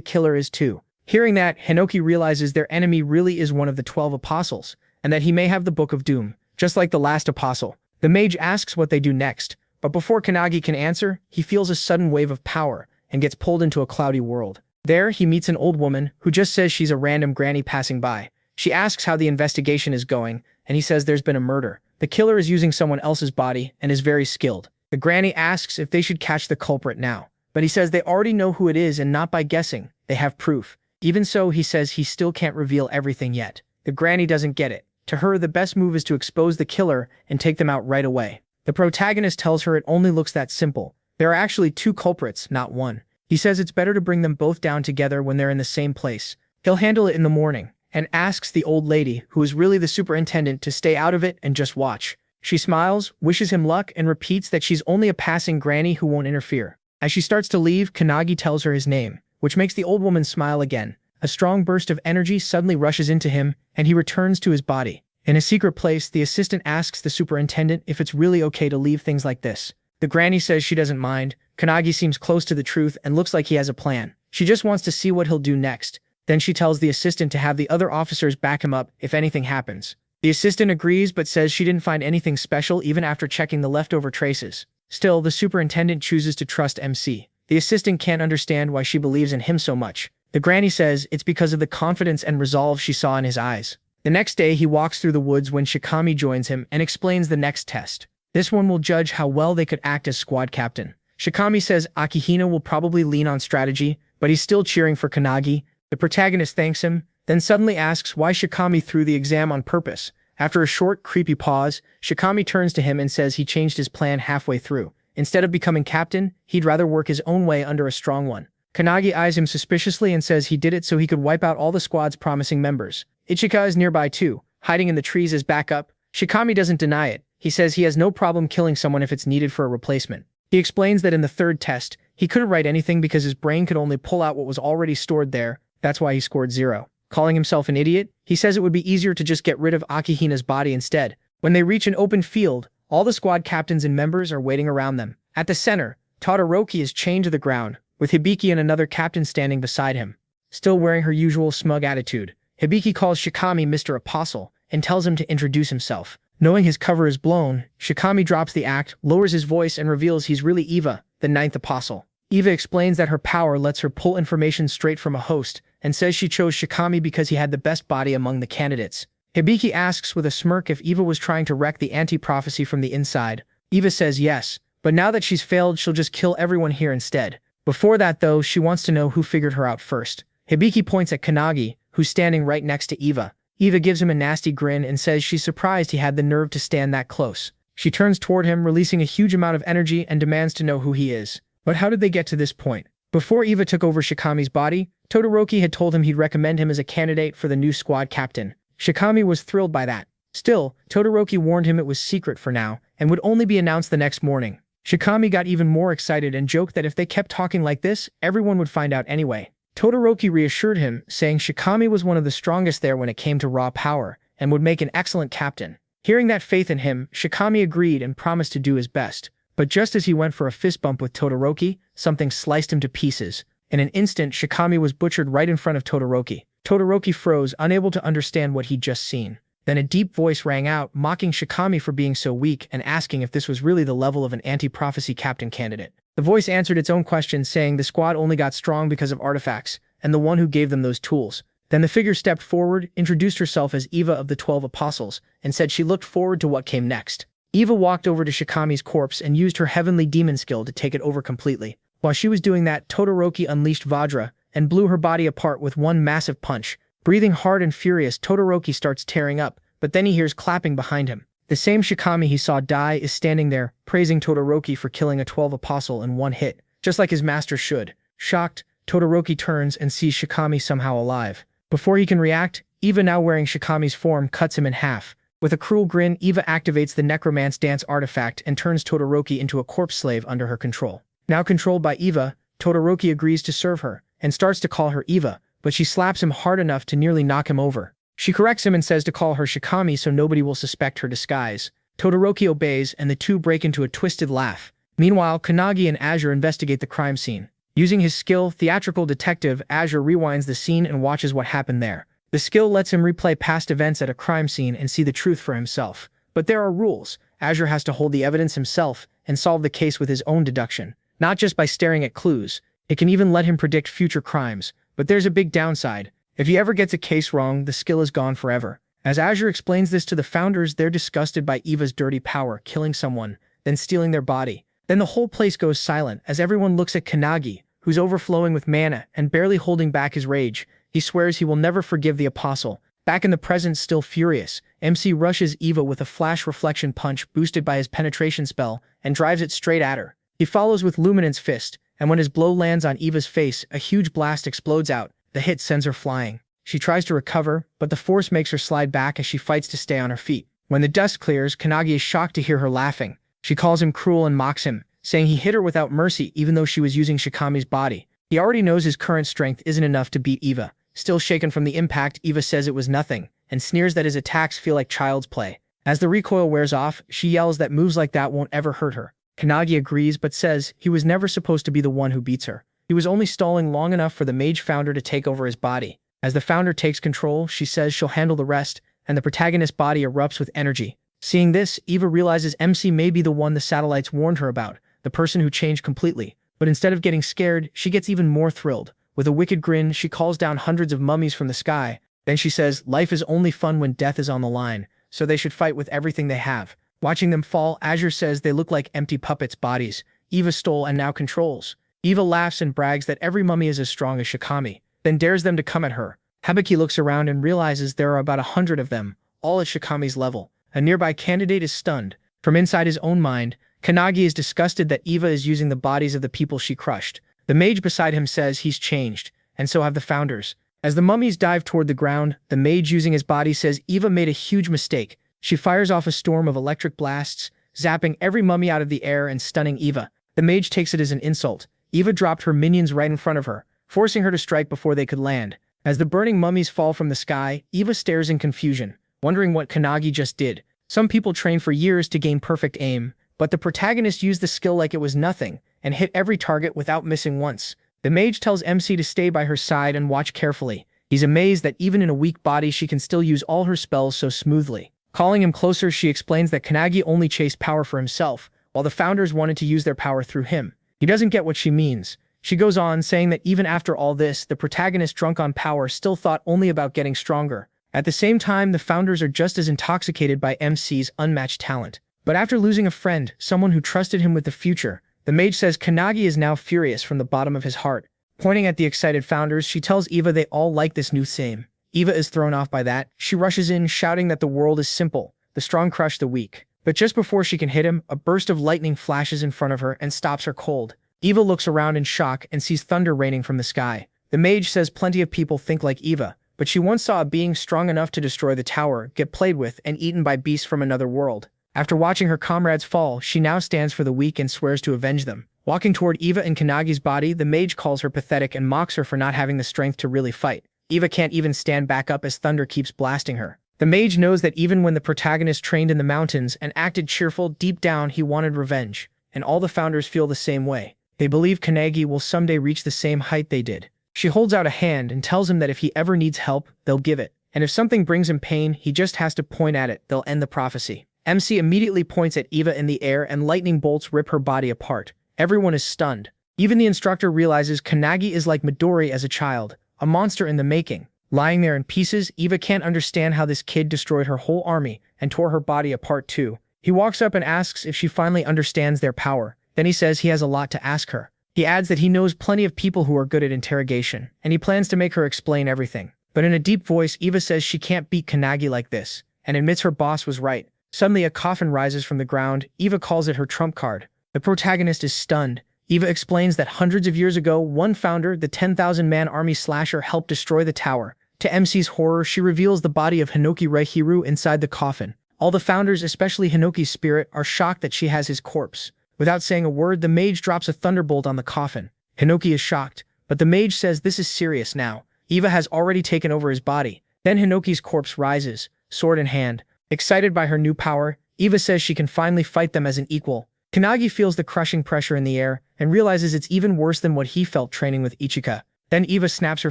killer is too. Hearing that, Hinoki realizes their enemy really is one of the 12 apostles, and that he may have the Book of Doom, just like the last apostle. The mage asks what they do next, but before Kanagi can answer, he feels a sudden wave of power and gets pulled into a cloudy world. There, he meets an old woman who just says she's a random granny passing by. She asks how the investigation is going, and he says there's been a murder. The killer is using someone else's body and is very skilled. The granny asks if they should catch the culprit now, but he says they already know who it is and not by guessing. They have proof. Even so, he says he still can't reveal everything yet. The granny doesn't get it. To her, the best move is to expose the killer and take them out right away. The protagonist tells her it only looks that simple. There are actually 2 culprits, not 1. He says it's better to bring them both down together when they're in the same place. He'll handle it in the morning, and asks the old lady, who is really the superintendent, to stay out of it and just watch. She smiles, wishes him luck, and repeats that she's only a passing granny who won't interfere. As she starts to leave, Kanagi tells her his name, which makes the old woman smile again. A strong burst of energy suddenly rushes into him, and he returns to his body. In a secret place, the assistant asks the superintendent if it's really okay to leave things like this. The granny says she doesn't mind. Kanagi seems close to the truth and looks like he has a plan. She just wants to see what he'll do next. Then she tells the assistant to have the other officers back him up if anything happens. The assistant agrees but says she didn't find anything special even after checking the leftover traces. Still, the superintendent chooses to trust MC. The assistant can't understand why she believes in him so much. The granny says it's because of the confidence and resolve she saw in his eyes. The next day, he walks through the woods when Shikami joins him and explains the next test. This one will judge how well they could act as squad captain. Shikami says Akihina will probably lean on strategy, but he's still cheering for Kanagi. The protagonist thanks him, then suddenly asks why Shikami threw the exam on purpose. After a short, creepy pause, Shikami turns to him and says he changed his plan halfway through. Instead of becoming captain, he'd rather work his own way under a strong one. Kanagi eyes him suspiciously and says he did it so he could wipe out all the squad's promising members. Ichika is nearby too, hiding in the trees as backup. Shikami doesn't deny it. He says he has no problem killing someone if it's needed for a replacement. He explains that in the third test, he couldn't write anything because his brain could only pull out what was already stored there. That's why he scored 0. Calling himself an idiot, he says it would be easier to just get rid of Akihina's body instead. When they reach an open field, all the squad captains and members are waiting around them. At the center, Todoroki is chained to the ground, with Hibiki and another captain standing beside him. Still wearing her usual smug attitude, Hibiki calls Shikami Mr. Apostle and tells him to introduce himself. Knowing his cover is blown, Shikami drops the act, lowers his voice, and reveals he's really Eva, the 9th apostle. Eva explains that her power lets her pull information straight from a host, and says she chose Shikami because he had the best body among the candidates. Hibiki asks with a smirk if Eva was trying to wreck the anti-prophecy from the inside. Eva says yes, but now that she's failed, she'll just kill everyone here instead. Before that though, she wants to know who figured her out first. Hibiki points at Kanagi, who's standing right next to Eva. Eva gives him a nasty grin and says she's surprised he had the nerve to stand that close. She turns toward him, releasing a huge amount of energy, and demands to know who he is. But how did they get to this point? Before Eva took over Shikami's body, Todoroki had told him he'd recommend him as a candidate for the new squad captain. Shikami was thrilled by that. Still, Todoroki warned him it was secret for now, and would only be announced the next morning. Shikami got even more excited and joked that if they kept talking like this, everyone would find out anyway. Todoroki reassured him, saying Shikami was one of the strongest there when it came to raw power, and would make an excellent captain. Hearing that faith in him, Shikami agreed and promised to do his best. But just as he went for a fist bump with Todoroki, something sliced him to pieces. In an instant, Shikami was butchered right in front of Todoroki. Todoroki froze, unable to understand what he'd just seen. Then a deep voice rang out, mocking Shikami for being so weak and asking if this was really the level of an anti-prophecy captain candidate. The voice answered its own question, saying the squad only got strong because of artifacts, and the one who gave them those tools. Then the figure stepped forward, introduced herself as Eva of the 12 Apostles, and said she looked forward to what came next. Eva walked over to Shikami's corpse and used her heavenly demon skill to take it over completely. While she was doing that, Todoroki unleashed Vajra and blew her body apart with one massive punch. Breathing hard and furious, Todoroki starts tearing up, but then he hears clapping behind him. The same Shikami he saw die is standing there, praising Todoroki for killing a 12 apostle in one hit, just like his master should. Shocked, Todoroki turns and sees Shikami somehow alive. Before he can react, Eva, now wearing Shikami's form, cuts him in half. With a cruel grin, Eva activates the necromance dance artifact and turns Todoroki into a corpse slave under her control. Now controlled by Eva, Todoroki agrees to serve her and starts to call her Eva, but she slaps him hard enough to nearly knock him over. She corrects him and says to call her Shikami so nobody will suspect her disguise. Todoroki obeys and the two break into a twisted laugh. Meanwhile, Kanagi and Azure investigate the crime scene. Using his skill, theatrical detective, Azure rewinds the scene and watches what happened there. The skill lets him replay past events at a crime scene and see the truth for himself. But there are rules. Azure has to hold the evidence himself and solve the case with his own deduction, not just by staring at clues. It can even let him predict future crimes. But there's a big downside. If he ever gets a case wrong, the skill is gone forever. As Azure explains this to the founders, they're disgusted by Eva's dirty power, killing someone, then stealing their body. Then the whole place goes silent as everyone looks at Kanagi, who's overflowing with mana and barely holding back his rage. He swears he will never forgive the apostle. Back in the present, still furious, MC rushes Eva with a flash reflection punch boosted by his penetration spell and drives it straight at her. He follows with Luminance Fist, and when his blow lands on Eva's face, a huge blast explodes out. The hit sends her flying. She tries to recover, but the force makes her slide back as she fights to stay on her feet. When the dust clears, Kanagi is shocked to hear her laughing. She calls him cruel and mocks him, saying he hit her without mercy even though she was using Shikami's body. He already knows his current strength isn't enough to beat Eva. Still shaken from the impact, Eva says it was nothing, and sneers that his attacks feel like child's play. As the recoil wears off, she yells that moves like that won't ever hurt her. Kanagi agrees but says he was never supposed to be the one who beats her. He was only stalling long enough for the mage founder to take over his body. As the founder takes control, she says she'll handle the rest, and the protagonist's body erupts with energy. Seeing this, Eva realizes MC may be the one the satellites warned her about, the person who changed completely. But instead of getting scared, she gets even more thrilled. With a wicked grin, she calls down hundreds of mummies from the sky. Then she says, life is only fun when death is on the line, so they should fight with everything they have. Watching them fall, Azure says they look like empty puppets' bodies Eva stole and now controls. Eva laughs and brags that every mummy is as strong as Shikami, then dares them to come at her. Hibiki looks around and realizes there are about 100 of them, all at Shikami's level. A nearby candidate is stunned. From inside his own mind, Kanagi is disgusted that Eva is using the bodies of the people she crushed. The mage beside him says he's changed, and so have the founders. As the mummies dive toward the ground, the mage using his body says Eva made a huge mistake. She fires off a storm of electric blasts, zapping every mummy out of the air and stunning Eva. The mage takes it as an insult. Eva dropped her minions right in front of her, forcing her to strike before they could land. As the burning mummies fall from the sky, Eva stares in confusion, wondering what Kanagi just did. Some people train for years to gain perfect aim, but the protagonist used the skill like it was nothing, and hit every target without missing once. The mage tells MC to stay by her side and watch carefully. He's amazed that even in a weak body she can still use all her spells so smoothly. Calling him closer, she explains that Kanagi only chased power for himself, while the founders wanted to use their power through him. He doesn't get what she means. She goes on, saying that even after all this, the protagonist drunk on power still thought only about getting stronger. At the same time, the founders are just as intoxicated by MC's unmatched talent. But after losing a friend, someone who trusted him with the future, the mage says Kanagi is now furious from the bottom of his heart. Pointing at the excited founders, she tells Eva they all like this new theme. Eva is thrown off by that. She rushes in, shouting that the world is simple. The strong crush the weak. But just before she can hit him, a burst of lightning flashes in front of her and stops her cold. Eva looks around in shock and sees thunder raining from the sky. The mage says plenty of people think like Eva, but she once saw a being strong enough to destroy the tower, get played with, and eaten by beasts from another world. After watching her comrades fall, she now stands for the weak and swears to avenge them. Walking toward Eva and Kanagi's body, the mage calls her pathetic and mocks her for not having the strength to really fight. Eva can't even stand back up as thunder keeps blasting her. The mage knows that even when the protagonist trained in the mountains and acted cheerful, deep down he wanted revenge. And all the founders feel the same way. They believe Kanagi will someday reach the same height they did. She holds out a hand and tells him that if he ever needs help, they'll give it. And if something brings him pain, he just has to point at it, they'll end the prophecy. MC immediately points at Eva in the air and lightning bolts rip her body apart. Everyone is stunned. Even the instructor realizes Kanagi is like Midori as a child, a monster in the making. Lying there in pieces, Eva can't understand how this kid destroyed her whole army and tore her body apart too. He walks up and asks if she finally understands their power. Then he says he has a lot to ask her. He adds that he knows plenty of people who are good at interrogation, and he plans to make her explain everything. But in a deep voice, Eva says she can't beat Kanagi like this, and admits her boss was right. Suddenly a coffin rises from the ground. Eva calls it her trump card. The protagonist is stunned. Eva explains that hundreds of years ago, one founder, the 10,000-man army slasher, helped destroy the tower. To MC's horror, she reveals the body of Hinoki Reihiru inside the coffin. All the founders, especially Hinoki's spirit, are shocked that she has his corpse. Without saying a word, the mage drops a thunderbolt on the coffin. Hinoki is shocked, but the mage says this is serious now. Eva has already taken over his body. Then Hinoki's corpse rises, sword in hand. Excited by her new power, Eva says she can finally fight them as an equal. Kanagi feels the crushing pressure in the air and realizes it's even worse than what he felt training with Ichika. Then Eva snaps her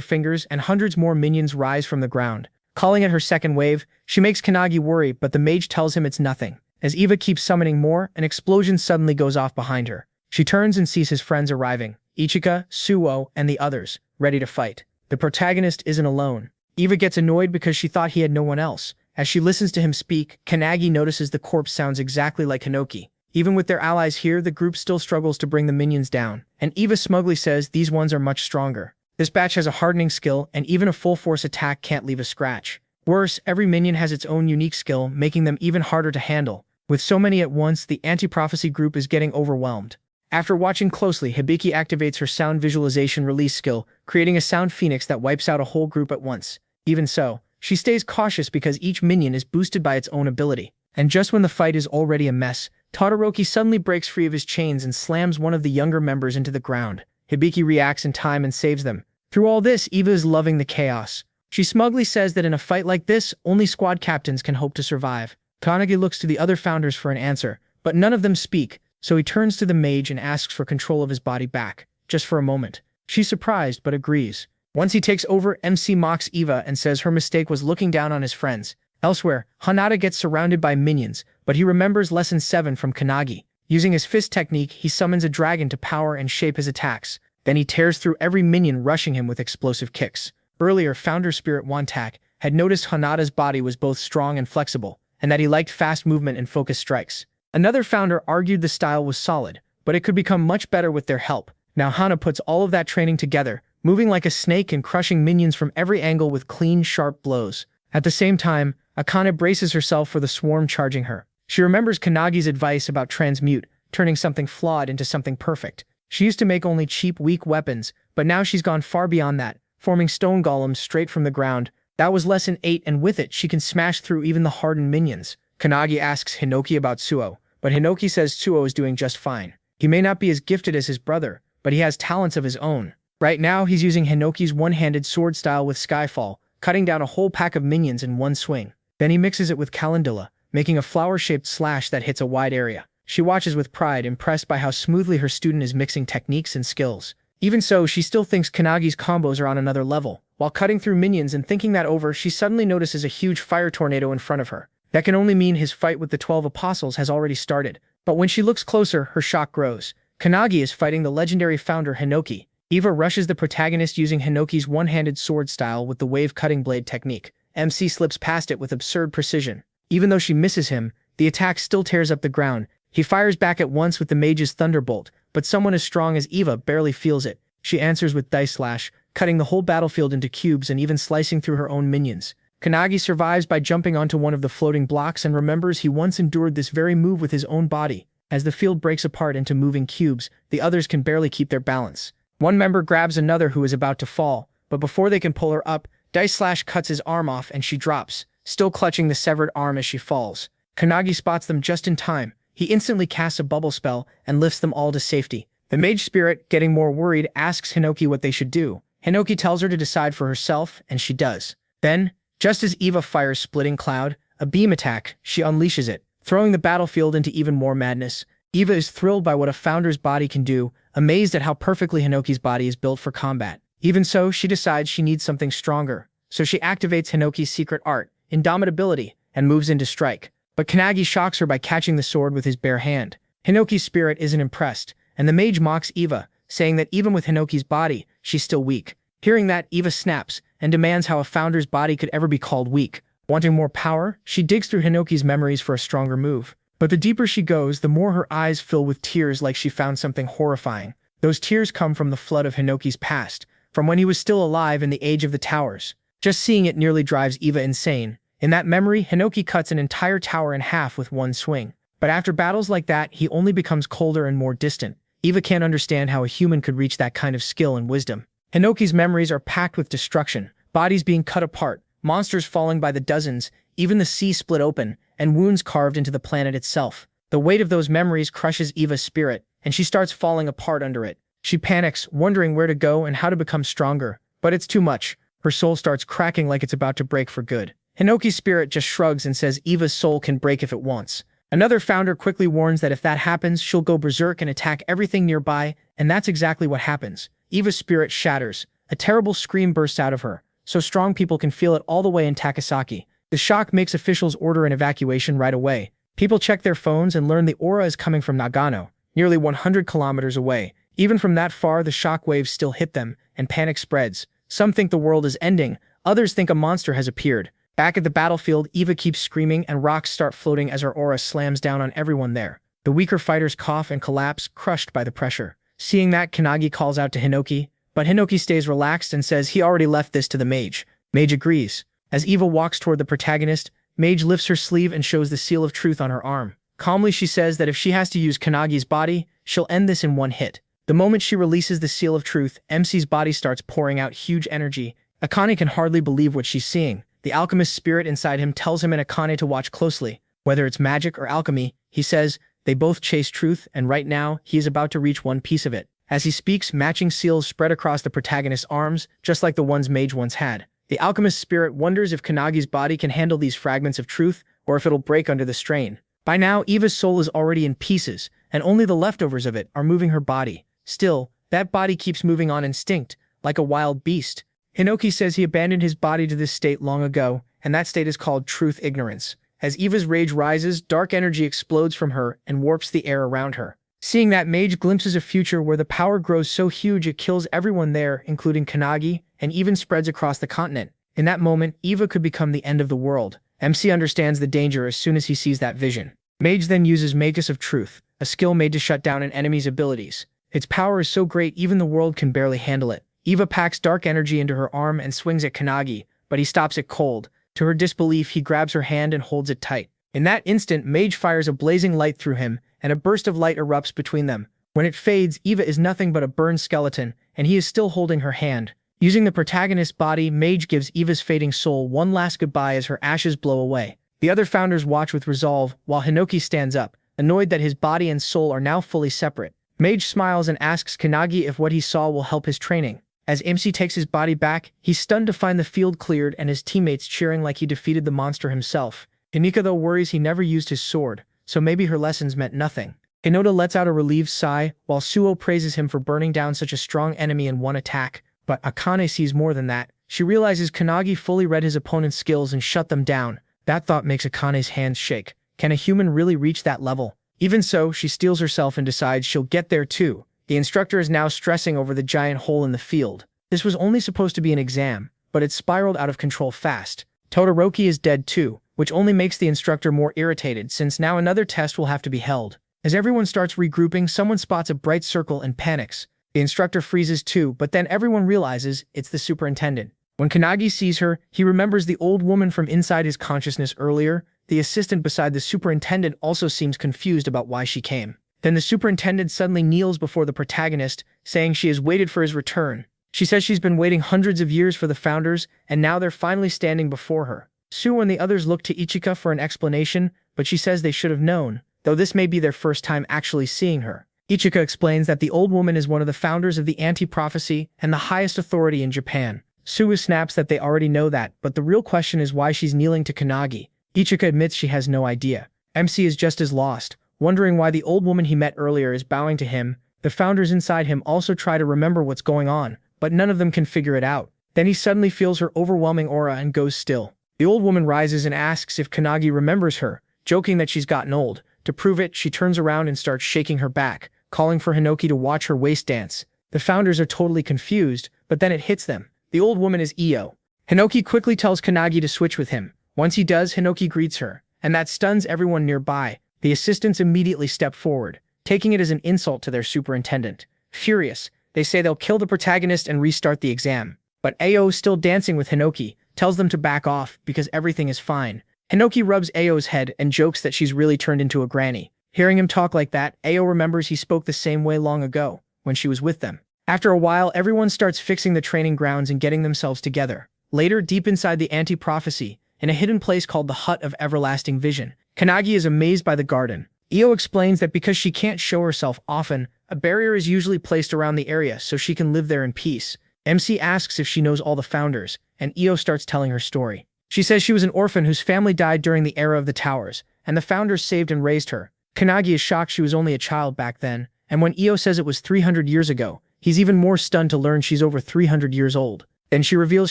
fingers and hundreds more minions rise from the ground. Calling it her second wave, she makes Kanagi worry, but the mage tells him it's nothing. As Eva keeps summoning more, an explosion suddenly goes off behind her. She turns and sees his friends arriving, Ichika, Suo, and the others, ready to fight. The protagonist isn't alone. Eva gets annoyed because she thought he had no one else. As she listens to him speak, Kanagi notices the corpse sounds exactly like Hinoki. Even with their allies here, the group still struggles to bring the minions down, and Eva smugly says these ones are much stronger. This batch has a hardening skill, and even a full-force attack can't leave a scratch. Worse, every minion has its own unique skill, making them even harder to handle. With so many at once, the anti-prophecy group is getting overwhelmed. After watching closely, Hibiki activates her sound visualization release skill, creating a sound phoenix that wipes out a whole group at once. Even so, she stays cautious because each minion is boosted by its own ability. And just when the fight is already a mess, Todoroki suddenly breaks free of his chains and slams one of the younger members into the ground. Hibiki reacts in time and saves them. Through all this, Eva is loving the chaos. She smugly says that in a fight like this, only squad captains can hope to survive. Kanagi looks to the other founders for an answer, but none of them speak, so he turns to the mage and asks for control of his body back, just for a moment. She's surprised, but agrees. Once he takes over, MC mocks Eva and says her mistake was looking down on his friends. Elsewhere, Hanada gets surrounded by minions, but he remembers Lesson 7 from Kanagi. Using his fist technique, he summons a dragon to power and shape his attacks. Then he tears through every minion, rushing him with explosive kicks. Earlier, Founder Spirit Wantak had noticed Hanada's body was both strong and flexible, and that he liked fast movement and focused strikes. Another founder argued the style was solid, but it could become much better with their help. Now Hana puts all of that training together, moving like a snake and crushing minions from every angle with clean, sharp blows. At the same time, Akane braces herself for the swarm charging her. She remembers Kanagi's advice about transmute, turning something flawed into something perfect. She used to make only cheap, weak weapons, but now she's gone far beyond that, forming stone golems straight from the ground. That was Lesson 8, and with it, she can smash through even the hardened minions. Kanagi asks Hinoki about Suo, but Hinoki says Suo is doing just fine. He may not be as gifted as his brother, but he has talents of his own. Right now, he's using Hinoki's one-handed sword style with Skyfall, cutting down a whole pack of minions in one swing. Then he mixes it with Calendula, making a flower-shaped slash that hits a wide area. She watches with pride, impressed by how smoothly her student is mixing techniques and skills. Even so, she still thinks Kanagi's combos are on another level. While cutting through minions and thinking that over, she suddenly notices a huge fire tornado in front of her. That can only mean his fight with the 12 apostles has already started. But when she looks closer, her shock grows. Kanagi is fighting the legendary founder Hinoki. Eva rushes the protagonist using Hinoki's one-handed sword style with the wave-cutting blade technique. MC slips past it with absurd precision. Even though she misses him, the attack still tears up the ground. He fires back at once with the mage's thunderbolt, but someone as strong as Eva barely feels it. She answers with Dice Slash, cutting the whole battlefield into cubes and even slicing through her own minions. Kanagi survives by jumping onto one of the floating blocks and remembers he once endured this very move with his own body. As the field breaks apart into moving cubes, the others can barely keep their balance. One member grabs another who is about to fall, but before they can pull her up, Dice Slash cuts his arm off and she drops, still clutching the severed arm as she falls. Kanagi spots them just in time. He instantly casts a bubble spell and lifts them all to safety. The mage spirit, getting more worried, asks Hinoki what they should do. Hinoki tells her to decide for herself, and she does. Then, just as Eva fires Splitting Cloud, a beam attack, she unleashes it, throwing the battlefield into even more madness. Eva is thrilled by what a founder's body can do, amazed at how perfectly Hinoki's body is built for combat. Even so, she decides she needs something stronger, so she activates Hinoki's secret art, Indomitability, and moves in to strike. But Kanagi shocks her by catching the sword with his bare hand. Hinoki's spirit isn't impressed, and the mage mocks Eva, saying that even with Hinoki's body, she's still weak. Hearing that, Eva snaps and demands how a founder's body could ever be called weak. Wanting more power, she digs through Hinoki's memories for a stronger move. But the deeper she goes, the more her eyes fill with tears, like she found something horrifying. Those tears come from the flood of Hinoki's past, from when he was still alive in the Age of the Towers. Just seeing it nearly drives Eva insane. In that memory, Hinoki cuts an entire tower in half with one swing. But after battles like that, he only becomes colder and more distant. Eva can't understand how a human could reach that kind of skill and wisdom. Hinoki's memories are packed with destruction, bodies being cut apart, monsters falling by the dozens, even the sea split open, and wounds carved into the planet itself. The weight of those memories crushes Eva's spirit, and she starts falling apart under it. She panics, wondering where to go and how to become stronger. But it's too much. Her soul starts cracking like it's about to break for good. Hinoki's spirit just shrugs and says Eva's soul can break if it wants. Another founder quickly warns that if that happens, she'll go berserk and attack everything nearby, and that's exactly what happens. Eva's spirit shatters. A terrible scream bursts out of her, so strong people can feel it all the way in Takasaki. The shock makes officials order an evacuation right away. People check their phones and learn the aura is coming from Nagano, nearly 100 kilometers away. Even from that far, the shock waves still hit them, and panic spreads. Some think the world is ending, others think a monster has appeared. Back at the battlefield, Eva keeps screaming and rocks start floating as her aura slams down on everyone there. The weaker fighters cough and collapse, crushed by the pressure. Seeing that, Kanagi calls out to Hinoki, but Hinoki stays relaxed and says he already left this to the mage. Mage agrees. As Eva walks toward the protagonist, Mage lifts her sleeve and shows the seal of truth on her arm. Calmly, she says that if she has to use Kanagi's body, she'll end this in one hit. The moment she releases the seal of truth, MC's body starts pouring out huge energy. Akane can hardly believe what she's seeing. The alchemist spirit inside him tells him and Akane to watch closely. Whether it's magic or alchemy, he says, they both chase truth, and right now, he is about to reach one piece of it. As he speaks, matching seals spread across the protagonist's arms, just like the ones Mage once had. The alchemist spirit wonders if Kanagi's body can handle these fragments of truth, or if it'll break under the strain. By now, Eva's soul is already in pieces, and only the leftovers of it are moving her body. Still, that body keeps moving on instinct, like a wild beast. Hinoki says he abandoned his body to this state long ago, and that state is called truth ignorance. As Eva's rage rises, dark energy explodes from her and warps the air around her. Seeing that, Mage glimpses a future where the power grows so huge it kills everyone there, including Kanagi, and even spreads across the continent. In that moment, Eva could become the end of the world. MC understands the danger as soon as he sees that vision. Mage then uses Magus of Truth, a skill made to shut down an enemy's abilities. Its power is so great even the world can barely handle it. Eva packs dark energy into her arm and swings at Kanagi, but he stops it cold. To her disbelief, he grabs her hand and holds it tight. In that instant, Mage fires a blazing light through him, and a burst of light erupts between them. When it fades, Eva is nothing but a burned skeleton, and he is still holding her hand. Using the protagonist's body, Mage gives Eva's fading soul one last goodbye as her ashes blow away. The other founders watch with resolve, while Hinoki stands up, annoyed that his body and soul are now fully separate. Mage smiles and asks Kanagi if what he saw will help his training. As MC takes his body back, he's stunned to find the field cleared and his teammates cheering like he defeated the monster himself. Hinika though worries he never used his sword, so maybe her lessons meant nothing. Hinota lets out a relieved sigh, while Suo praises him for burning down such a strong enemy in one attack. But Akane sees more than that. She realizes Kanagi fully read his opponent's skills and shut them down. That thought makes Akane's hands shake. Can a human really reach that level? Even so, she steels herself and decides she'll get there too. The instructor is now stressing over the giant hole in the field. This was only supposed to be an exam, but it spiraled out of control fast. Todoroki is dead too, which only makes the instructor more irritated since now another test will have to be held. As everyone starts regrouping, someone spots a bright circle and panics. The instructor freezes too, but then everyone realizes it's the superintendent. When Kanagi sees her, he remembers the old woman from inside his consciousness earlier. The assistant beside the superintendent also seems confused about why she came. Then the superintendent suddenly kneels before the protagonist, saying she has waited for his return. She says she's been waiting hundreds of years for the founders, and now they're finally standing before her. Sue and the others look to Ichika for an explanation, but she says they should have known, though this may be their first time actually seeing her. Ichika explains that the old woman is one of the founders of the anti-prophecy and the highest authority in Japan. Sue snaps that they already know that, but the real question is why she's kneeling to Kanagi. Ichika admits she has no idea. MC is just as lost, wondering why the old woman he met earlier is bowing to him. The founders inside him also try to remember what's going on, but none of them can figure it out. Then he suddenly feels her overwhelming aura and goes still. The old woman rises and asks if Kanagi remembers her, joking that she's gotten old. To prove it, she turns around and starts shaking her back, calling for Hinoki to watch her waist dance. The founders are totally confused, but then it hits them. The old woman is Io. Hinoki quickly tells Kanagi to switch with him. Once he does, Hinoki greets her, and that stuns everyone nearby. The assistants immediately step forward, taking it as an insult to their superintendent. Furious, they say they'll kill the protagonist and restart the exam. But Ao, still dancing with Hinoki, tells them to back off because everything is fine. Hinoki rubs Ao's head and jokes that she's really turned into a granny. Hearing him talk like that, Ao remembers he spoke the same way long ago, when she was with them. After a while, everyone starts fixing the training grounds and getting themselves together. Later, deep inside the anti-prophecy, in a hidden place called the Hut of Everlasting Vision, Kanagi is amazed by the garden. Io explains that because she can't show herself often, a barrier is usually placed around the area so she can live there in peace. MC asks if she knows all the founders, and Io starts telling her story. She says she was an orphan whose family died during the era of the towers, and the founders saved and raised her. Kanagi is shocked she was only a child back then, and when Io says it was 300 years ago, he's even more stunned to learn she's over 300 years old. Then she reveals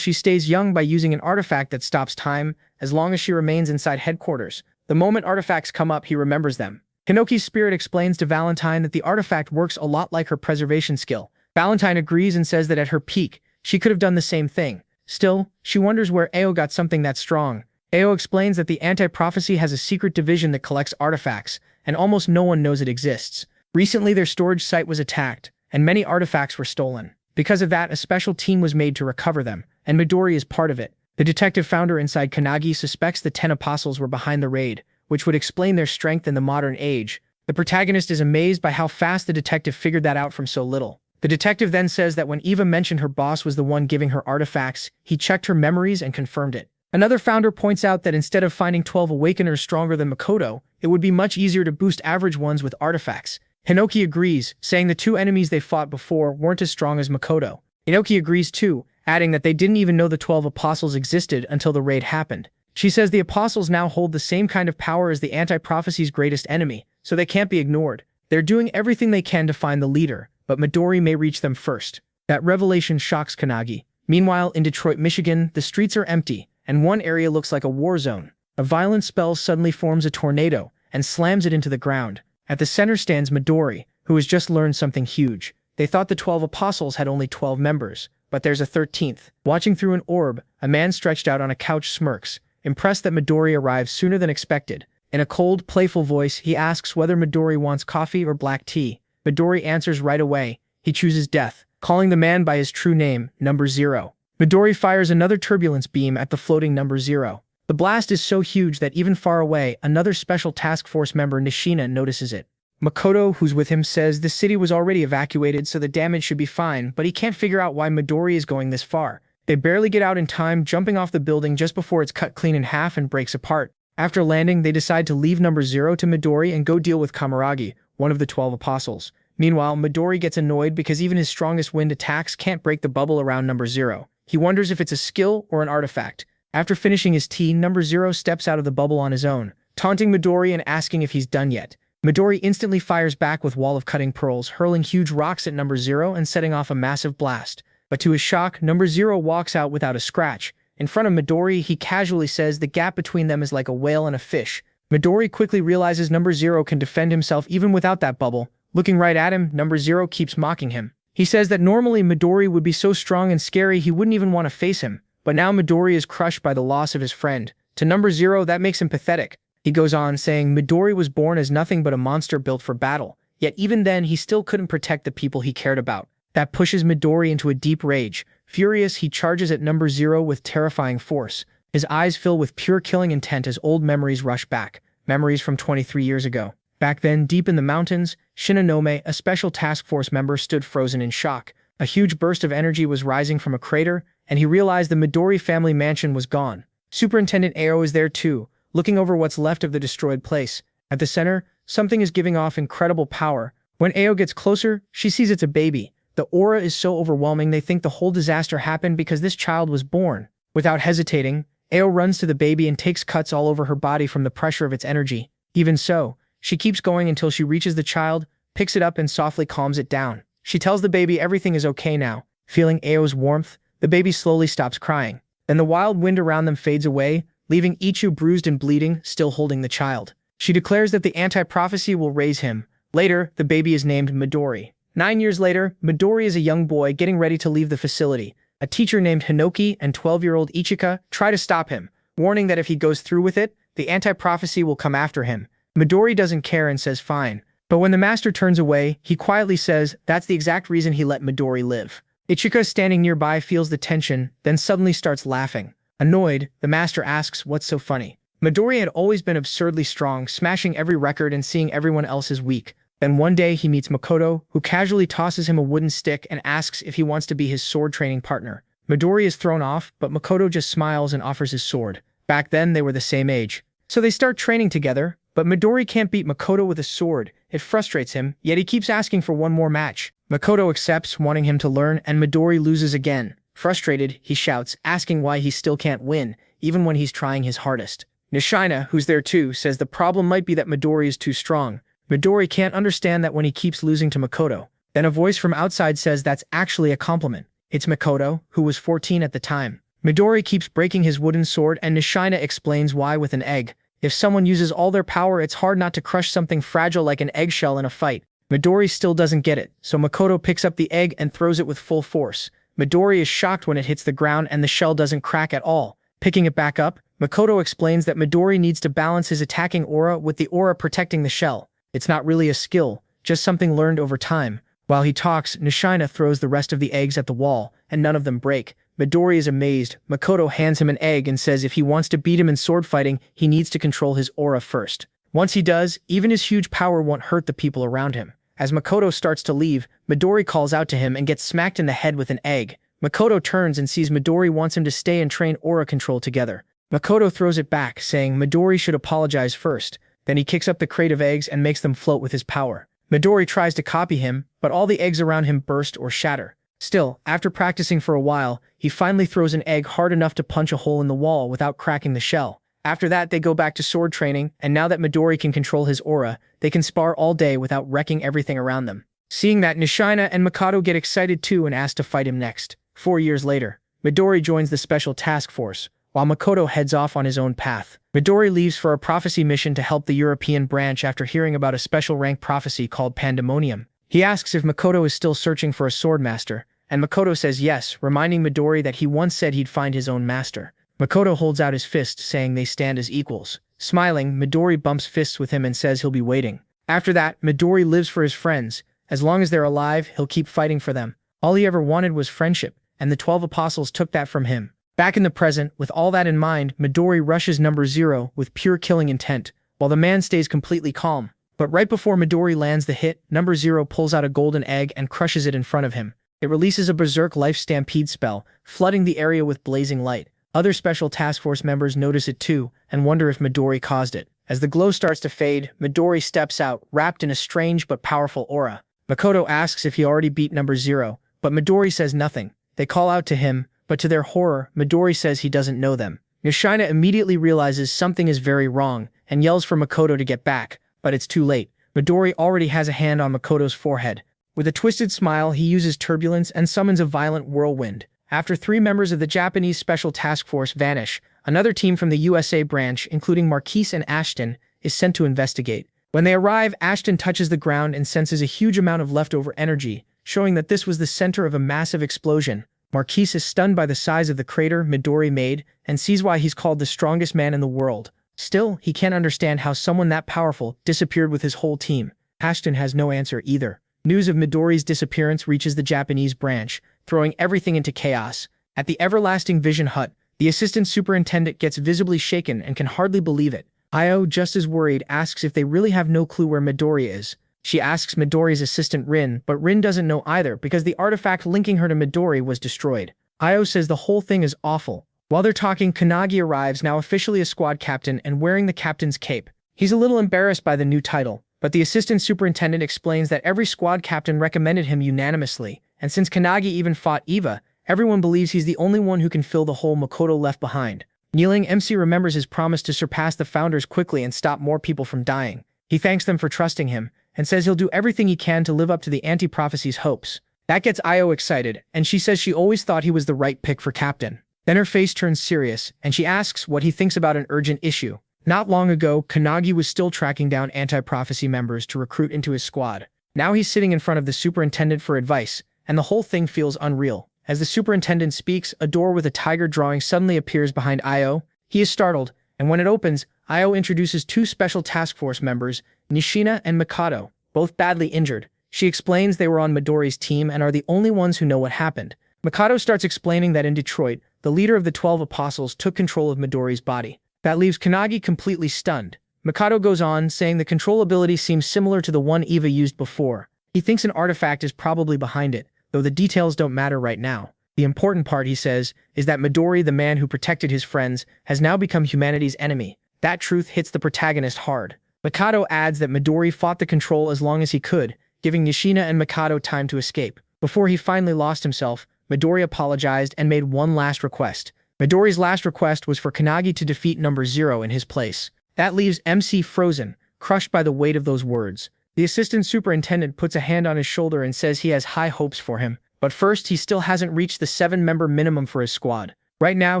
she stays young by using an artifact that stops time as long as she remains inside headquarters. The moment artifacts come up, he remembers them. Hinoki's spirit explains to Valentine that the artifact works a lot like her preservation skill. Valentine agrees and says that at her peak, she could have done the same thing. Still, she wonders where Ao got something that strong. Ao explains that the anti-prophecy has a secret division that collects artifacts, and almost no one knows it exists. Recently, their storage site was attacked, and many artifacts were stolen. Because of that, a special team was made to recover them, and Midori is part of it. The detective founder inside Kanagi suspects the 10 apostles were behind the raid, which would explain their strength in the modern age. The protagonist is amazed by how fast the detective figured that out from so little. The detective then says that when Eva mentioned her boss was the one giving her artifacts, he checked her memories and confirmed it. Another founder points out that instead of finding 12 awakeners stronger than Makoto, it would be much easier to boost average ones with artifacts. Hinoki agrees, saying the two enemies they fought before weren't as strong as Makoto. Hinoki agrees too, adding that they didn't even know the 12 apostles existed until the raid happened. She says the apostles now hold the same kind of power as the anti-prophecy's greatest enemy, so they can't be ignored. They're doing everything they can to find the leader, but Midori may reach them first. That revelation shocks Kanagi. Meanwhile, in Detroit, Michigan, the streets are empty, and one area looks like a war zone. A violent spell suddenly forms a tornado and slams it into the ground. At the center stands Midori, who has just learned something huge. They thought the 12 apostles had only 12 members, but there's a 13th. Watching through an orb, a man stretched out on a couch smirks, impressed that Midori arrives sooner than expected. In a cold, playful voice, he asks whether Midori wants coffee or black tea. Midori answers right away. He chooses death, calling the man by his true name, Number 0. Midori fires another turbulence beam at the floating Number 0. The blast is so huge that even far away, another special task force member, Nishina, notices it. Makoto, who's with him, says the city was already evacuated, so the damage should be fine, but he can't figure out why Midori is going this far. They barely get out in time, jumping off the building just before it's cut clean in half and breaks apart. After landing, they decide to leave Number 0 to Midori and go deal with Kamaragi, one of the 12 apostles. Meanwhile, Midori gets annoyed because even his strongest wind attacks can't break the bubble around Number 0. He wonders if it's a skill or an artifact. After finishing his tea, Number 0 steps out of the bubble on his own, taunting Midori and asking if he's done yet. Midori instantly fires back with Wall of Cutting Pearls, hurling huge rocks at Number 0 and setting off a massive blast. But to his shock, Number 0 walks out without a scratch. In front of Midori, he casually says the gap between them is like a whale and a fish. Midori quickly realizes Number 0 can defend himself even without that bubble. Looking right at him, Number 0 keeps mocking him. He says that normally Midori would be so strong and scary he wouldn't even want to face him. But now Midori is crushed by the loss of his friend. To Number 0, that makes him pathetic. He goes on, saying Midori was born as nothing but a monster built for battle. Yet even then, he still couldn't protect the people he cared about. That pushes Midori into a deep rage. Furious, he charges at Number 0 with terrifying force. His eyes fill with pure killing intent as old memories rush back. Memories from 23 years ago. Back then, deep in the mountains, Shinonome, a special task force member, stood frozen in shock. A huge burst of energy was rising from a crater, and he realized the Midori family mansion was gone. Superintendent Ao is there too, looking over what's left of the destroyed place. At the center, something is giving off incredible power. When Ao gets closer, she sees it's a baby. The aura is so overwhelming they think the whole disaster happened because this child was born. Without hesitating, Ao runs to the baby and takes cuts all over her body from the pressure of its energy. Even so, she keeps going until she reaches the child, picks it up and softly calms it down. She tells the baby everything is okay now. Feeling Ao's warmth, the baby slowly stops crying. Then the wild wind around them fades away, leaving Ichu bruised and bleeding, still holding the child. She declares that the anti-prophecy will raise him. Later, the baby is named Midori. 9 years later, Midori is a young boy getting ready to leave the facility. A teacher named Hinoki and 12-year-old Ichika try to stop him, warning that if he goes through with it, the anti-prophecy will come after him. Midori doesn't care and says fine. But when the master turns away, he quietly says that's the exact reason he let Midori live. Ichika, standing nearby, feels the tension, then suddenly starts laughing. Annoyed, the master asks what's so funny. Midori had always been absurdly strong, smashing every record and seeing everyone else as weak. Then one day he meets Makoto, who casually tosses him a wooden stick and asks if he wants to be his sword training partner. Midori is thrown off, but Makoto just smiles and offers his sword. Back then, they were the same age. So they start training together, but Midori can't beat Makoto with a sword. It frustrates him, yet he keeps asking for one more match. Makoto accepts, wanting him to learn, and Midori loses again. Frustrated, he shouts, asking why he still can't win, even when he's trying his hardest. Nishina, who's there too, says the problem might be that Midori is too strong. Midori can't understand that when he keeps losing to Makoto. Then a voice from outside says that's actually a compliment. It's Makoto, who was 14 at the time. Midori keeps breaking his wooden sword, and Nishina explains why with an egg. If someone uses all their power, it's hard not to crush something fragile like an eggshell in a fight. Midori still doesn't get it, so Makoto picks up the egg and throws it with full force. Midori is shocked when it hits the ground and the shell doesn't crack at all. Picking it back up, Makoto explains that Midori needs to balance his attacking aura with the aura protecting the shell. It's not really a skill, just something learned over time. While he talks, Nishina throws the rest of the eggs at the wall, and none of them break. Midori is amazed. Makoto hands him an egg and says if he wants to beat him in sword fighting, he needs to control his aura first. Once he does, even his huge power won't hurt the people around him. As Makoto starts to leave, Midori calls out to him and gets smacked in the head with an egg. Makoto turns and sees Midori wants him to stay and train aura control together. Makoto throws it back, saying Midori should apologize first. Then he kicks up the crate of eggs and makes them float with his power. Midori tries to copy him, but all the eggs around him burst or shatter. Still, after practicing for a while, he finally throws an egg hard enough to punch a hole in the wall without cracking the shell. After that, they go back to sword training, and now that Midori can control his aura, they can spar all day without wrecking everything around them. Seeing that, Nishina and Makoto get excited too and ask to fight him next. 4 years later, Midori joins the special task force, while Makoto heads off on his own path. Midori leaves for a prophecy mission to help the European branch after hearing about a special rank prophecy called Pandemonium. He asks if Makoto is still searching for a swordmaster, and Makoto says yes, reminding Midori that he once said he'd find his own master. Makoto holds out his fist, saying they stand as equals. Smiling, Midori bumps fists with him and says he'll be waiting. After that, Midori lives for his friends. As long as they're alive, he'll keep fighting for them. All he ever wanted was friendship, and the 12 apostles took that from him. Back in the present, with all that in mind, Midori rushes number 0 with pure killing intent, while the man stays completely calm. But right before Midori lands the hit, number 0 pulls out a golden egg and crushes it in front of him. It releases a berserk life stampede spell, flooding the area with blazing light. Other special task force members notice it too, and wonder if Midori caused it. As the glow starts to fade, Midori steps out, wrapped in a strange but powerful aura. Makoto asks if he already beat number 0, but Midori says nothing. They call out to him, but to their horror, Midori says he doesn't know them. Nishina immediately realizes something is very wrong, and yells for Makoto to get back, but it's too late. Midori already has a hand on Makoto's forehead. With a twisted smile, he uses turbulence and summons a violent whirlwind. After 3 members of the Japanese Special Task Force vanish, another team from the USA branch, including Marquise and Ashton, is sent to investigate. When they arrive, Ashton touches the ground and senses a huge amount of leftover energy, showing that this was the center of a massive explosion. Marquise is stunned by the size of the crater Midori made and sees why he's called the strongest man in the world. Still, he can't understand how someone that powerful disappeared with his whole team. Ashton has no answer either. News of Midori's disappearance reaches the Japanese branch, throwing everything into chaos. At the Everlasting Vision Hut, the assistant superintendent gets visibly shaken and can hardly believe it. Io, just as worried, asks if they really have no clue where Midori is. She asks Midori's assistant Rin, but Rin doesn't know either because the artifact linking her to Midori was destroyed. Io says the whole thing is awful. While they're talking, Kanagi arrives, now officially a squad captain and wearing the captain's cape. He's a little embarrassed by the new title, but the assistant superintendent explains that every squad captain recommended him unanimously, and since Kanagi even fought Eva, everyone believes he's the only one who can fill the hole Makoto left behind. Kneeling, MC remembers his promise to surpass the founders quickly and stop more people from dying. He thanks them for trusting him, and says he'll do everything he can to live up to the anti-prophecies hopes. That gets Io excited, and she says she always thought he was the right pick for captain. Then her face turns serious, and she asks what he thinks about an urgent issue. Not long ago, Kanagi was still tracking down anti-prophecy members to recruit into his squad. Now he's sitting in front of the superintendent for advice, and the whole thing feels unreal. As the superintendent speaks, a door with a tiger drawing suddenly appears behind Io. He is startled, and when it opens, Io introduces 2 special task force members, Nishina and Makoto, both badly injured. She explains they were on Midori's team and are the only ones who know what happened. Makoto starts explaining that in Detroit, the leader of the 12 apostles took control of Midori's body. That leaves Kanagi completely stunned. Makoto goes on, saying the control ability seems similar to the one Eva used before. He thinks an artifact is probably behind it, though the details don't matter right now. The important part, he says, is that Midori, the man who protected his friends, has now become humanity's enemy. That truth hits the protagonist hard. Mikado adds that Midori fought the control as long as he could, giving Nishina and Mikado time to escape. Before he finally lost himself, Midori apologized and made one last request. Midori's last request was for Kanagi to defeat number 0 in his place. That leaves MC frozen, crushed by the weight of those words. The assistant superintendent puts a hand on his shoulder and says he has high hopes for him. But first, he still hasn't reached the 7-member minimum for his squad. Right now,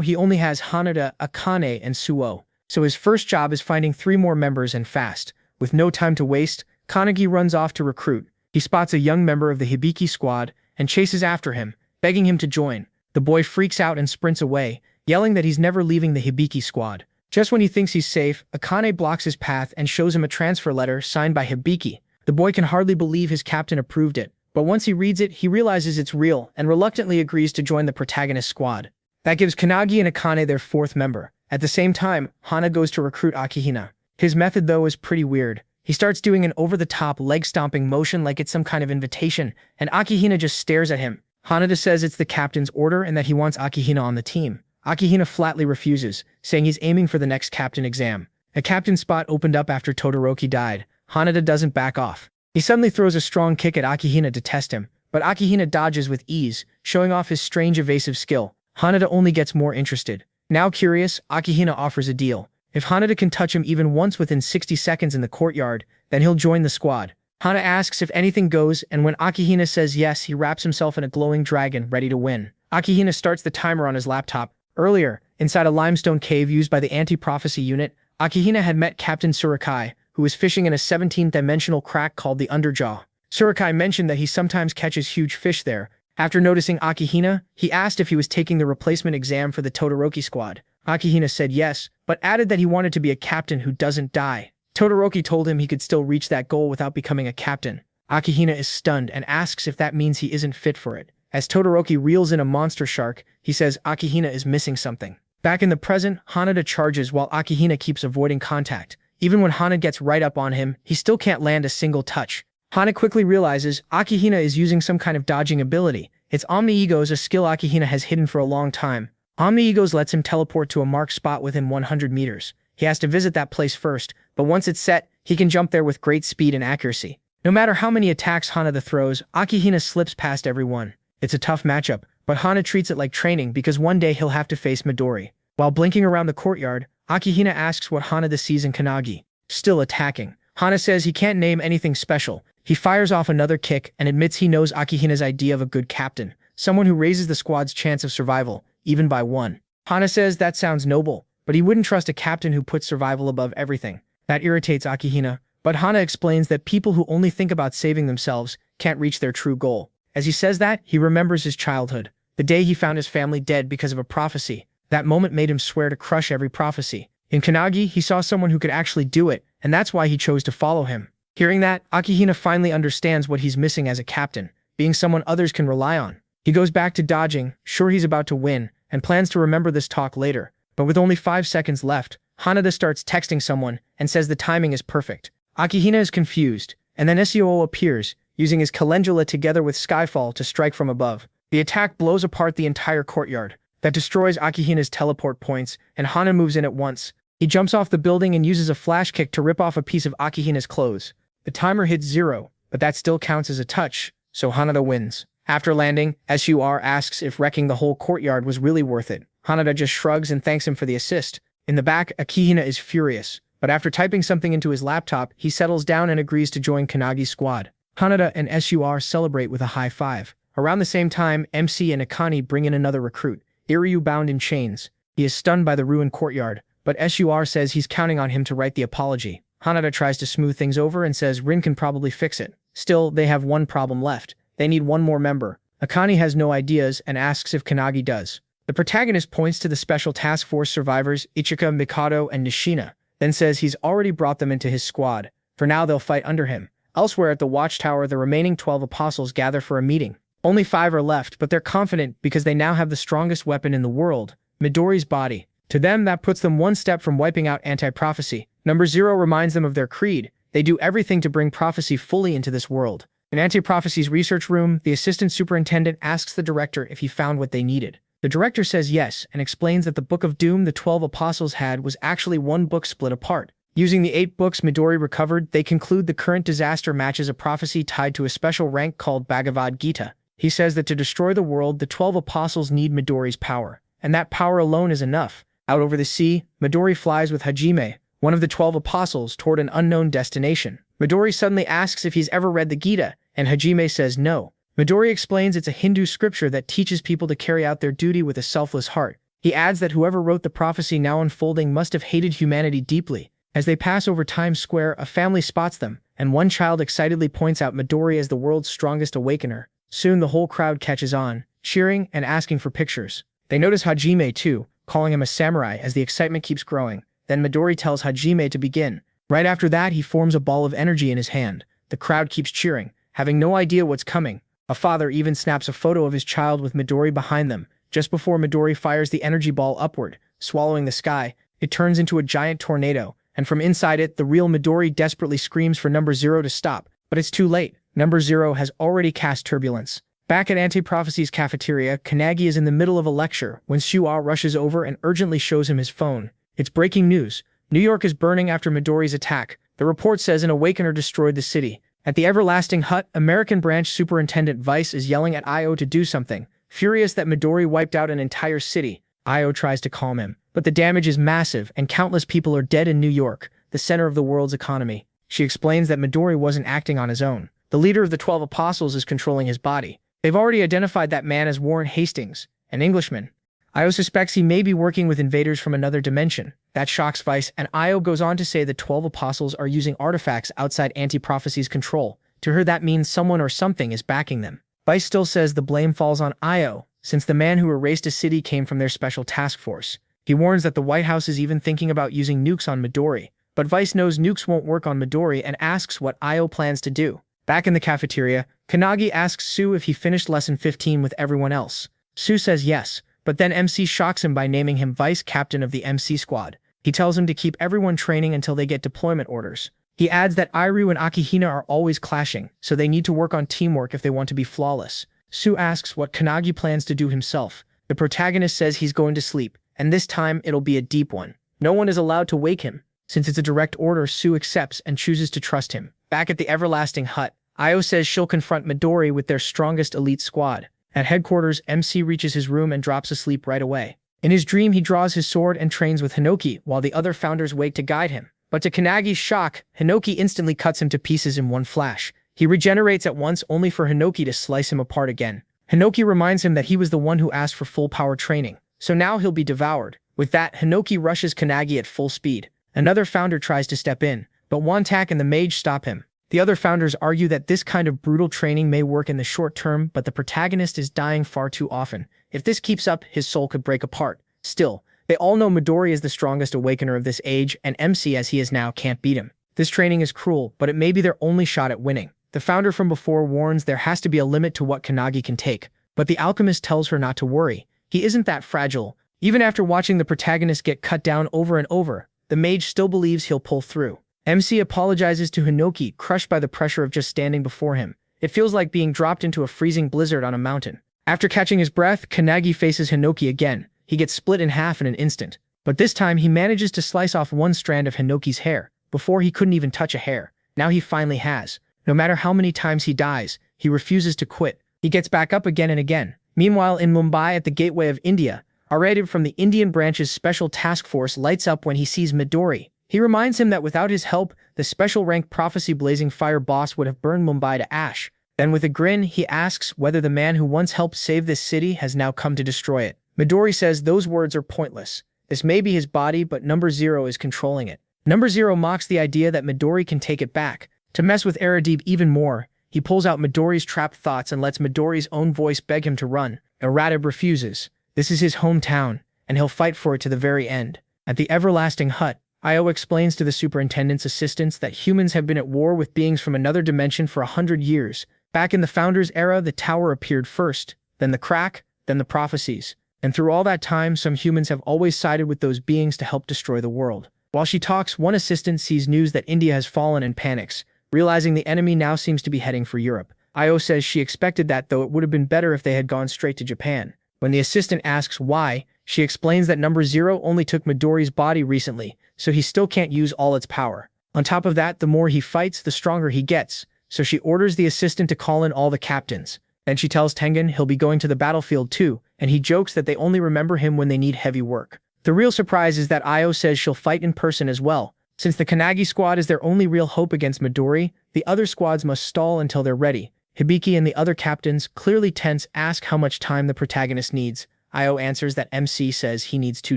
he only has Hanada, Akane, and Suo. So his first job is finding 3 more members and fast. With no time to waste, Kanagi runs off to recruit. He spots a young member of the Hibiki squad and chases after him, begging him to join. The boy freaks out and sprints away, yelling that he's never leaving the Hibiki squad. Just when he thinks he's safe, Akane blocks his path and shows him a transfer letter signed by Hibiki. The boy can hardly believe his captain approved it, but once he reads it, he realizes it's real and reluctantly agrees to join the protagonist squad. That gives Kanagi and Akane their 4th member. At the same time, Hana goes to recruit Akihina. His method, though, is pretty weird. He starts doing an over-the-top leg-stomping motion like it's some kind of invitation, and Akihina just stares at him. Hanada says it's the captain's order and that he wants Akihina on the team. Akihina flatly refuses, saying he's aiming for the next captain exam. A captain spot opened up after Todoroki died. Hanada doesn't back off. He suddenly throws a strong kick at Akihina to test him, but Akihina dodges with ease, showing off his strange evasive skill. Hanada only gets more interested. Now curious, Akihina offers a deal. If Hanada can touch him even once within 60 seconds in the courtyard, then he'll join the squad. Hana asks if anything goes, and when Akihina says yes, he wraps himself in a glowing dragon, ready to win. Akihina starts the timer on his laptop. Earlier, inside a limestone cave used by the anti-prophecy unit, Akihina had met Captain Surakai, who was fishing in a 17th-dimensional crack called the Underjaw. Surakai mentioned that he sometimes catches huge fish there. After noticing Akihina, he asked if he was taking the replacement exam for the Todoroki squad. Akihina said yes, but added that he wanted to be a captain who doesn't die. Todoroki told him he could still reach that goal without becoming a captain. Akihina is stunned and asks if that means he isn't fit for it. As Todoroki reels in a monster shark, he says Akihina is missing something. Back in the present, Hanada charges while Akihina keeps avoiding contact. Even when Hana gets right up on him, he still can't land a single touch. Hana quickly realizes Akihina is using some kind of dodging ability. It's Omni-Egos, a skill Akihina has hidden for a long time. Omni-Egos lets him teleport to a marked spot within 100 meters. He has to visit that place first, but once it's set, he can jump there with great speed and accuracy. No matter how many attacks Hanada throws, Akihina slips past everyone. It's a tough matchup, but Hana treats it like training because one day he'll have to face Midori. While blinking around the courtyard, Akihina asks what Hanada sees in Kanagi. Still attacking. Hana says he can't name anything special. He fires off another kick and admits he knows Akihina's idea of a good captain, someone who raises the squad's chance of survival, even by 1. Hana says that sounds noble, but he wouldn't trust a captain who puts survival above everything. That irritates Akihina, but Hana explains that people who only think about saving themselves can't reach their true goal. As he says that, he remembers his childhood, the day he found his family dead because of a prophecy. That moment made him swear to crush every prophecy. In Kanagi, he saw someone who could actually do it, and that's why he chose to follow him. Hearing that, Akihina finally understands what he's missing as a captain, being someone others can rely on. He goes back to dodging, sure he's about to win, and plans to remember this talk later. But with only 5 seconds left, Hanada starts texting someone and says the timing is perfect. Akihina is confused, and then Suo appears, using his calendula together with Skyfall to strike from above. The attack blows apart the entire courtyard. That destroys Akihina's teleport points, and Hana moves in at once. He jumps off the building and uses a flash kick to rip off a piece of Akihina's clothes. The timer hits 0, but that still counts as a touch, so Hanada wins. After landing, Sur asks if wrecking the whole courtyard was really worth it. Hanada just shrugs and thanks him for the assist. In the back, Akihina is furious, but after typing something into his laptop, he settles down and agrees to join Kanagi's squad. Hanada and Sur celebrate with a high five. Around the same time, MC and Akane bring in another recruit, Iryu bound in chains. He is stunned by the ruined courtyard, but Sur says he's counting on him to write the apology. Hanada tries to smooth things over and says Rin can probably fix it. Still, they have one problem left. They need one more member. Akane has no ideas and asks if Kanagi does. The protagonist points to the Special Task Force survivors Ichika, Mikado, and Nishina, then says he's already brought them into his squad. For now, they'll fight under him. Elsewhere at the Watchtower, the remaining 12 apostles gather for a meeting. Only 5 are left, but they're confident because they now have the strongest weapon in the world, Midori's body. To them, that puts them one step from wiping out anti-prophecy. Number 0 reminds them of their creed. They do everything to bring prophecy fully into this world. In Anti-Prophecies research room, the assistant superintendent asks the director if he found what they needed. The director says yes and explains that the Book of Doom the 12 apostles had was actually one book split apart. Using the 8 books Midori recovered, they conclude the current disaster matches a prophecy tied to a special rank called Bhagavad Gita. He says that to destroy the world, the 12 apostles need Midori's power, and that power alone is enough. Out over the sea, Midori flies with Hajime, one of the 12 apostles, toward an unknown destination. Midori suddenly asks if he's ever read the Gita, and Hajime says no. Midori explains it's a Hindu scripture that teaches people to carry out their duty with a selfless heart. He adds that whoever wrote the prophecy now unfolding must have hated humanity deeply. As they pass over Times Square, a family spots them, and one child excitedly points out Midori as the world's strongest awakener. Soon the whole crowd catches on, cheering and asking for pictures. They notice Hajime too, calling him a samurai as the excitement keeps growing. Then Midori tells Hajime to begin. Right after that, he forms a ball of energy in his hand. The crowd keeps cheering, having no idea what's coming. A father even snaps a photo of his child with Midori behind them. Just before Midori fires the energy ball upward, swallowing the sky, it turns into a giant tornado, and from inside it, the real Midori desperately screams for Number Zero to stop. But it's too late. Number Zero has already cast turbulence. Back at Anti-Prophecies cafeteria, Kanagi is in the middle of a lecture when Shuo rushes over and urgently shows him his phone. It's breaking news. New York is burning after Midori's attack. The report says an awakener destroyed the city. At the Everlasting Hut, American Branch Superintendent Vice is yelling at Io to do something. Furious that Midori wiped out an entire city, Io tries to calm him. But the damage is massive and countless people are dead in New York, the center of the world's economy. She explains that Midori wasn't acting on his own. The leader of the 12 apostles is controlling his body. They've already identified that man as Warren Hastings, an Englishman. Io suspects he may be working with invaders from another dimension. That shocks Vice, and Io goes on to say the 12 apostles are using artifacts outside Anti-Prophecies control. To her, that means someone or something is backing them. Vice still says the blame falls on Io, since the man who erased a city came from their special task force. He warns that the White House is even thinking about using nukes on Midori. But Vice knows nukes won't work on Midori and asks what Io plans to do. Back in the cafeteria, Kanagi asks Sue if he finished lesson 15 with everyone else. Sue says yes, but then MC shocks him by naming him vice captain of the MC squad. He tells him to keep everyone training until they get deployment orders. He adds that Iru and Akihina are always clashing, so they need to work on teamwork if they want to be flawless. Sue asks what Kanagi plans to do himself. The protagonist says he's going to sleep, and this time it'll be a deep one. No one is allowed to wake him. Since it's a direct order, Sue accepts and chooses to trust him. Back at the Everlasting Hut, Io says she'll confront Midori with their strongest elite squad. At headquarters, MC reaches his room and drops asleep right away. In his dream, he draws his sword and trains with Hinoki, while the other founders wait to guide him. But to Kanagi's shock, Hinoki instantly cuts him to pieces in one flash. He regenerates at once, only for Hinoki to slice him apart again. Hinoki reminds him that he was the one who asked for full power training, so now he'll be devoured. With that, Hinoki rushes Kanagi at full speed. Another founder tries to step in, but Wantak and the mage stop him. The other founders argue that this kind of brutal training may work in the short term, but the protagonist is dying far too often. If this keeps up, his soul could break apart. Still, they all know Midori is the strongest awakener of this age, and MC as he is now can't beat him. This training is cruel, but it may be their only shot at winning. The founder from before warns there has to be a limit to what Kanagi can take, but the alchemist tells her not to worry. He isn't that fragile. Even after watching the protagonist get cut down over and over, the mage still believes he'll pull through. MC apologizes to Hinoki, crushed by the pressure of just standing before him. It feels like being dropped into a freezing blizzard on a mountain. After catching his breath, Kanagi faces Hinoki again. He gets split in half in an instant. But this time, he manages to slice off one strand of Hinoki's hair. Before, he couldn't even touch a hair. Now he finally has. No matter how many times he dies, he refuses to quit. He gets back up again and again. Meanwhile, in Mumbai at the gateway of India, a raid from the Indian branch's special task force lights up when he sees Midori. He reminds him that without his help, the special rank prophecy blazing fire boss would have burned Mumbai to ash. Then with a grin, he asks whether the man who once helped save this city has now come to destroy it. Midori says those words are pointless. This may be his body, but Number Zero is controlling it. Number Zero mocks the idea that Midori can take it back. To mess with Aradeep even more, he pulls out Midori's trapped thoughts and lets Midori's own voice beg him to run. Aradeep refuses. This is his hometown, and he'll fight for it to the very end. At the Everlasting Hut, Io explains to the superintendent's assistants that humans have been at war with beings from another dimension for 100 years. Back in the Founders' era, the tower appeared first, then the crack, then the prophecies. And through all that time, some humans have always sided with those beings to help destroy the world. While she talks, one assistant sees news that India has fallen and panics, realizing the enemy now seems to be heading for Europe. Io says she expected that, though it would have been better if they had gone straight to Japan. When the assistant asks why, she explains that number 0 only took Midori's body recently, so he still can't use all its power. On top of that, the more he fights, the stronger he gets, so she orders the assistant to call in all the captains. Then she tells Tengen he'll be going to the battlefield too, and he jokes that they only remember him when they need heavy work. The real surprise is that Io says she'll fight in person as well. Since the Kanagi squad is their only real hope against Midori, the other squads must stall until they're ready. Hibiki and the other captains, clearly tense, ask how much time the protagonist needs. Io answers that MC says he needs 2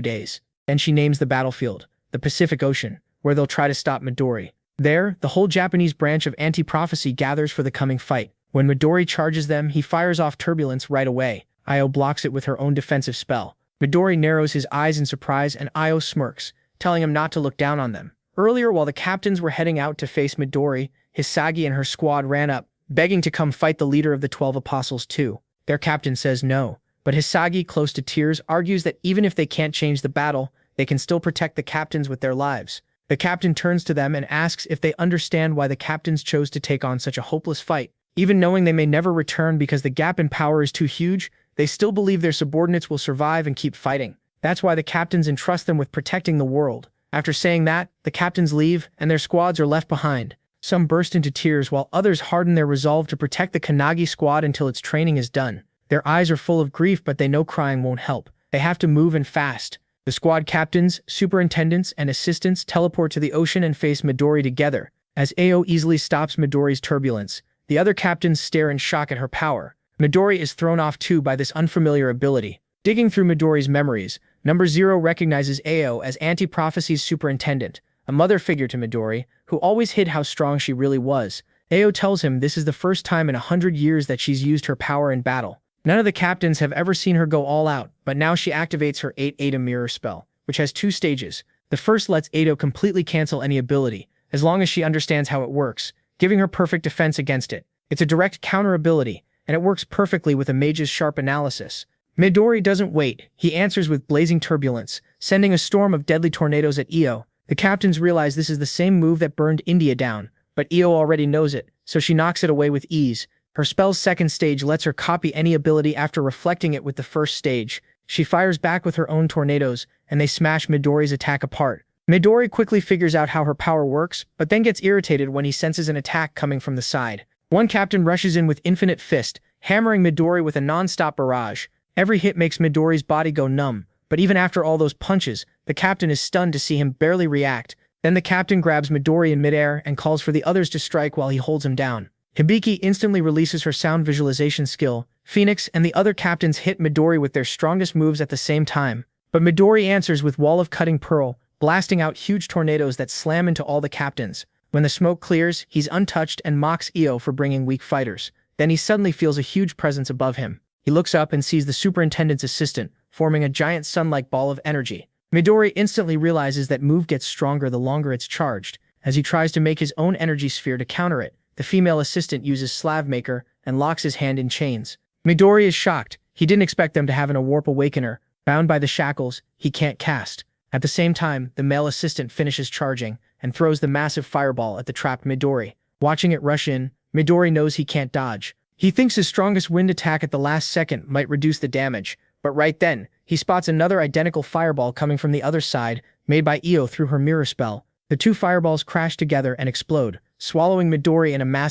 days. Then she names the battlefield, the Pacific Ocean, where they'll try to stop Midori. There, the whole Japanese branch of anti-prophecy gathers for the coming fight. When Midori charges them, he fires off turbulence right away. Io blocks it with her own defensive spell. Midori narrows his eyes in surprise and Io smirks, telling him not to look down on them. Earlier, while the captains were heading out to face Midori, Hizaki and her squad ran up, begging to come fight the leader of the 12 apostles too. Their captain says no, but Hizaki, close to tears, argues that even if they can't change the battle, they can still protect the captains with their lives. The captain turns to them and asks if they understand why the captains chose to take on such a hopeless fight. Even knowing they may never return because the gap in power is too huge, they still believe their subordinates will survive and keep fighting. That's why the captains entrust them with protecting the world. After saying that, the captains leave, and their squads are left behind. Some burst into tears while others harden their resolve to protect the Kanagi squad until its training is done. Their eyes are full of grief, but they know crying won't help. They have to move and fast. The squad captains, superintendents, and assistants teleport to the ocean and face Midori together. As Ao easily stops Midori's turbulence, the other captains stare in shock at her power. Midori is thrown off too by this unfamiliar ability. Digging through Midori's memories, number 0 recognizes Ao as anti-prophecies superintendent, a mother figure to Midori, who always hid how strong she really was. Ao tells him this is the first time in 100 years that she's used her power in battle. None of the captains have ever seen her go all out, but now she activates her 8-Ada mirror spell, which has 2 stages. The first lets Ado completely cancel any ability, as long as she understands how it works, giving her perfect defense against it. It's a direct counter ability, and it works perfectly with a mage's sharp analysis. Midori doesn't wait. He answers with blazing turbulence, sending a storm of deadly tornadoes at Io. The captains realize this is the same move that burned India down, but Io already knows it, so she knocks it away with ease. Her spell's second stage lets her copy any ability after reflecting it with the first stage. She fires back with her own tornadoes, and they smash Midori's attack apart. Midori quickly figures out how her power works, but then gets irritated when he senses an attack coming from the side. One captain rushes in with Infinite Fist, hammering Midori with a non-stop barrage. Every hit makes Midori's body go numb, but even after all those punches, the captain is stunned to see him barely react. Then the captain grabs Midori in midair and calls for the others to strike while he holds him down. Hibiki instantly releases her sound visualization skill. Phoenix and the other captains hit Midori with their strongest moves at the same time. But Midori answers with Wall of Cutting Pearl, blasting out huge tornadoes that slam into all the captains. When the smoke clears, he's untouched and mocks Io for bringing weak fighters. Then he suddenly feels a huge presence above him. He looks up and sees the superintendent's assistant, forming a giant sun-like ball of energy. Midori instantly realizes that move gets stronger the longer it's charged. As he tries to make his own energy sphere to counter it, the female assistant uses Slav Maker and locks his hand in chains. Midori is shocked. He didn't expect them to have a Warp Awakener. Bound by the shackles, he can't cast. At the same time, the male assistant finishes charging and throws the massive fireball at the trapped Midori. Watching it rush in, Midori knows he can't dodge. He thinks his strongest wind attack at the last second might reduce the damage, but right then, he spots another identical fireball coming from the other side, made by Io through her mirror spell. The 2 fireballs crash together and explode, swallowing Midori in a massive